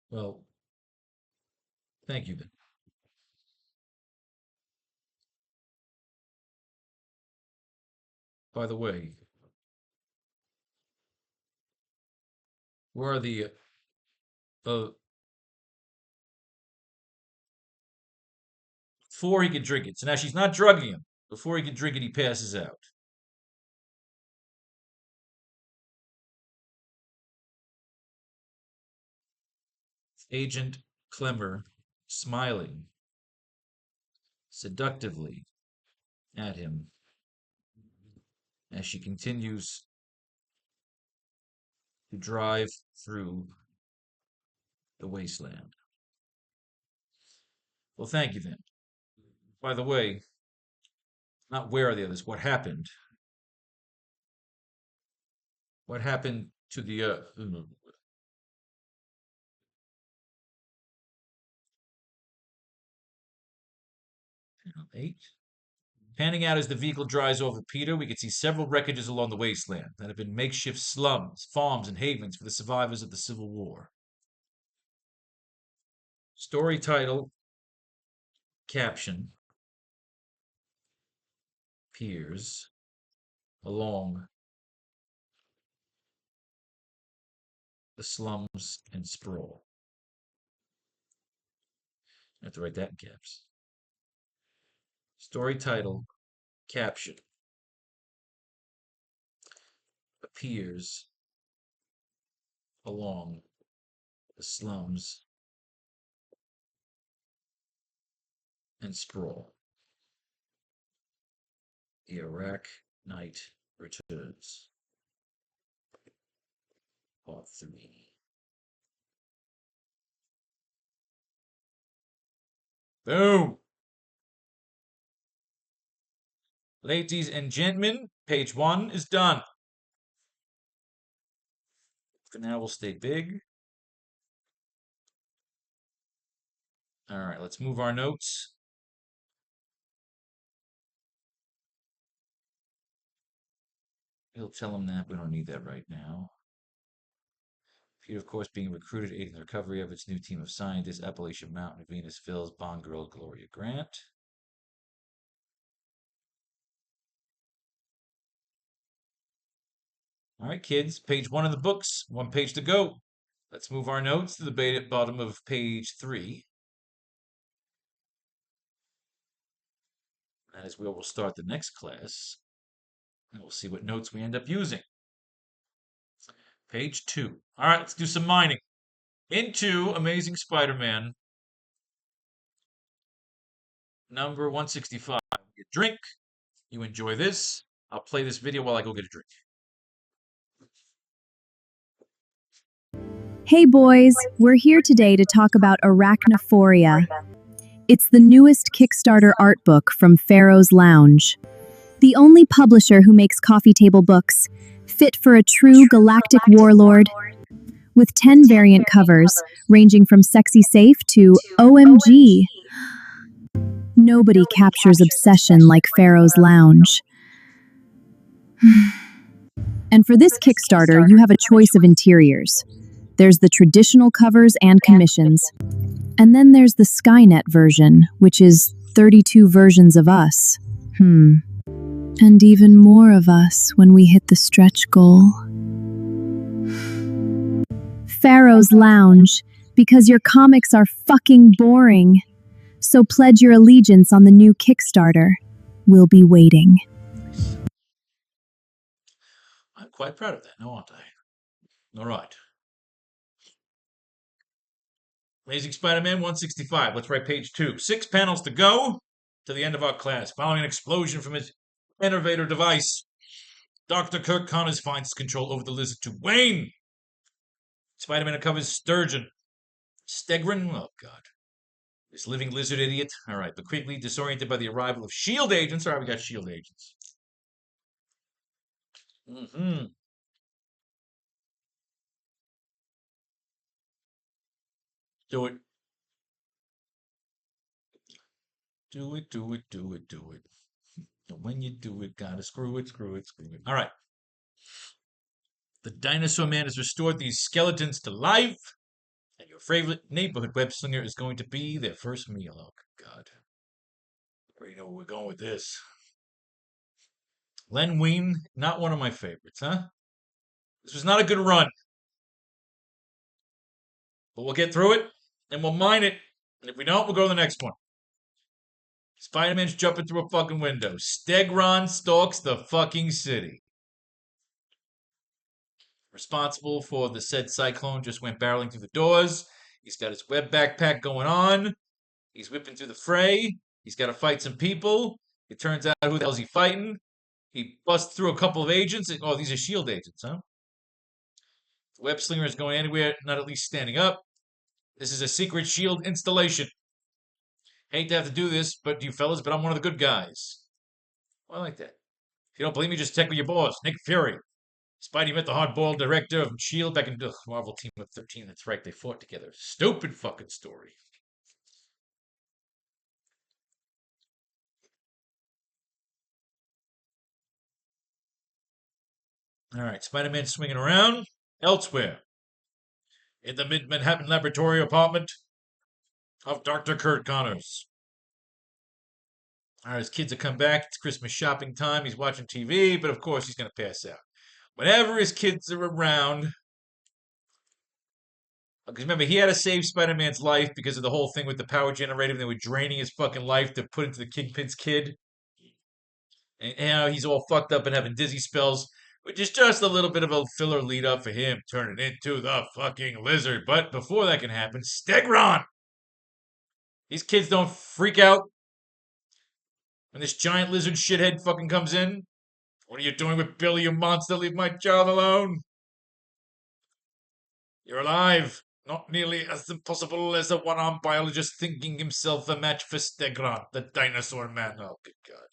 Well, thank you then. By the way, where are the uh before he could drink it. So now she's not drugging him. Before he can drink it, he passes out. Agent Clemmer smiling seductively at him as she continues to drive through the wasteland. Well, thank you then. By the way, not where are the others? What happened? What happened to the 8? Panning out as the vehicle drives over Peter, we can see several wreckages along the wasteland that have been makeshift slums, farms, and havens for the survivors of the Civil War. Story title, caption, peers along the slums and sprawl. I have to write that in caps. Story title, caption, appears along the slums and sprawl. The AracKnight Returns. Part 3. Boom! Ladies and gentlemen, page 1 is done. For now, we'll stay big. All right, let's move our notes. He'll tell him that. We don't need that right now. Peter, of course, being recruited, aiding the recovery of its new team of scientists, Appalachian Mountain, Venus Fills, Bond Girl, Gloria Grant. All right, kids, page 1 of the books, 1 page to go. Let's move our notes to the bottom of page 3. That is where we'll start the next class. And we'll see what notes we end up using. Page 2. All right, let's do some mining. Into Amazing Spider-Man, number 165. Get a drink. You enjoy this. I'll play this video while I go get a drink. Hey boys, we're here today to talk about Arachnophoria. It's the newest Kickstarter art book from Faro's Lounge. The only publisher who makes coffee table books, fit for a true galactic warlord. With 10 variant covers, ranging from sexy safe to OMG. Nobody captures obsession like Faro's Lounge. And for this Kickstarter, you have a choice of interiors. There's the traditional covers and commissions. And then there's the Skynet version, which is 32 versions of us. And even more of us when we hit the stretch goal. Faro's Lounge, because your comics are fucking boring. So pledge your allegiance on the new Kickstarter. We'll be waiting. I'm quite proud of that, now aren't I? All right. Amazing Spider-Man 165. Let's write page 2. 6 panels to go to the end of our class. Following an explosion from his innovator device, Dr. Kirk Connors finds control over the lizard to wane. Spider-Man uncovers Sturgeon. Stegron? Oh, God. This living lizard idiot. All right, but quickly disoriented by the arrival of S.H.I.E.L.D. agents. All right, we got S.H.I.E.L.D. agents. Mm-hmm. Do it. Do it, do it, do it, do it. And when you do it, gotta screw it, screw it, screw it. All right. The dinosaur man has restored these skeletons to life, and your favorite neighborhood web slinger is going to be their first meal. Oh, God. I already know where we're going with this. Len Wein, not one of my favorites, huh? This was not a good run, but we'll get through it, and we'll mine it, and if we don't, we'll go to the next one. Spider-Man's jumping through a fucking window. Stegron stalks the fucking city. Responsible for the said cyclone just went barreling through the doors. He's got his web backpack going on. He's whipping through the fray. He's got to fight some people. It turns out who the hell's he fighting? He busts through a couple of agents. Oh, these are S.H.I.E.L.D. agents, huh? The web slinger is going anywhere, not at least standing up. This is a secret S.H.I.E.L.D. installation. Hate to have to do this, but you fellas, but I'm one of the good guys. Well, I like that. If you don't believe me, just check with your boss, Nick Fury. Spidey met the hardball director of S.H.I.E.L.D. back in Marvel Team of 13. That's right, they fought together. Stupid fucking story. All right, Spider-Man swinging around. Elsewhere, in the mid-Manhattan laboratory apartment of Dr. Kurt Connors. All right, his kids have come back. It's Christmas shopping time. He's watching TV, but of course he's going to pass out. Whenever his kids are around, because remember, he had to save Spider-Man's life because of the whole thing with the power generator. They were draining his fucking life to put into the Kingpin's kid. And now he's all fucked up and having dizzy spells, which is just a little bit of a filler lead up for him turning into the fucking lizard. But before that can happen, Stegron! These kids don't freak out when this giant lizard shithead fucking comes in. What are you doing with Billy, you monster? Leave my child alone. You're alive. Not nearly as impossible as a one-armed biologist thinking himself a match for Stegron, the dinosaur man. Oh, good God.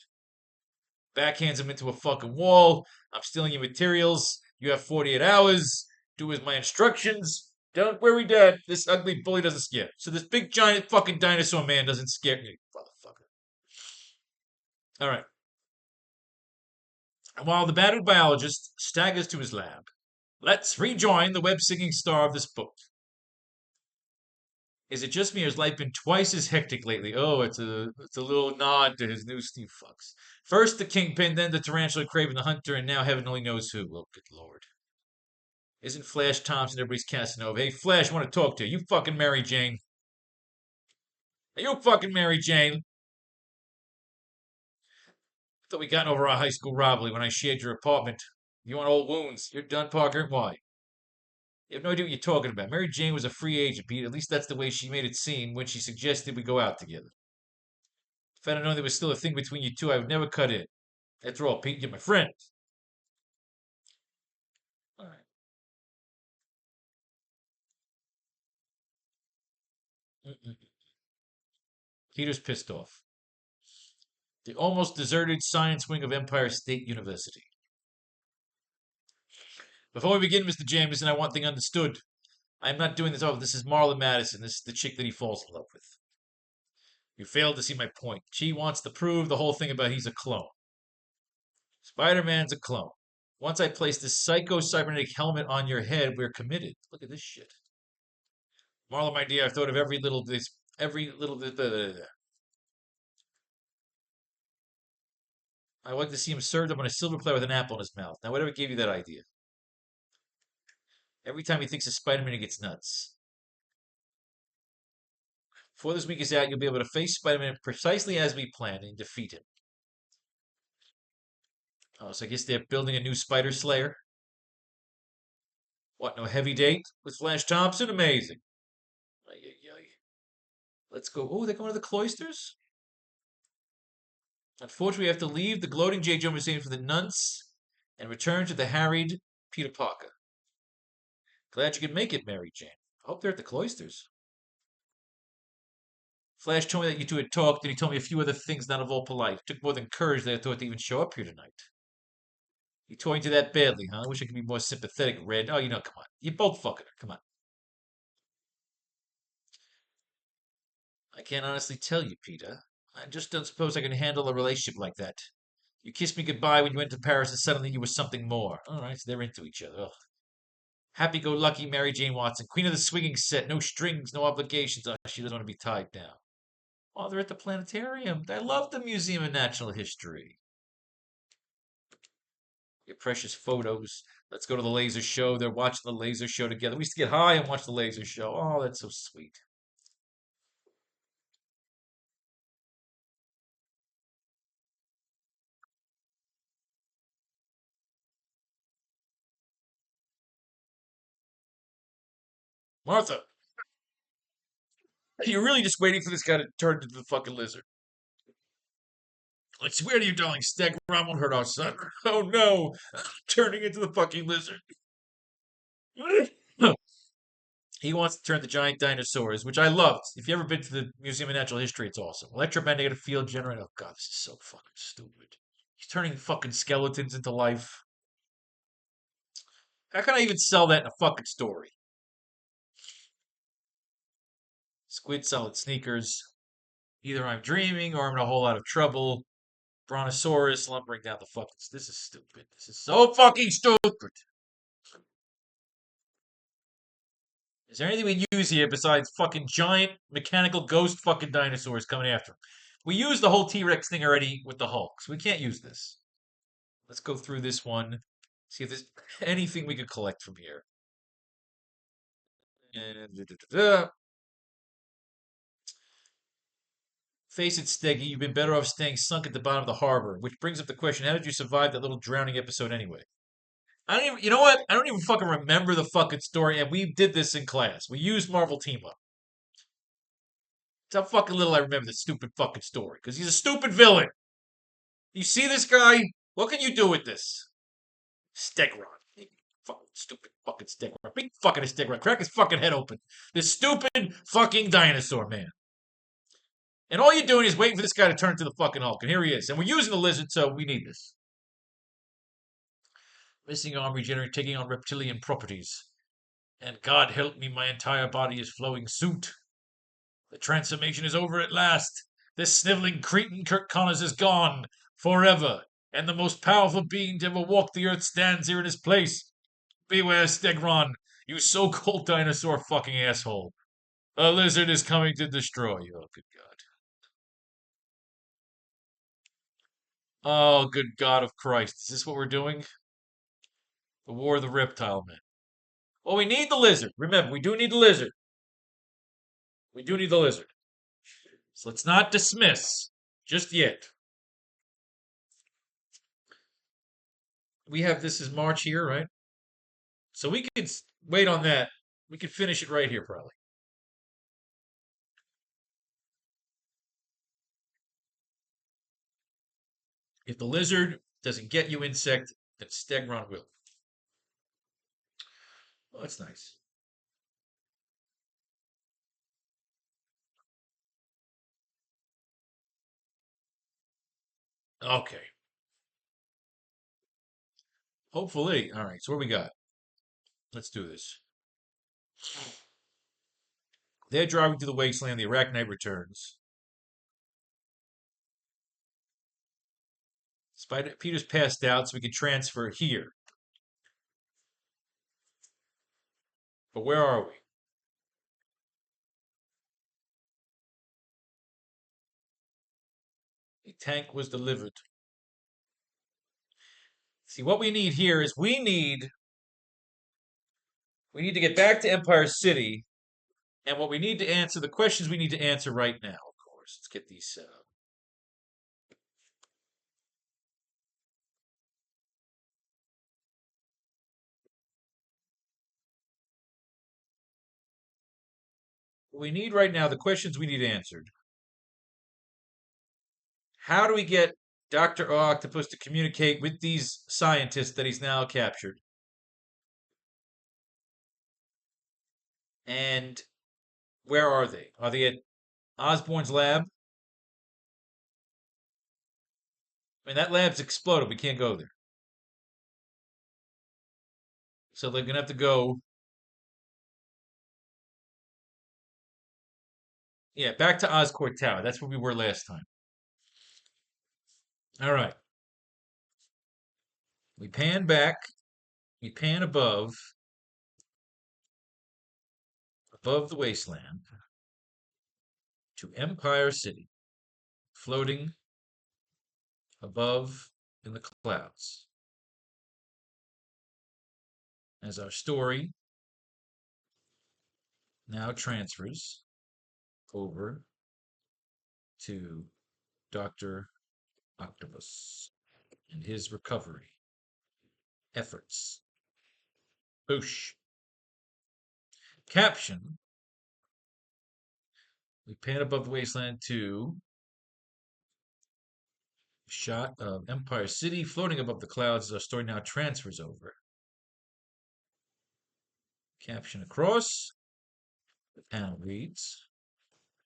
Backhands him into a fucking wall. I'm stealing your materials. You have 48 hours. Do as my instructions. Don't worry, Dad. This ugly bully doesn't scare. So this big giant fucking dinosaur man doesn't scare you, motherfucker. All right. And while the battered biologist staggers to his lab, let's rejoin the web-singing star of this book. Is it just me or has life been twice as hectic lately? Oh, it's a little nod to his new Steve Fucks. First the Kingpin, then the Tarantula Craven the Hunter, and now heaven only knows who. Oh, good lord. Isn't Flash Thompson everybody's Casanova? Hey, Flash, I want to talk to you. You fucking Mary Jane. Are you fucking Mary Jane? I thought we got over our high school rivalry when I shared your apartment. You want old wounds. You're done, Parker? Why? You have no idea what you're talking about. Mary Jane was a free agent, Pete. At least that's the way she made it seem when she suggested we go out together. If I'd known there was still a thing between you two, I would never cut in. After all, Pete, you're my friend. All right. Mm-mm. Peter's pissed off. The almost deserted science wing of Empire State University. Before we begin, Mr. Jameson, I want thing understood. I am not doing this. Oh, this is Marla Madison. This is the chick that he falls in love with. You failed to see my point. She wants to prove the whole thing about he's a clone. Spider-Man's a clone. Once I place this psycho-cybernetic helmet on your head, we're committed. Look at this shit. Marla, my dear, I've thought of every little bit. I like to see him served up on a silver platter with an apple in his mouth. Now, whatever gave you that idea? Every time he thinks of Spider-Man, he gets nuts. Before this week is out, you'll be able to face Spider-Man precisely as we planned and defeat him. Oh, so I guess they're building a new Spider Slayer. What, no heavy date with Flash Thompson? Amazing. Let's go. Oh, they're going to the cloisters? Unfortunately, we have to leave the gloating J. Jonah Jameson for the nunts and return to the harried Peter Parker. Glad you could make it, Mary Jane. I hope they're at the cloisters. Flash told me that you two had talked, and he told me a few other things not at all polite. It took more than courage that I thought to even show up here tonight. You tore into that badly, huh? I wish I could be more sympathetic, Red. Oh, come on. You're both fucking her. Come on. I can't honestly tell you, Peter. I just don't suppose I can handle a relationship like that. You kissed me goodbye when you went to Paris, and suddenly you were something more. All right, so they're into each other. Ugh. Happy-go-lucky Mary Jane Watson, queen of the swinging set, no strings, no obligations. Oh, she doesn't want to be tied down. Oh, they're at the planetarium. I love the Museum of Natural History. Your precious photos. Let's go to the laser show. They're watching the laser show together. We used to get high and watch the laser show. Oh, that's so sweet. Martha, you're really just waiting for this guy to turn into the fucking lizard. I swear to you, darling, Steg Ron won't hurt our son. Oh no, turning into the fucking lizard. He wants to turn the giant dinosaurs, which I loved. If you ever been to the Museum of Natural History, it's awesome. Electromagnetic field generator. Oh god, this is so fucking stupid. He's turning fucking skeletons into life. How can I even sell that in a fucking story? Squid solid sneakers. Either I'm dreaming or I'm in a whole lot of trouble. Brontosaurus lumbering down the fucking. This is stupid. This is so fucking stupid. Is there anything we use here besides fucking giant mechanical ghost fucking dinosaurs coming after him? We used the whole T-Rex thing already with the Hulk, so we can't use this. Let's go through this one. See if there's anything we could collect from here. And face it, Steggy, you've been better off staying sunk at the bottom of the harbor. Which brings up the question: how did you survive that little drowning episode anyway? I don't even. You know what? I don't even fucking remember the fucking story, and we did this in class. We used Marvel Team Up. That's how fucking little I remember the stupid fucking story. Because he's a stupid villain. You see this guy? What can you do with this? Stegron. Fucking stupid fucking Stegron. Big fucking Stegron. Crack his fucking head open. This stupid fucking dinosaur man. And all you're doing is waiting for this guy to turn to the fucking Hulk. And here he is. And we're using the lizard, so we need this. Missing arm regenerate, taking on reptilian properties. And God help me, my entire body is flowing suit. The transformation is over at last. This sniveling cretin Kirk Connors is gone forever, and the most powerful being to ever walk the earth stands here in his place. Beware, Stegron, you so-called dinosaur fucking asshole. A lizard is coming to destroy you. Oh, good God. Oh, good God of Christ. Is this what we're doing? The War of the Reptile Men. Well, we need the lizard. Remember, we do need the lizard. We do need the lizard. So let's not dismiss just yet. We have this as March here, right? So we could wait on that. We could finish it right here, probably. If the lizard doesn't get you insect, then Stegron will. Oh, that's nice. Okay. Hopefully. All right. So what we got? Let's do this. They're driving to the wasteland. The AracKnight returns. Spider Peter's passed out, so we can transfer here. But where are we? The tank was delivered. See, what we need here is we need to get back to Empire City, and what we need to answer, the questions we need to answer right now, of course. Let's get these set up. What we need right now, the questions we need answered. How do we get Dr. Octopus to communicate with these scientists that he's now captured? And where are they? Are they at Osborn's lab? I mean, that lab's exploded. We can't go there. So they're going to have to go, yeah, back to Oscorp Tower. That's where we were last time. All right. We pan back. We pan above the wasteland to Empire City, floating above in the clouds. As our story now transfers over to Dr. Octopus and his recovery efforts. Boosh. Caption. We pan above the wasteland to shot of Empire City floating above the clouds as our story now transfers over. Caption across. The panel reads,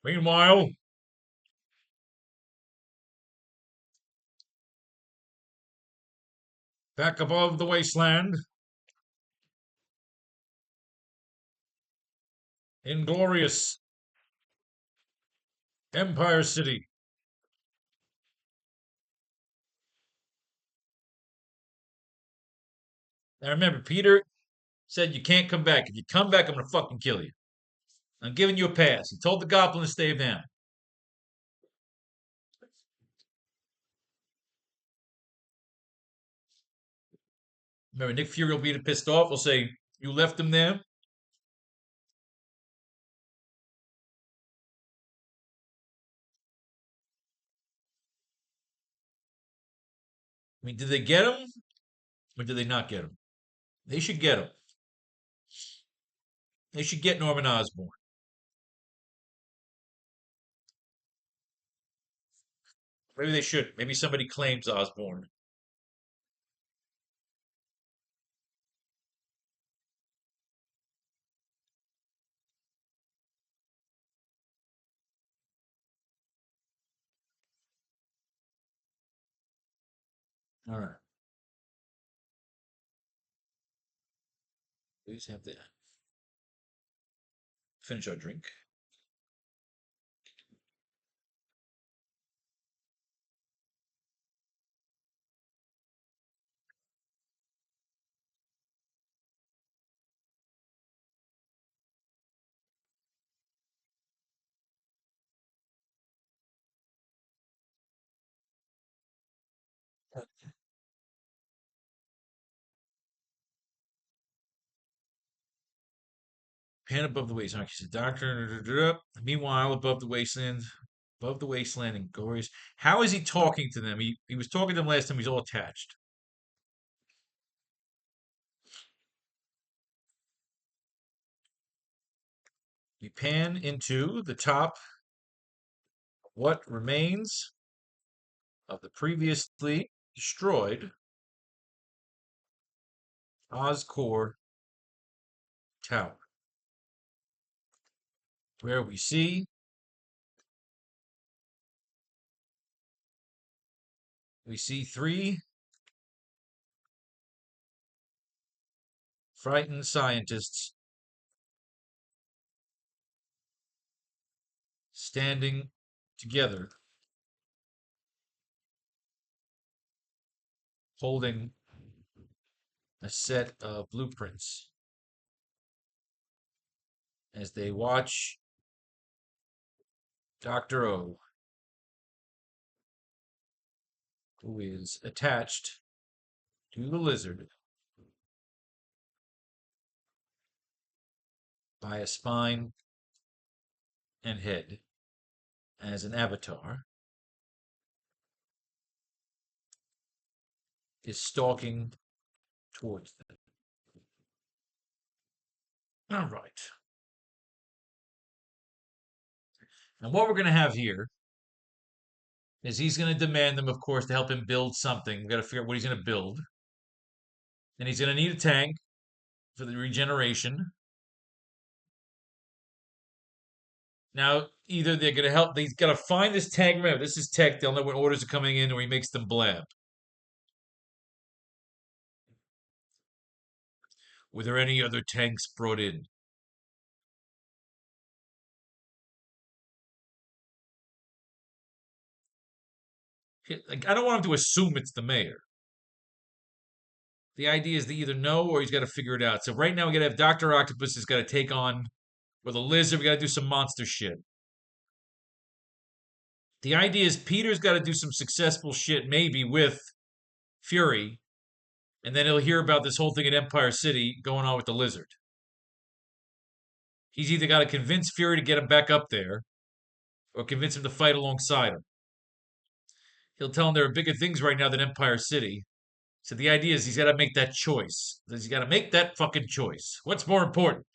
meanwhile, back above the wasteland, in glorious Empire City. Now remember, Peter said you can't come back. If you come back, I'm going to fucking kill you. I'm giving you a pass. He told the goblin to stay down. Remember, Nick Fury will be pissed off. He'll say, you left him there? I mean, did they get him or did they not get him? They should get him. They should get Norman Osborn. Maybe they should. Maybe somebody claims Osborn. All right. Please have that. Finish our drink. Pan above the wasteland. She said, Doctor. Meanwhile, above the wasteland and glorious. How is he talking to them? He was talking to them last time. He's all attached. We pan into the top of what remains of the previously destroyed Oscorp Tower, where we see three frightened scientists standing together, holding a set of blueprints as they watch Dr. O, who is attached to the lizard by a spine and head as an avatar, is stalking towards them. All right. And what we're going to have here is he's going to demand them, of course, to help him build something. We've got to figure out what he's going to build. And he's going to need a tank for the regeneration. Now, either they're going to help, he's got to find this tag. Remember, this is tech. They'll know when orders are coming in, or he makes them blab. Were there any other tanks brought in? Like, I don't want him to assume it's the mayor. The idea is to either know or he's got to figure it out. So right now we got to have Dr. Octopus has got to take on, or the lizard, we got to do some monster shit. The idea is Peter's got to do some successful shit, maybe with Fury, and then he'll hear about this whole thing at Empire City going on with the lizard. He's either got to convince Fury to get him back up there, or convince him to fight alongside him. He'll tell him there are bigger things right now than Empire City. So the idea is he's got to make that choice. He's got to make that fucking choice. What's more important?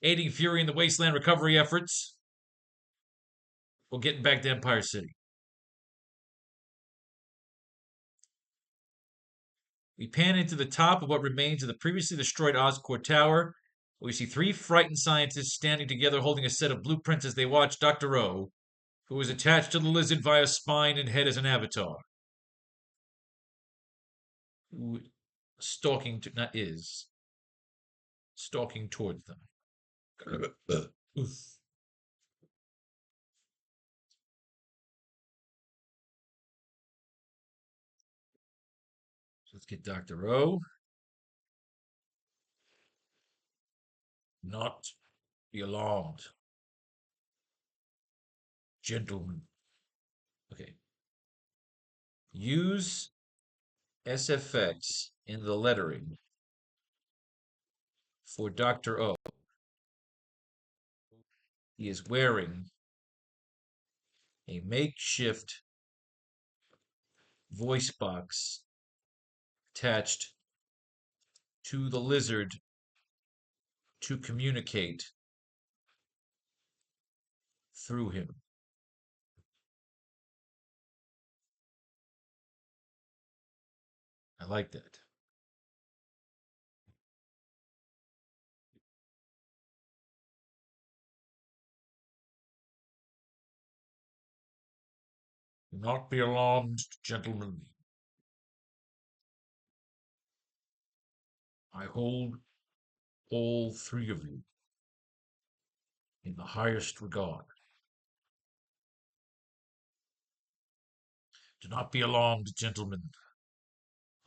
Aiding Fury in the Wasteland recovery efforts, or getting back to Empire City? We pan into the top of what remains of the previously destroyed Oscorp Tower. We see three frightened scientists standing together holding a set of blueprints as they watch Dr. O, who is attached to the lizard via spine and head as an avatar. Who stalking to, not is, stalking towards them. Let's get Dr. O. Not be alarmed, gentlemen. Okay. Use SFX in the lettering for Dr. O. He is wearing a makeshift voice box attached to the lizard to communicate through him. I like that. Do not be alarmed, gentlemen. I hold all three of you in the highest regard. Do not be alarmed, gentlemen.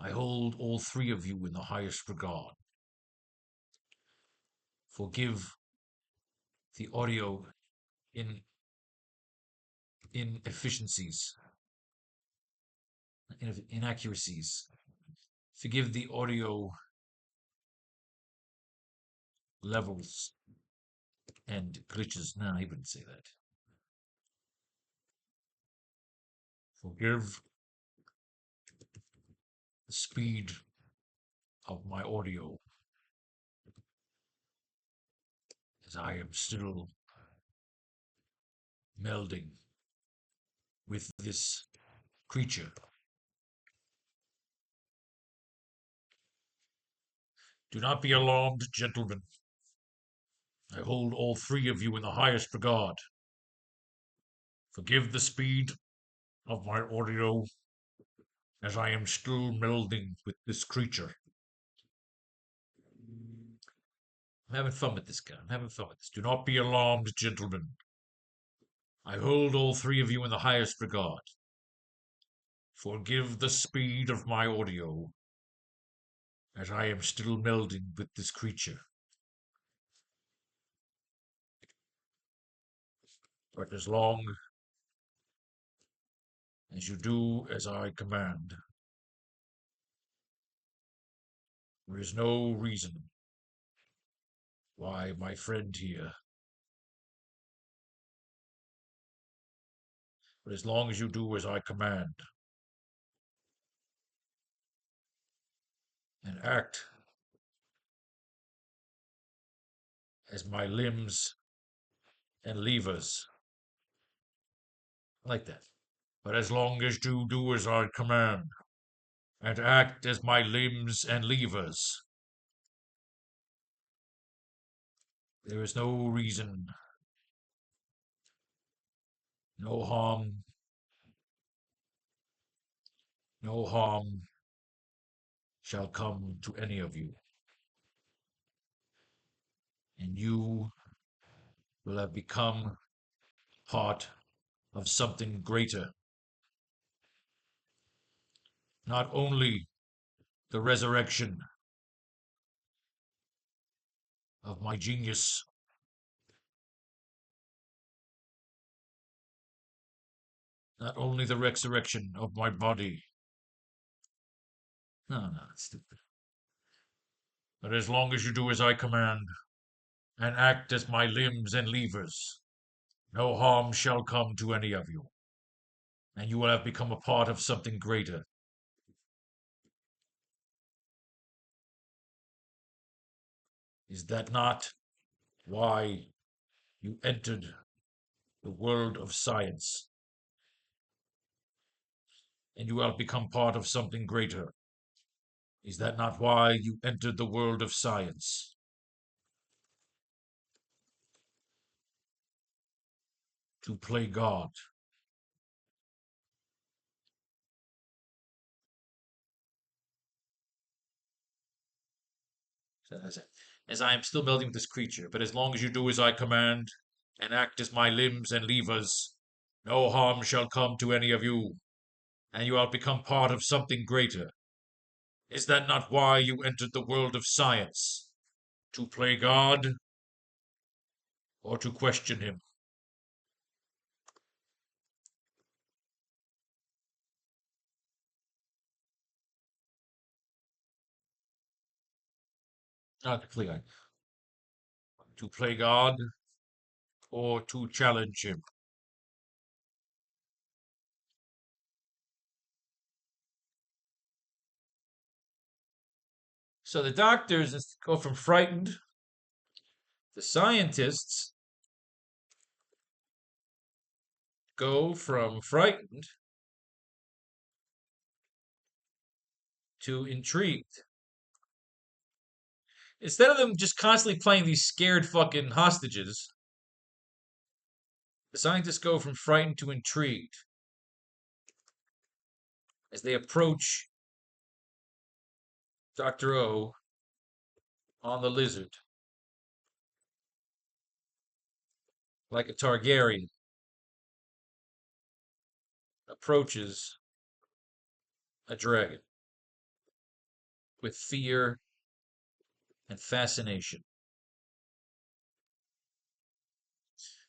I hold all three of you in the highest regard. Forgive the audio in inefficiencies, inaccuracies. Forgive the audio levels and glitches. No, he wouldn't say that. Forgive the speed of my audio, as I am still melding with this creature. Do not be alarmed, gentlemen. I hold all three of you in the highest regard. Forgive the speed of my audio, as I am still melding with this creature. I'm having fun with this guy. I'm having fun with this. Do not be alarmed, gentlemen. I hold all three of you in the highest regard. Forgive the speed of my audio, as I am still melding with this creature. But as long as you do as I command, there is no reason why my friend here. But as long as you do as I command and act as my limbs and levers. I like that. But as long as you do as I command and act as my limbs and levers, there is no reason No harm, no harm shall come to any of you, and you will have become part of something greater. Not only the resurrection of my genius, not only the resurrection of my body. No, it's stupid. But as long as you do as I command, and act as my limbs and levers, no harm shall come to any of you, and you will have become a part of something greater. Is that not why you entered the world of science? And you have become part of something greater. Is that not why you entered the world of science? To play God. As I am still melding with this creature, but as long as you do as I command, and act as my limbs and levers, no harm shall come to any of you, and you have become part of something greater. Is that not why you entered the world of science? To play God, or to question him? Not to play God. To play God, or to challenge him? So the doctors go from frightened. The scientists go from frightened to intrigued. Instead of them just constantly playing these scared fucking hostages, the scientists go from frightened to intrigued as they approach Dr. O on the lizard, like a Targaryen approaches a dragon with fear and fascination.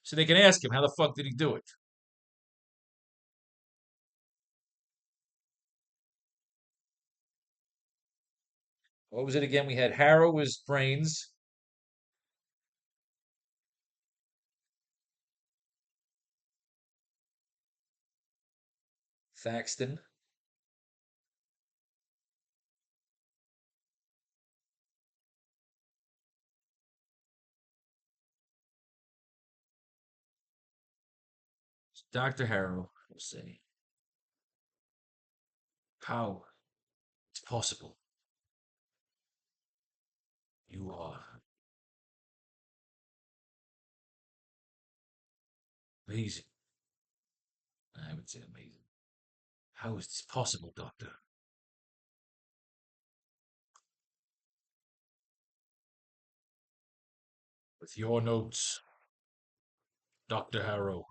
So they can ask him, how the fuck did he do it? What was it again? We had Harrow was brains, Thaxton, Dr. Harrow will say, how it's possible. You are amazing. I would say amazing. How is this possible, Doctor? With your notes, Dr. Harrow,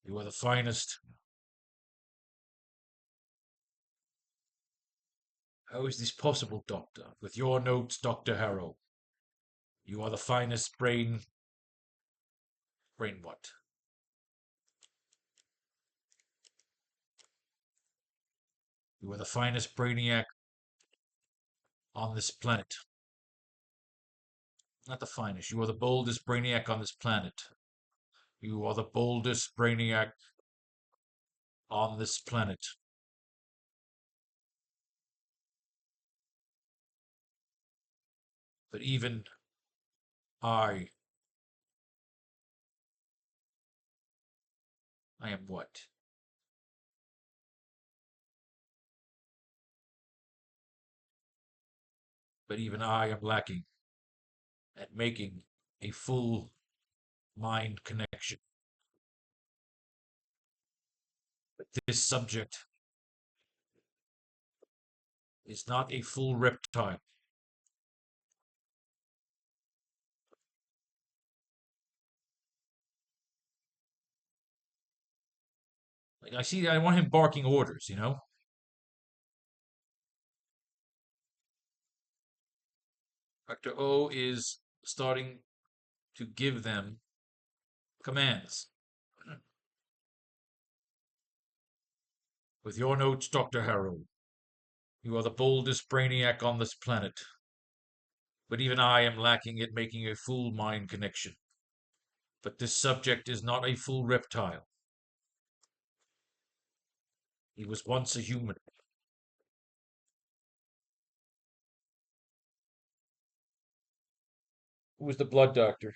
you are the finest. How is this possible, Doctor? With your notes, Dr. Harrow, you are the finest brain. Brain what? You are the finest brainiac on this planet. Not the finest. You are the boldest brainiac on this planet. You are the boldest brainiac on this planet. But even I am what? But even I am lacking at making a full mind connection. But this subject is not a full reptile. Like I want him barking orders, you know? Dr. O is starting to give them commands. With your notes, Dr. Harrow, you are the boldest brainiac on this planet. But even I am lacking at making a full mind connection. But this subject is not a full reptile. He was once a human. Who was the blood doctor?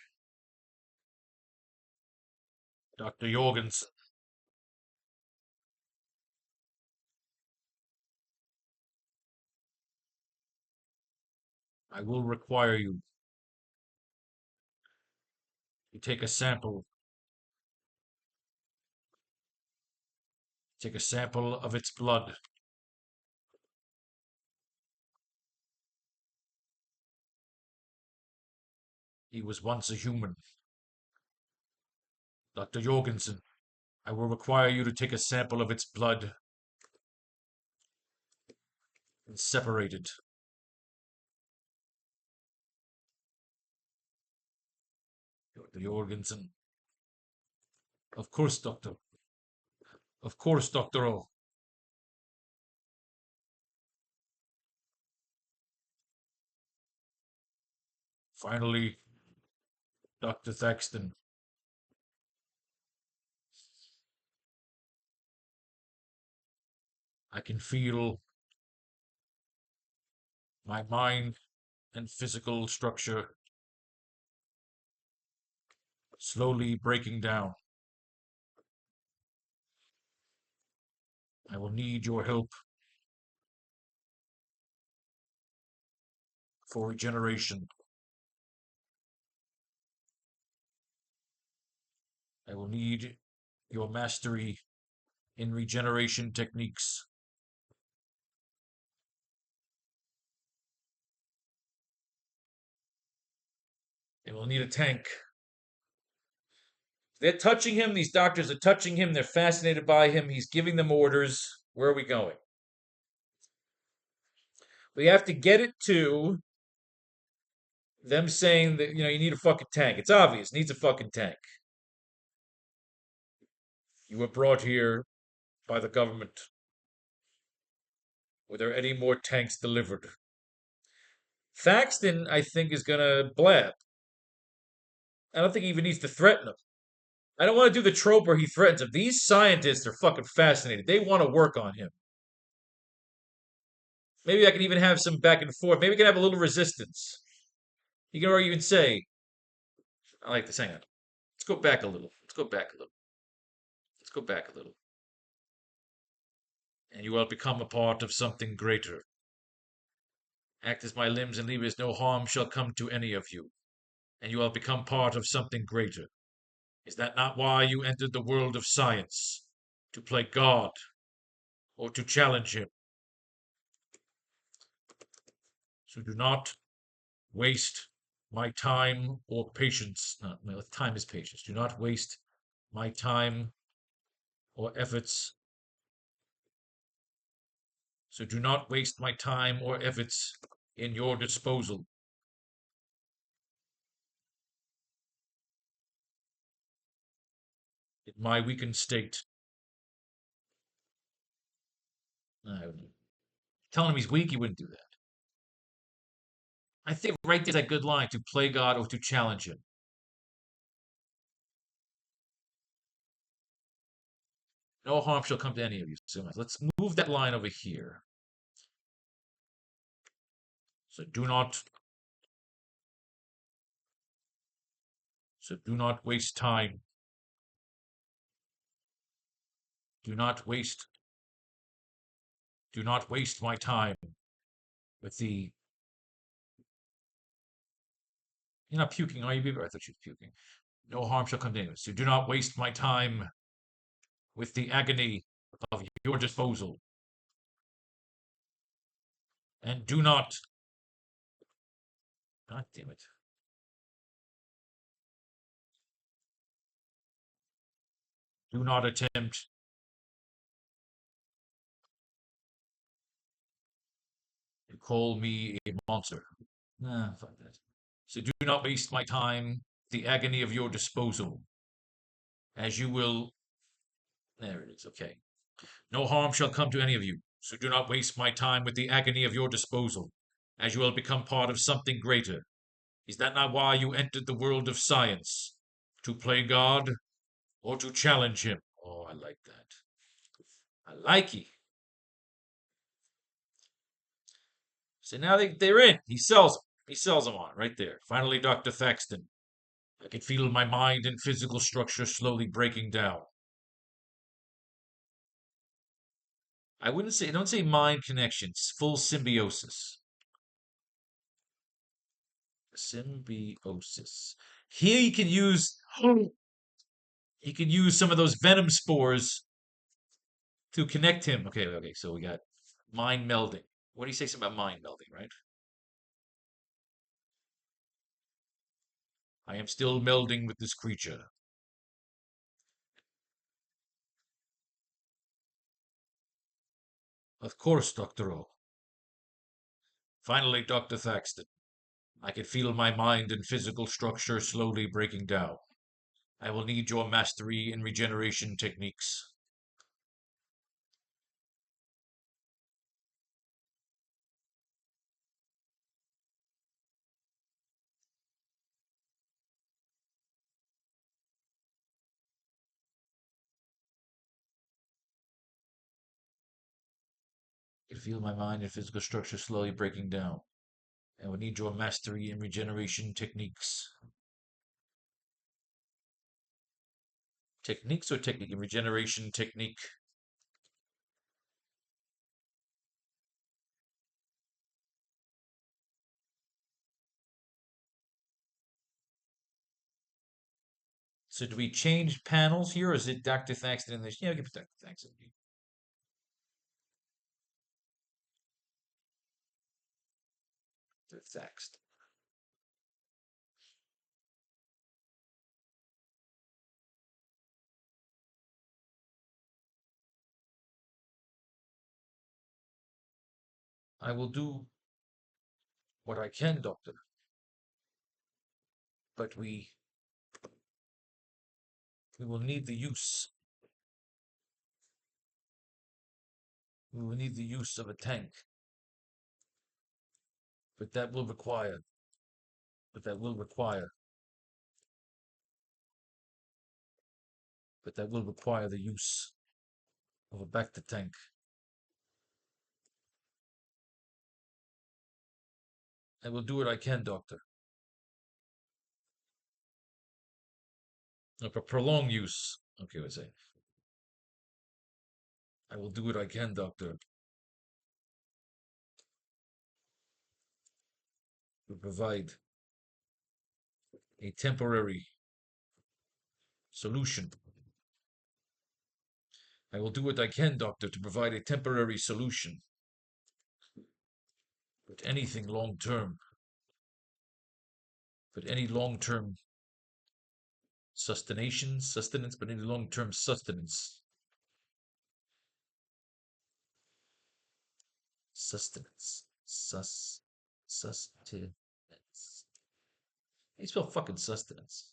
Dr. Jorgensen. I will require you to take a sample of its blood. He was once a human. Dr. Jorgensen, I will require you to take a sample of its blood and separate it. Dr. Jorgensen. Of course, Doctor. Of course, Dr. O. Finally, Dr. Thaxton. I can feel my mind and physical structure slowly breaking down. I will need your help for regeneration. I will need your mastery in regeneration techniques. I will need a tank. They're touching him. These doctors are touching him. They're fascinated by him. He's giving them orders. Where are we going? We have to get it to them saying that, you need a fucking tank. It's obvious. Needs a fucking tank. You were brought here by the government. Were there any more tanks delivered? Thaxton, I think, is going to blab. I don't think he even needs to threaten him. I don't want to do the trope where he threatens him. These scientists are fucking fascinated. They want to work on him. Maybe I can even have some back and forth. Maybe we can have a little resistance. You can even say, I like this. Hang on. Let's go back a little. Let's go back a little. Let's go back a little. And you will become a part of something greater. Act as my limbs and leave as no harm shall come to any of you. And you will become part of something greater. Is that not why you entered the world of science? To play God or to challenge him? So do not waste my time or patience. No, time is patience. Do not waste my time or efforts. So do not waste my time or efforts in your disposal. In my weakened state, telling him he's weak, he wouldn't do that. I think right there's that good line, to play God or to challenge him. No harm shall come to any of you. So let's move that line over here. So do not waste time. Do not waste my time with the You're not puking, are you, Beaver? I thought you were puking. No harm shall come to anyone. So do not waste my time with the agony of your disposal. And do not. God damn it. Do not attempt to call me a monster. Nah, fuck that. So do not waste my time, the agony of your disposal, as you will. There it is, okay. No harm shall come to any of you, so do not waste my time with the agony of your disposal, as you will become part of something greater. Is that not why you entered the world of science? To play God or to challenge him? Oh, I like that. I like it. So now they're in. He sells them. He sells them on right there. Finally, Dr. Thaxton. I can feel my mind and physical structure slowly breaking down. I wouldn't say, don't say mind connections, full symbiosis. Symbiosis. Here he can use some of those venom spores to connect him. Okay, okay, so we got mind melding. What do you say something about mind melding, right? I am still melding with this creature. Of course, Dr. O. Finally, Dr. Thaxton. I can feel my mind and physical structure slowly breaking down. I will need your mastery in regeneration techniques. I can feel my mind and physical structure slowly breaking down. I will need your mastery in regeneration techniques. Techniques or technique? Regeneration technique. So do we change panels here, or is it Dr. Thaxton in this? Yeah, give it Dr. Thaxton. Dr. Thaxton. I will do what I can, Doctor. But we will need the use. We will need the use of a tank. But that will require. But that will require. But that will require the use of a Bacta tank. I will do what I can, Doctor. For prolonged use. Okay, I say. I will do what I can, Doctor, to provide a temporary solution. I will do what I can, Doctor, to provide a temporary solution. But anything long term. But any long term sustenance, but any long term sustenance. Sustenance. Sustenance. How you spell fucking sustenance?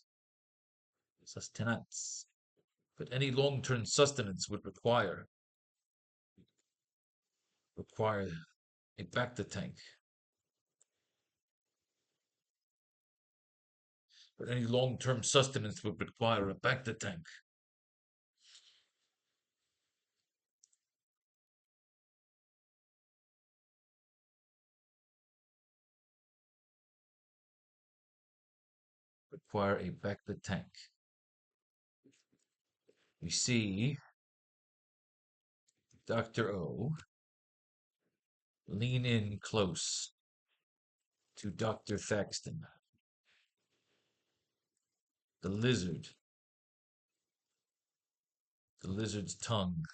Sustenance. But any long term sustenance would require a Bacta tank. But any long term sustenance would require a Bacta tank. Require a Bacta tank. We see Dr. O lean in close to Dr. Thaxton. The lizard. The lizard's tongue.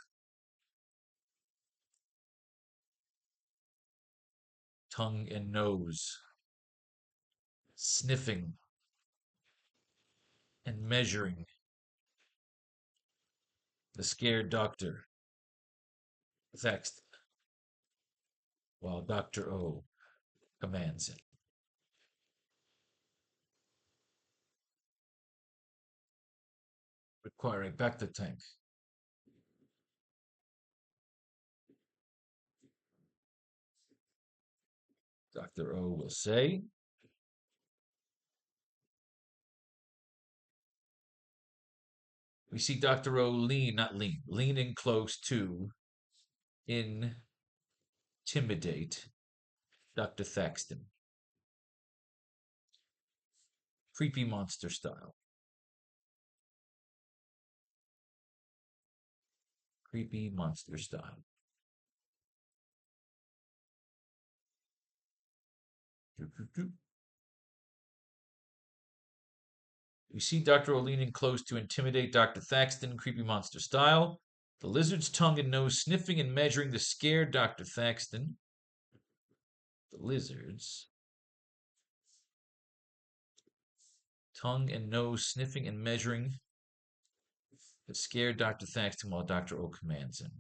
Tongue and nose. Sniffing and measuring. The scared doctor. Vexed while Dr. O commands him. Requiring back the tank. Dr. O will say, we see Dr. O leaning close to intimidate Dr. Thaxton. Creepy monster style. Creepy monster style. We see Dr. O leaning close to intimidate Dr. Thaxton, creepy monster style. The lizard's tongue and nose sniffing and measuring the scared Dr. Thaxton. The lizard's tongue and nose sniffing and measuring the scared Dr. Thaxton while Dr. O commands him.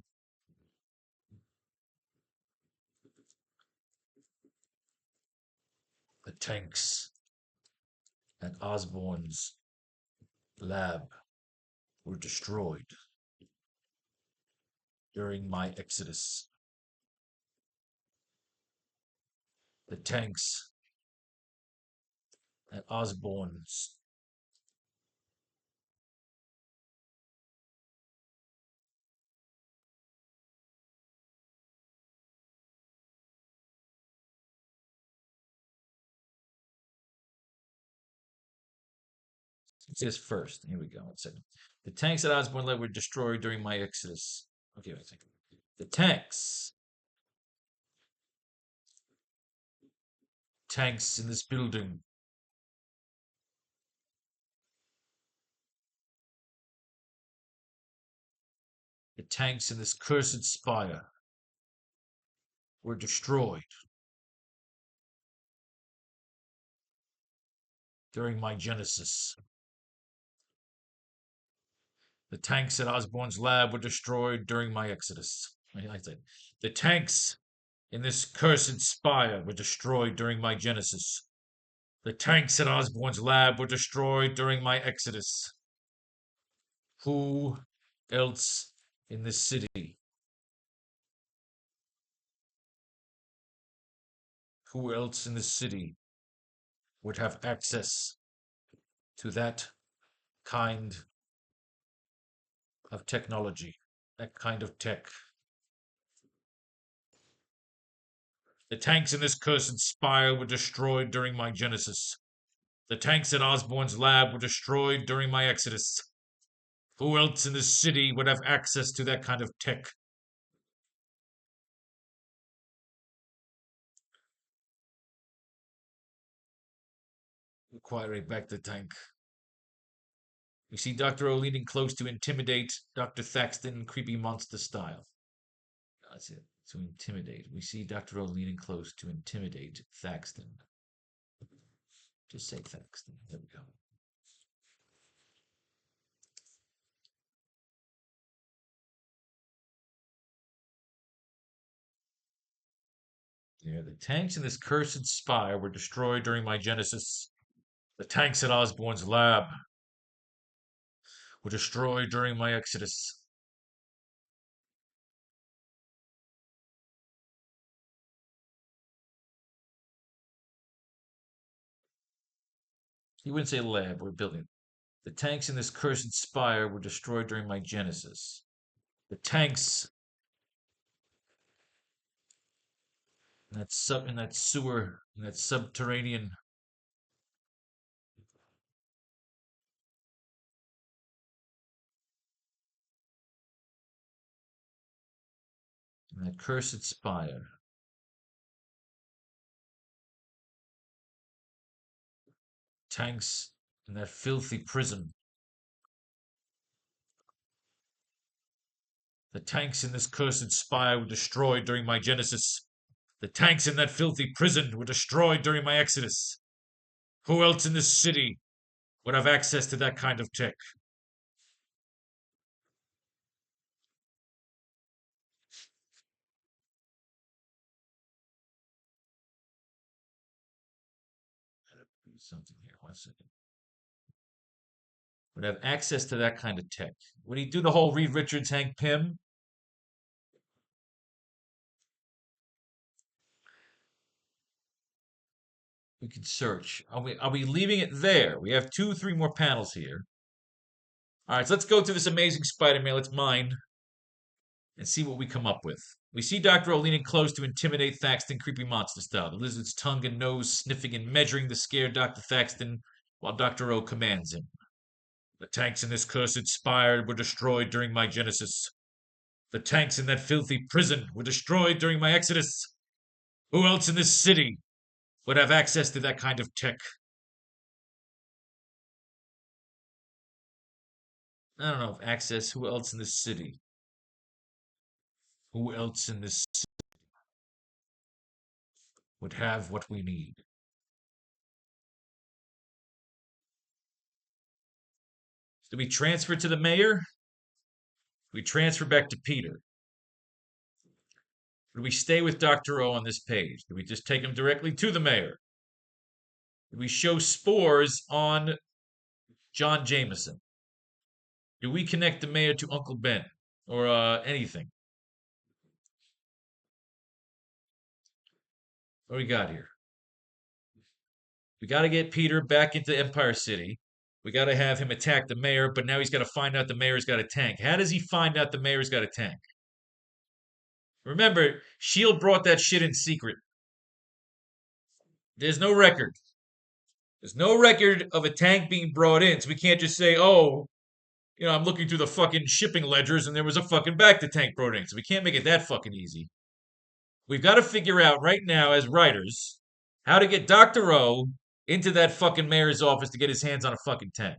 The tanks at Osborne's lab were destroyed during my exodus. The tanks at Osborne's it says first. Here we go. 1 second. The tanks at Osborne lab were destroyed during my exodus. Okay, wait a second. The tanks in this building the tanks in this cursed spire were destroyed during my genesis. The tanks at Osborne's lab were destroyed during my exodus. I said, the tanks in this cursed spire were destroyed during my genesis. The tanks at Osborne's lab were destroyed during my exodus. Who else in this city? Who else in this city would have access to that kind of technology, that kind of tech? The tanks in this cursed spire were destroyed during my genesis. The tanks at Osborne's lab were destroyed during my exodus. Who else in this city would have access to that kind of tech? Acquiring back the tank. We see Dr. O leaning close to intimidate Dr. Thaxton, creepy monster style. That's it. To intimidate. We see Dr. O leaning close to intimidate Thaxton. Just say Thaxton. There we go. Yeah, the tanks in this cursed spire were destroyed during my genesis. The tanks at Osborne's lab were destroyed during my exodus. He wouldn't say lab or building. The tanks in this cursed spire were destroyed during my genesis. The tanks in that sewer, in that subterranean in that cursed spire. Tanks in that filthy prison. The tanks in this cursed spire were destroyed during my genesis. The tanks in that filthy prison were destroyed during my exodus. Who else in this city would have access to that kind of tech? Something here. 1 second. Would have access to that kind of tech. Would he do the whole Reed Richards, Hank Pym? We could search. Are we leaving it there? We have 3 more panels here. All right, so let's go to this amazing Spider-Man. Let's mine and see what we come up with. We see Dr. O leaning close to intimidate Thaxton creepy monster style, the lizard's tongue and nose sniffing and measuring the scared Dr. Thaxton while Dr. O commands him. The tanks in this cursed spire were destroyed during my genesis. The tanks in that filthy prison were destroyed during my exodus. Who else in this city would have access to that kind of tech? I don't know if access. Who else in this city? Who else in this city would have what we need? Do we transfer to the mayor? Do we transfer back to Peter? Do we stay with Dr. O on this page? Do we just take him directly to the mayor? Do we show spores on John Jameson? Do we connect the mayor to Uncle Ben? Or anything? What do we got here? We got to get Peter back into Empire City. We got to have him attack the mayor, but now he's got to find out the mayor's got a tank. How does he find out the mayor's got a tank? Remember, S.H.I.E.L.D. brought that shit in secret. There's no record. There's no record of a tank being brought in, so we can't just say, oh, I'm looking through the fucking shipping ledgers and there was a fucking Bacta tank brought in, so we can't make it that fucking easy. We've got to figure out right now, as writers, how to get Dr. O into that fucking mayor's office to get his hands on a fucking tank.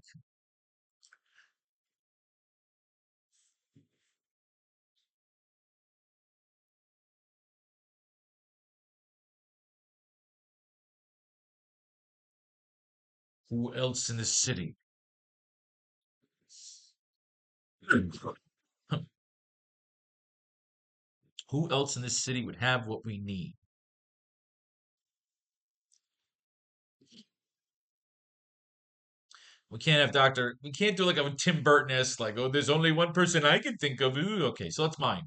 Who else in this city? Who else in this city would have what we need? We can't have Doctor. We can't do like a Tim Burton-esque, like, oh, there's only one person I can think of. Ooh, okay, so let's mine.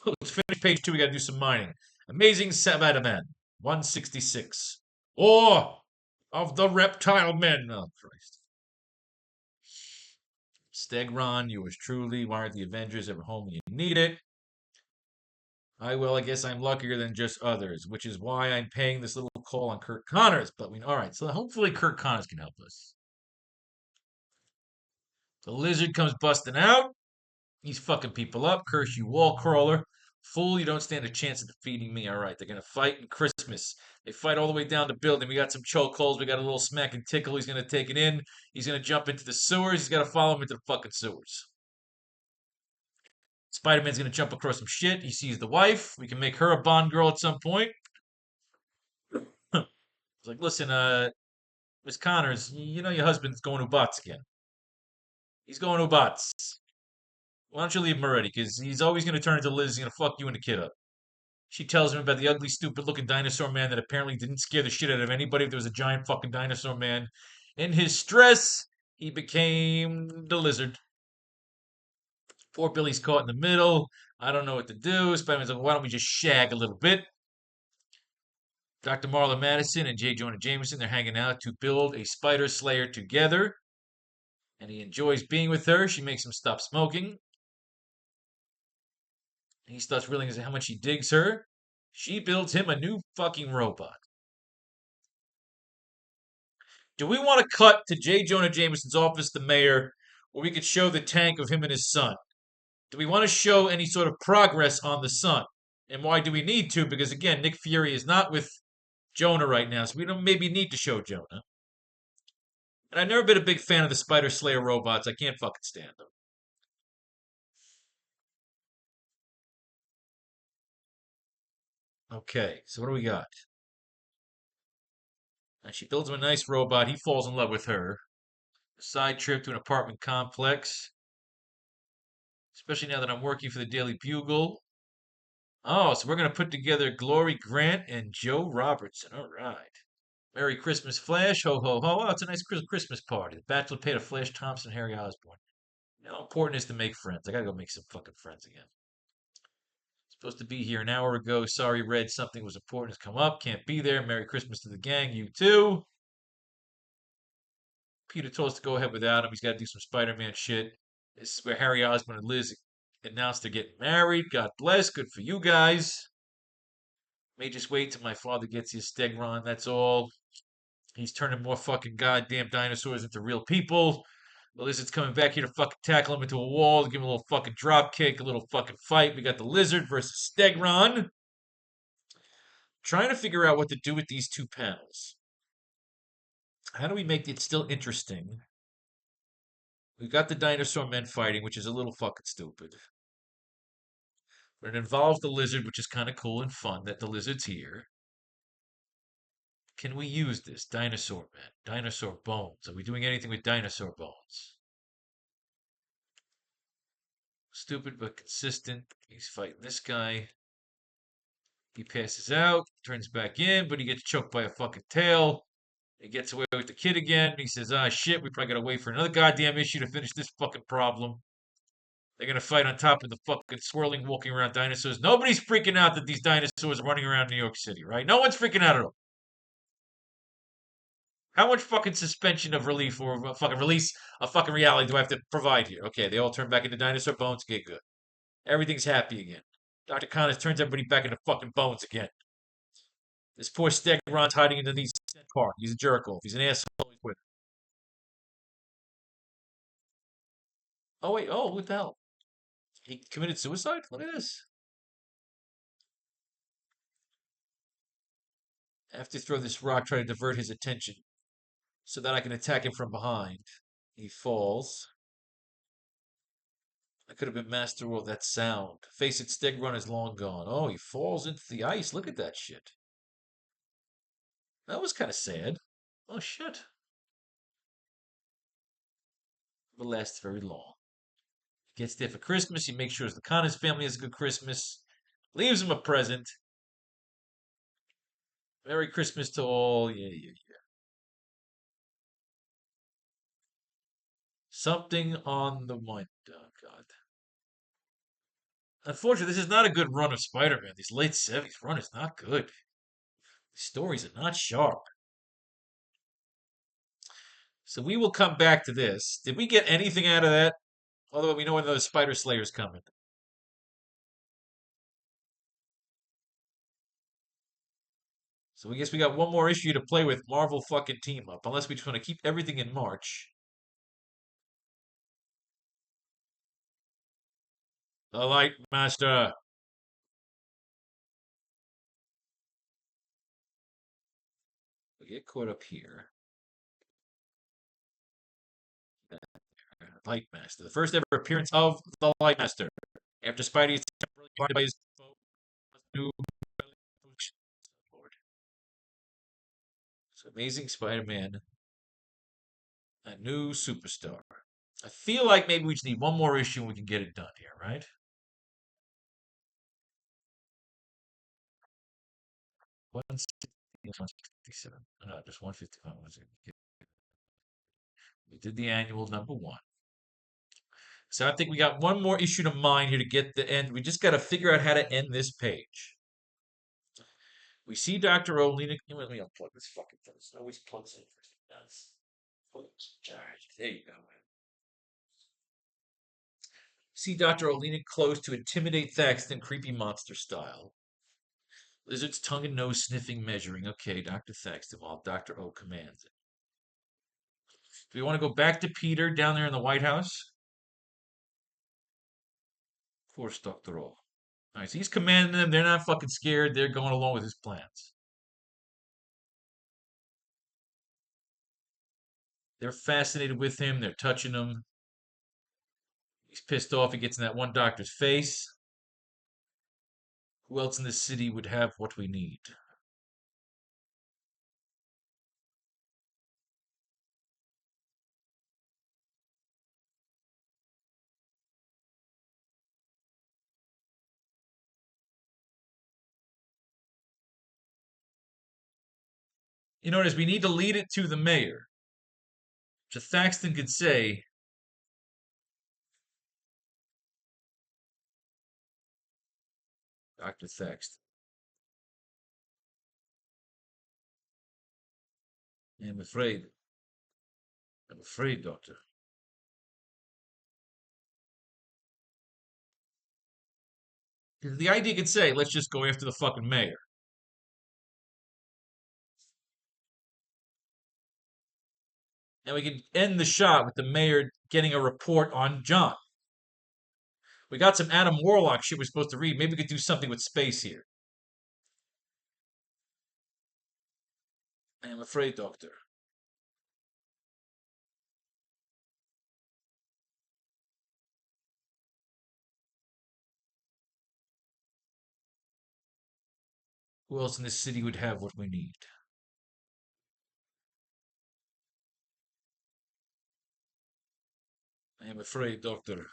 Let's finish page 2. We got to do some mining. Amazing Spider-Man, 166. Or of the Reptile Men. Oh, Christ. Stegron, yours truly. Why aren't the Avengers ever home when you need it? I guess I'm luckier than just others, which is why I'm paying this little call on Kurt Connors. But all right, so hopefully Kurt Connors can help us. The lizard comes busting out. He's fucking people up. Curse you, wall crawler. Fool, you don't stand a chance of defeating me. All right, they're going to fight in Christmas. They fight all the way down the building. We got some chokeholds. We got a little smack and tickle. He's going to take it in. He's going to jump into the sewers. He's got to follow him into the fucking sewers. Spider-Man's going to jump across some shit. He sees the wife. We can make her a Bond girl at some point. He's like, listen, Miss Connors, you know your husband's going to Bots again. He's going to Bots. Why don't you leave him already? Because he's always going to turn into Liz. He's going to fuck you and the kid up. She tells him about the ugly, stupid looking dinosaur man that apparently didn't scare the shit out of anybody if there was a giant fucking dinosaur man. In his stress, he became the lizard. Poor Billy's caught in the middle. I don't know what to do. Spider-Man's like, why don't we just shag a little bit? Dr. Marla Madison and J. Jonah Jameson, they're hanging out to build a spider slayer together. And he enjoys being with her. She makes him stop smoking. He starts realizing how much he digs her. She builds him a new fucking robot. Do we want to cut to J. Jonah Jameson's office, the mayor, where we could show the tank of him and his son? Do we want to show any sort of progress on the son? And why do we need to? Because again, Nick Fury is not with Jonah right now, so we don't maybe need to show Jonah. And I've never been a big fan of the Spider Slayer robots. I can't fucking stand them. Okay, so what do we got? And she builds him a nice robot. He falls in love with her. A side trip to an apartment complex. Especially now that I'm working for the Daily Bugle. Oh, so we're going to put together Glory Grant and Joe Robertson. All right. Merry Christmas, Flash. Ho, ho, ho. Oh, it's a nice Christmas party. The Bachelor paid a Flash Thompson, Harry Osborn. You know how important it is to make friends. I got to go make some fucking friends again. Supposed to be here an hour ago. Sorry, Red. Something was important has come up. Can't be there. Merry Christmas to the gang. You too. Peter told us to go ahead without him. He's got to do some Spider-Man shit. This is where Harry Osborn and Liz announced they're getting married. God bless. Good for you guys. May just wait till my father gets his Stegron. That's all. He's turning more fucking goddamn dinosaurs into real people. The lizard's coming back here to fucking tackle him into a wall, give him a little fucking drop kick, a little fucking fight. We got the lizard versus Stegron. Trying to figure out what to do with these two panels. How do we make it still interesting? We've got the dinosaur men fighting, which is a little fucking stupid. But it involves the lizard, which is kind of cool and fun that the lizard's here. Can we use this? Dinosaur men, dinosaur bones. Are we doing anything with dinosaur bones? Stupid but consistent. He's fighting this guy. He passes out, turns back in, but he gets choked by a fucking tail. He gets away with the kid again. He says, ah, shit, we probably gotta wait for another goddamn issue to finish this fucking problem. They're gonna fight on top of the fucking swirling, walking around dinosaurs. Nobody's freaking out that these dinosaurs are running around New York City, right? No one's freaking out at all. How much fucking suspension of relief or fucking release of fucking reality do I have to provide here? Okay, they all turn back into dinosaur bones. Okay, good. Everything's happy again. Dr. Connors turns everybody back into fucking bones again. This poor Stegron's hiding into these car. He's a jerk off. He's an asshole. Oh wait, oh what the hell? He committed suicide? Look at this. I have to throw this rock, try to divert his attention so that I can attack him from behind. He falls. I could have been master of that sound. Face it, Stegron is long gone. Oh, he falls into the ice. Look at that shit. That was kind of sad. Oh shit. It will last very long. He gets there for Christmas. He makes sure the Connors family has a good Christmas. Leaves him a present. Merry Christmas to all. Yeah, yeah, yeah. Something on the mind. Oh, God. Unfortunately, this is not a good run of Spider-Man. This late 70s run is not good. The stories are not sharp. So we will come back to this. Did we get anything out of that? Although we know when the Spider Slayer's coming. So I guess we got one more issue to play with Marvel fucking team up. Unless we just want to keep everything in March. The Light Master. We get caught up here. Light Master. The first ever appearance of the Light Master. After Spidey is temporarily blinded by his new Lord. So Amazing Spider-Man, a new superstar. I feel like maybe we just need one more issue and we can get it done here, right? 160, 167. No, just 155. We did the annual #1. So I think we got one more issue to mine here to get the end. We just got to figure out how to end this page. We see Dr. O leaning. Let me unplug this fucking thing. It always plugs in first. It does. There you go. See Dr. O leaning close to intimidate Thaxton, creepy monster style. Lizard's tongue and nose sniffing, measuring. Okay, Dr. Thaxton, while Dr. O commands it. Do we want to go back to Peter down there in the White House? Of course, Dr. O. All right, so he's commanding them. They're not fucking scared. They're going along with his plans. They're fascinated with him. They're touching him. He's pissed off. He gets in that one doctor's face. Who else in this city would have what we need? You notice we need to lead it to the mayor. So Thaxton could say, Dr. Thaxton, I'm afraid. I'm afraid, Doctor. The idea could say, let's just go after the fucking mayor. And we could end the shot with the mayor getting a report on John. We got some Adam Warlock shit we're supposed to read. Maybe we could do something with space here. I am afraid, Doctor. Who else in this city would have what we need? I am afraid, Doctor.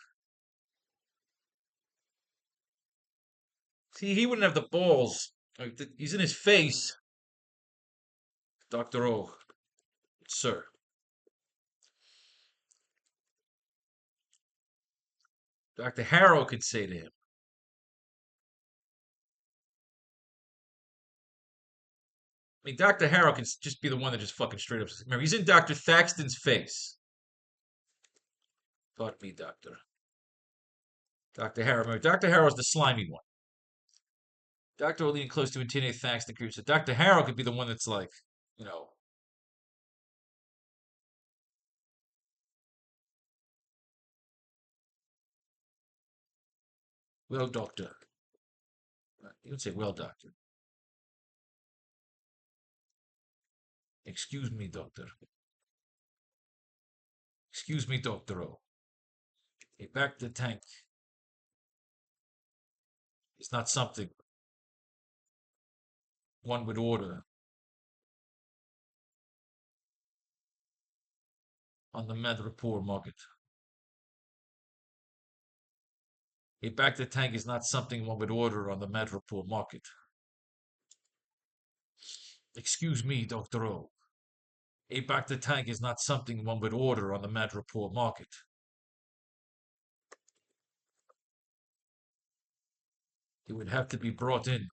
See, he wouldn't have the balls. He's in his face. Dr. O, sir. Dr. Harrow could say to him. I mean, Dr. Harrow can just be the one that just fucking straight up says, remember, he's in Dr. Thaxton's face. Pardon me, Doctor. Dr. Harrow, remember, Dr. Harrow's the slimy one. Dr. O'Lean close to intimidate Thaxton crew. So Dr. Harrow could be the one that's like, you know, well, Doctor. You would say, well, Doctor. Excuse me, Doctor. Excuse me, Doctor O. A back the tank. It's not something one would order on the Madripoor market. A back the tank is not something one would order on the Madripoor market. Excuse me, Dr. O. A back the tank is not something one would order on the Madripoor market. It would have to be brought in.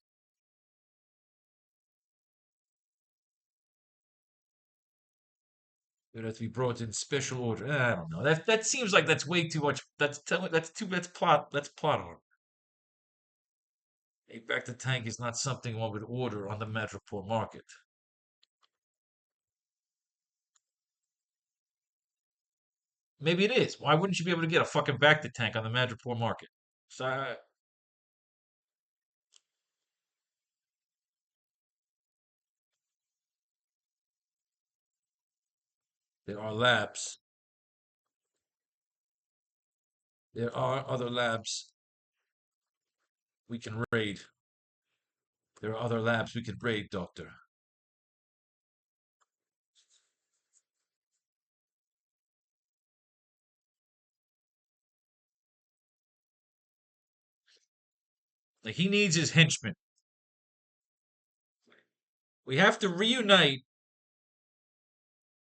It would have to be brought in special order. I don't know. That seems like that's way too much. That's plot on. A back the tank is not something one would order on the Madripoor market. Maybe it is. Why wouldn't you be able to get a fucking back to tank on the Madripoor market? So, there are labs. There are other labs we can raid. There are other labs we can raid, Doctor. Like he needs his henchmen. We have to reunite.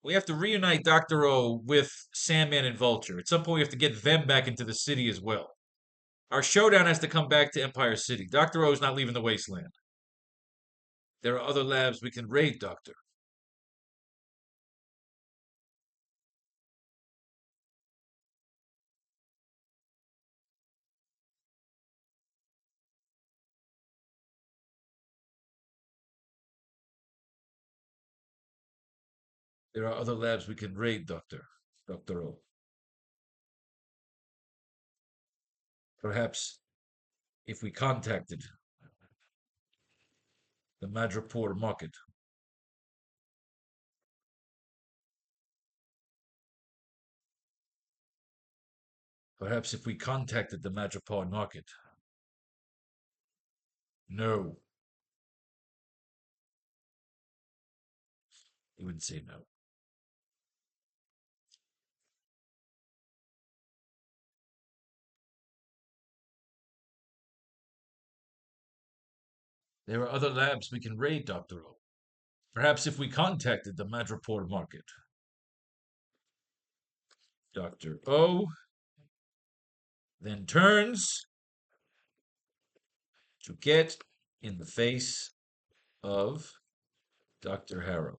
We have to reunite Doctor O with Sandman and Vulture. At some point, we have to get them back into the city as well. Our showdown has to come back to Empire City. Doctor O is not leaving the wasteland. There are other labs we can raid, Doctor. There are other labs we can raid, Doctor. Doctor O. Perhaps if we contacted the Madripoor market. Perhaps if we contacted the Madripoor market. No, he would say no. There are other labs we can raid, Dr. O. Perhaps if we contacted the Madripoor market. Dr. O then turns to get in the face of Dr. Harrow.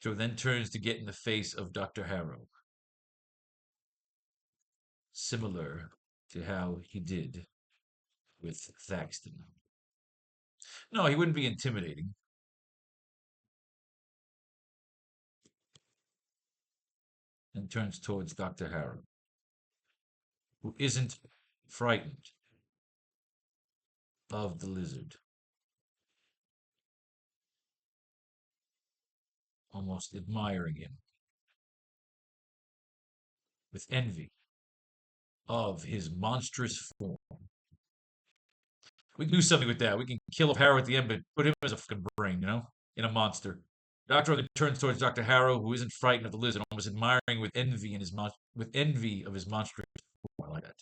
So then turns to get in the face of Dr. Harrow, similar to how he did with Thaxton. No, he wouldn't be intimidating. And turns towards Dr. Harrow, who isn't frightened of the lizard, almost admiring him with envy of his monstrous form. We can do something with that. We can kill off Harrow at the end, but put him as a fucking brain, in a monster. Doctor Other turns towards Dr. Harrow, who isn't frightened of the lizard, almost admiring with envy with envy of his monstrous form. I like that.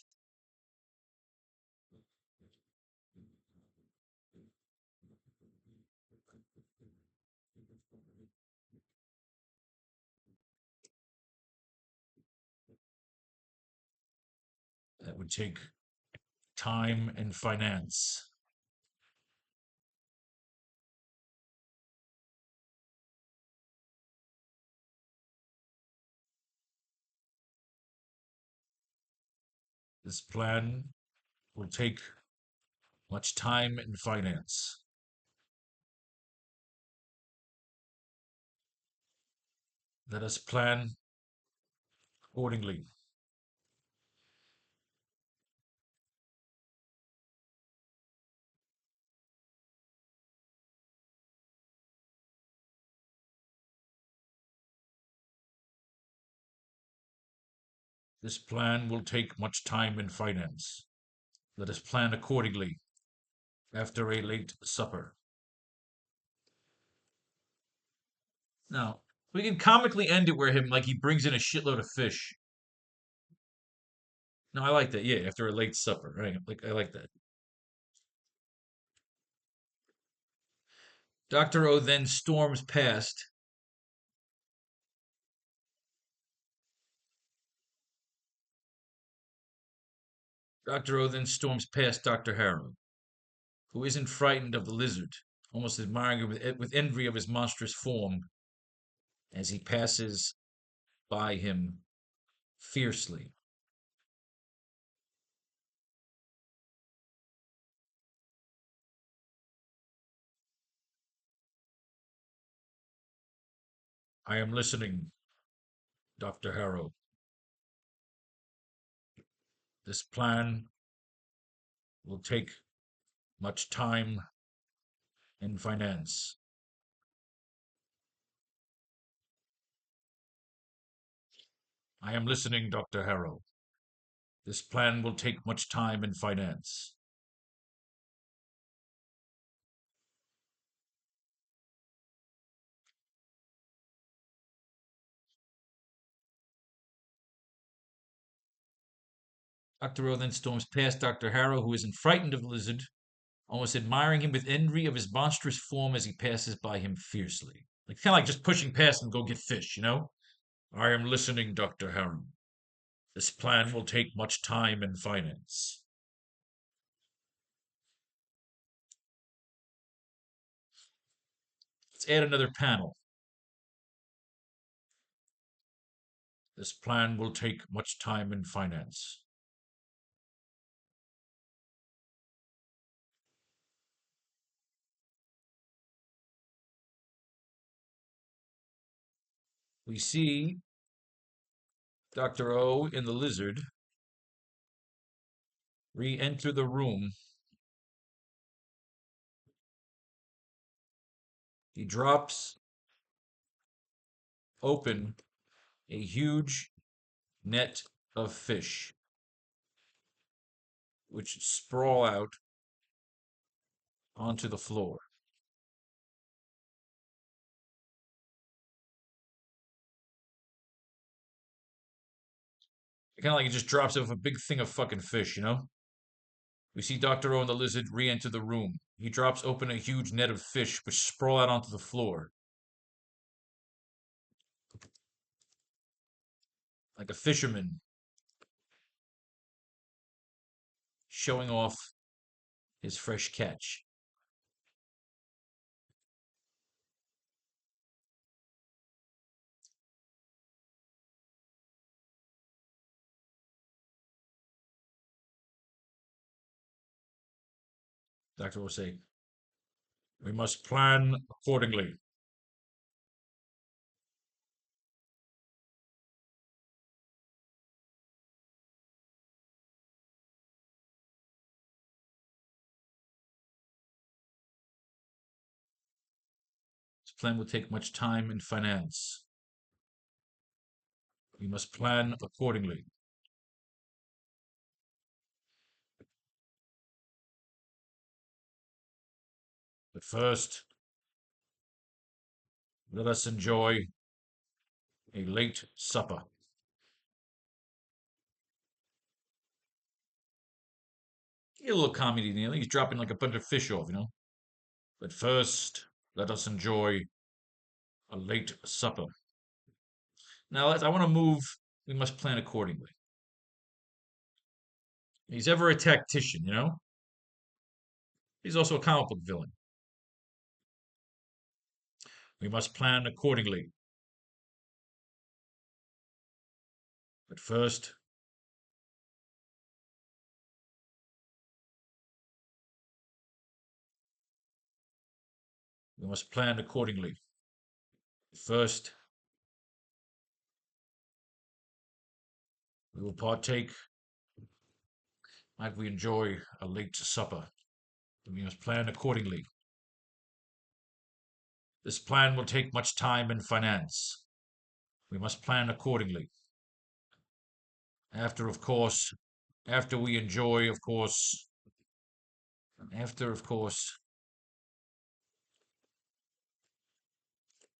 That would take time and finance. This plan will take much time and finance. Let us plan accordingly. This plan will take much time and finance. Let us plan accordingly after a late supper. Now, we can comically end it where he brings in a shitload of fish. No, I like that. Yeah, after a late supper, right? I like that. Dr. O then storms past. Dr. O then storms past Dr. Harrow, who isn't frightened of the lizard, almost admiring him with envy of his monstrous form as he passes by him fiercely. I am listening, Dr. Harrow. This plan will take much time and finance. I am listening, Dr. Harrow. This plan will take much time and finance. Dr. O then storms past Dr. Harrow, who isn't frightened of the lizard, almost admiring him with envy of his monstrous form as he passes by him fiercely. Kind of like just pushing past him to go get fish. I am listening, Dr. Harrow. This plan will take much time and finance. Let's add another panel. This plan will take much time and finance. We see Dr. O in the lizard re-enter the room. He drops open a huge net of fish, which sprawl out onto the floor. Kind of like he just drops off a big thing of fucking fish, you know? We see Dr. O and the lizard re-enter the room. He drops open a huge net of fish, which sprawl out onto the floor. Like a fisherman showing off his fresh catch. Doctor will say, "We must plan accordingly." This plan will take much time and finance. We must plan accordingly. But first, let us enjoy a late supper. Get a little comedy, you know? He's dropping like a bunch of fish off, you know? But first, let us enjoy a late supper. Now, I want to move. We must plan accordingly. He's ever a tactician, you know? He's also a comic book villain. We must plan accordingly. But first, we must plan accordingly. First, we will partake, might we enjoy a late supper. We must plan accordingly. This plan will take much time and finance. We must plan accordingly. After, of course, after we enjoy, of course, after, of course,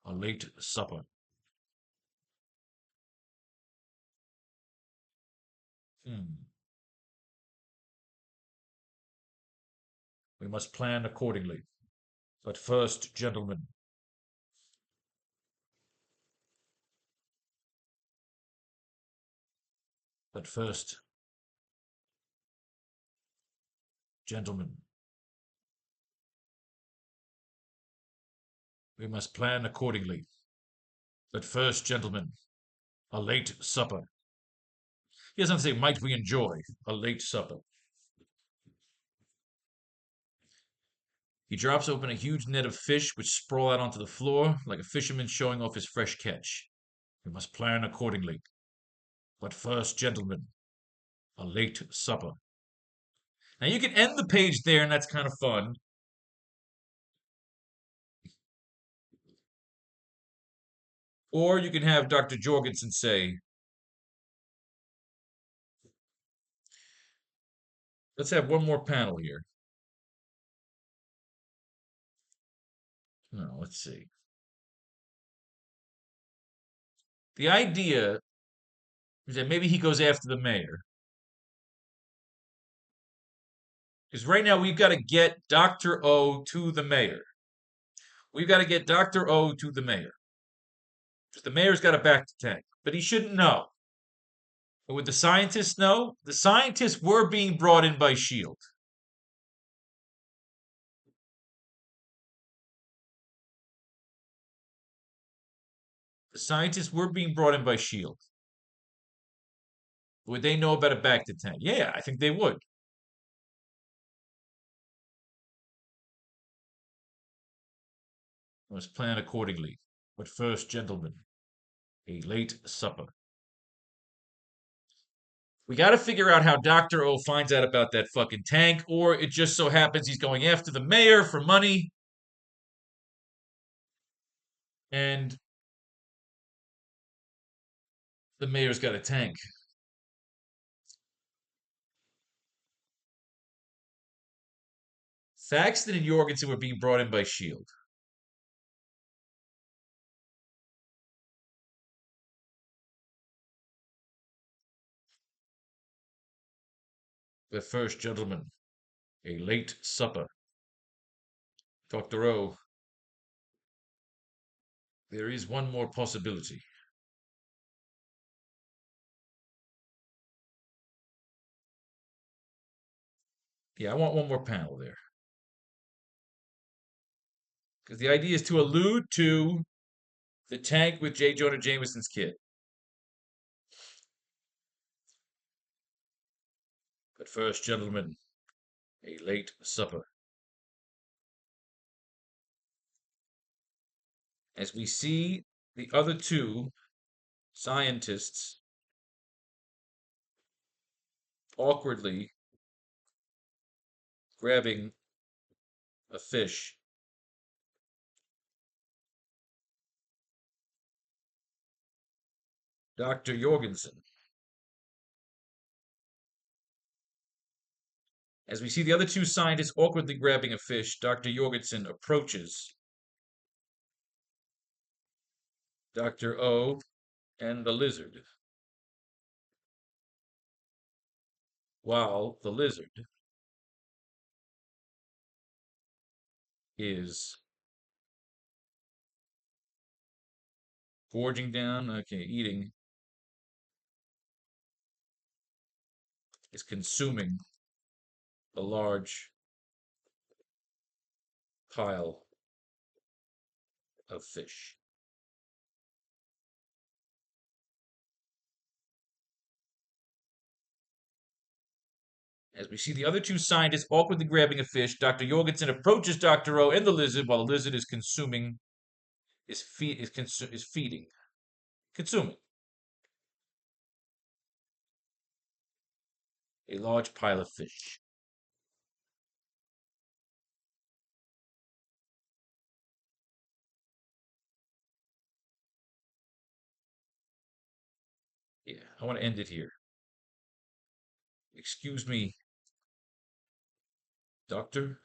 a late supper. We must plan accordingly. But first, gentlemen, but first, gentlemen, we must plan accordingly. But first, gentlemen, a late supper. He doesn't say, might we enjoy a late supper. He drops open a huge net of fish which sprawl out onto the floor like a fisherman showing off his fresh catch. We must plan accordingly. But first, gentlemen, a late supper. Now you can end the page there, and that's kind of fun. Or you can have Dr. Jorgensen say, let's have one more panel here. No, let's see. The idea is that maybe he goes after the mayor. Because right now we've got to get Dr. O to the mayor. We've got to get Dr. O to the mayor. Because the mayor's got a back to tank. But he shouldn't know. But would the scientists know? The scientists were being brought in by S.H.I.E.L.D. The scientists were being brought in by S.H.I.E.L.D. Would they know about a back to tank? Yeah, I think they would. I must plan accordingly. But first, gentlemen, a late supper. We got to figure out how Dr. O finds out about that fucking tank, or it just so happens he's going after the mayor for money. And the mayor's got a tank. Thaxton and Jorgensen were being brought in by S.H.I.E.L.D. But first, gentlemen, a late supper. Dr. O, there is one more possibility. Yeah, I want one more panel there. Because the idea is to allude to the tank with J. Jonah Jameson's kid. But first, gentlemen, a late supper. As we see the other two scientists awkwardly grabbing a fish. Dr. Jorgensen. As we see the other two scientists awkwardly grabbing a fish, Dr. Jorgensen approaches Dr. O and the lizard, while the lizard is gorging down, eating, is consuming a large pile of fish. As we see the other two scientists awkwardly grabbing a fish, Dr. Jorgensen approaches Dr. O and the lizard while the lizard is consuming, is feeding, consuming a large pile of fish. Yeah, I want to end it here. Excuse me, Doctor?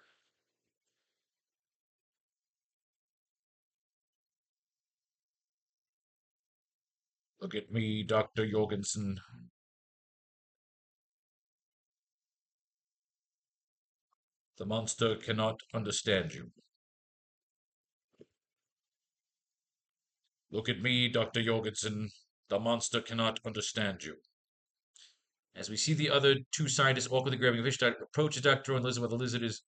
Look at me, Dr. Jorgensen. The monster cannot understand you. Look at me, Dr. Jorgensen. The monster cannot understand you. As we see the other two scientists awkwardly grabbing a fish, approaches Dr. O and lizard while the lizard is.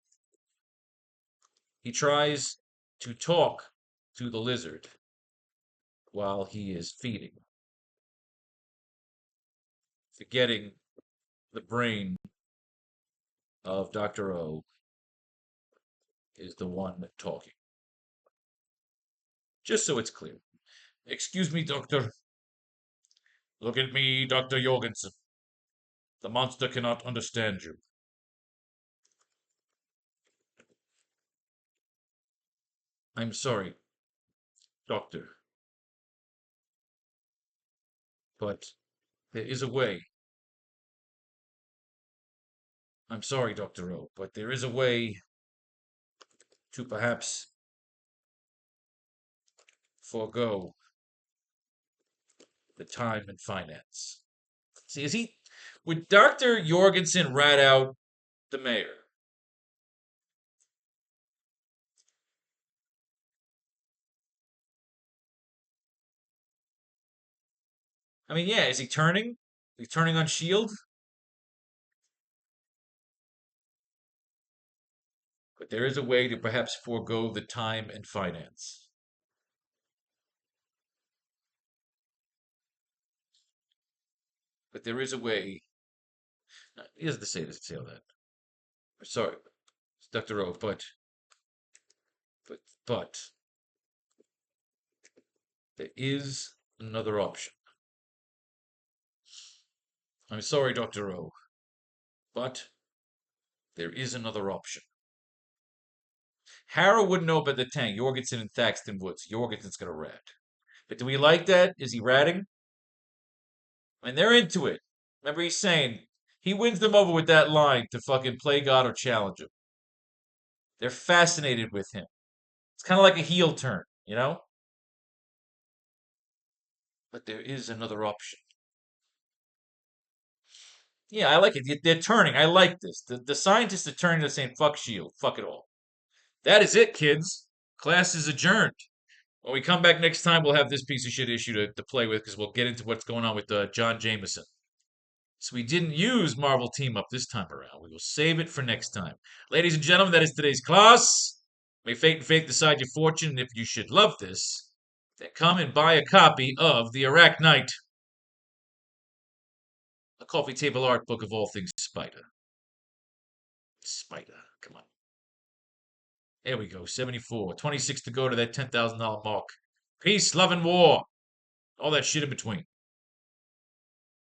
He tries to talk to the lizard while he is feeding, forgetting the brain of Dr. O is the one talking. Just so it's clear. Excuse me, Doctor. Look at me, Dr. Jorgensen. The monster cannot understand you. I'm sorry, Doctor. But there is a way. I'm sorry, Dr. O, but there is a way to perhaps forego the time and finance. See, would Dr. Jorgensen rat out the mayor? I mean, yeah, is he turning? He's turning on S.H.I.E.L.D.? But there is a way to perhaps forego the time and finance. But there is a way. He doesn't say all that. Sorry, Dr. O, but there is another option. I'm sorry, Dr. O, but there is another option. Harrow wouldn't know about the tank. Jorgensen and Thaxton would. So Jorgensen's gonna rat. But do we like that? Is he ratting? I mean, they're into it. Remember, he's saying he wins them over with that line to fucking play God or challenge him. They're fascinated with him. It's kind of like a heel turn, you know? But there is another option. Yeah, I like it. They're turning. I like this. The scientists are turning to saying, fuck S.H.I.E.L.D. Fuck it all. That is it, kids. Class is adjourned. When we come back next time, we'll have this piece of shit issue to play with because we'll get into what's going on with John Jameson. So we didn't use Marvel Team Up this time around. We will save it for next time. Ladies and gentlemen, that is today's class. May fate and faith decide your fortune, and if you should love this, then come and buy a copy of the AracKnight, a coffee table art book of all things spider. Spider, come on. There we go, 74. 26 to go to that $10,000 mark. Peace, love, and war. All that shit in between.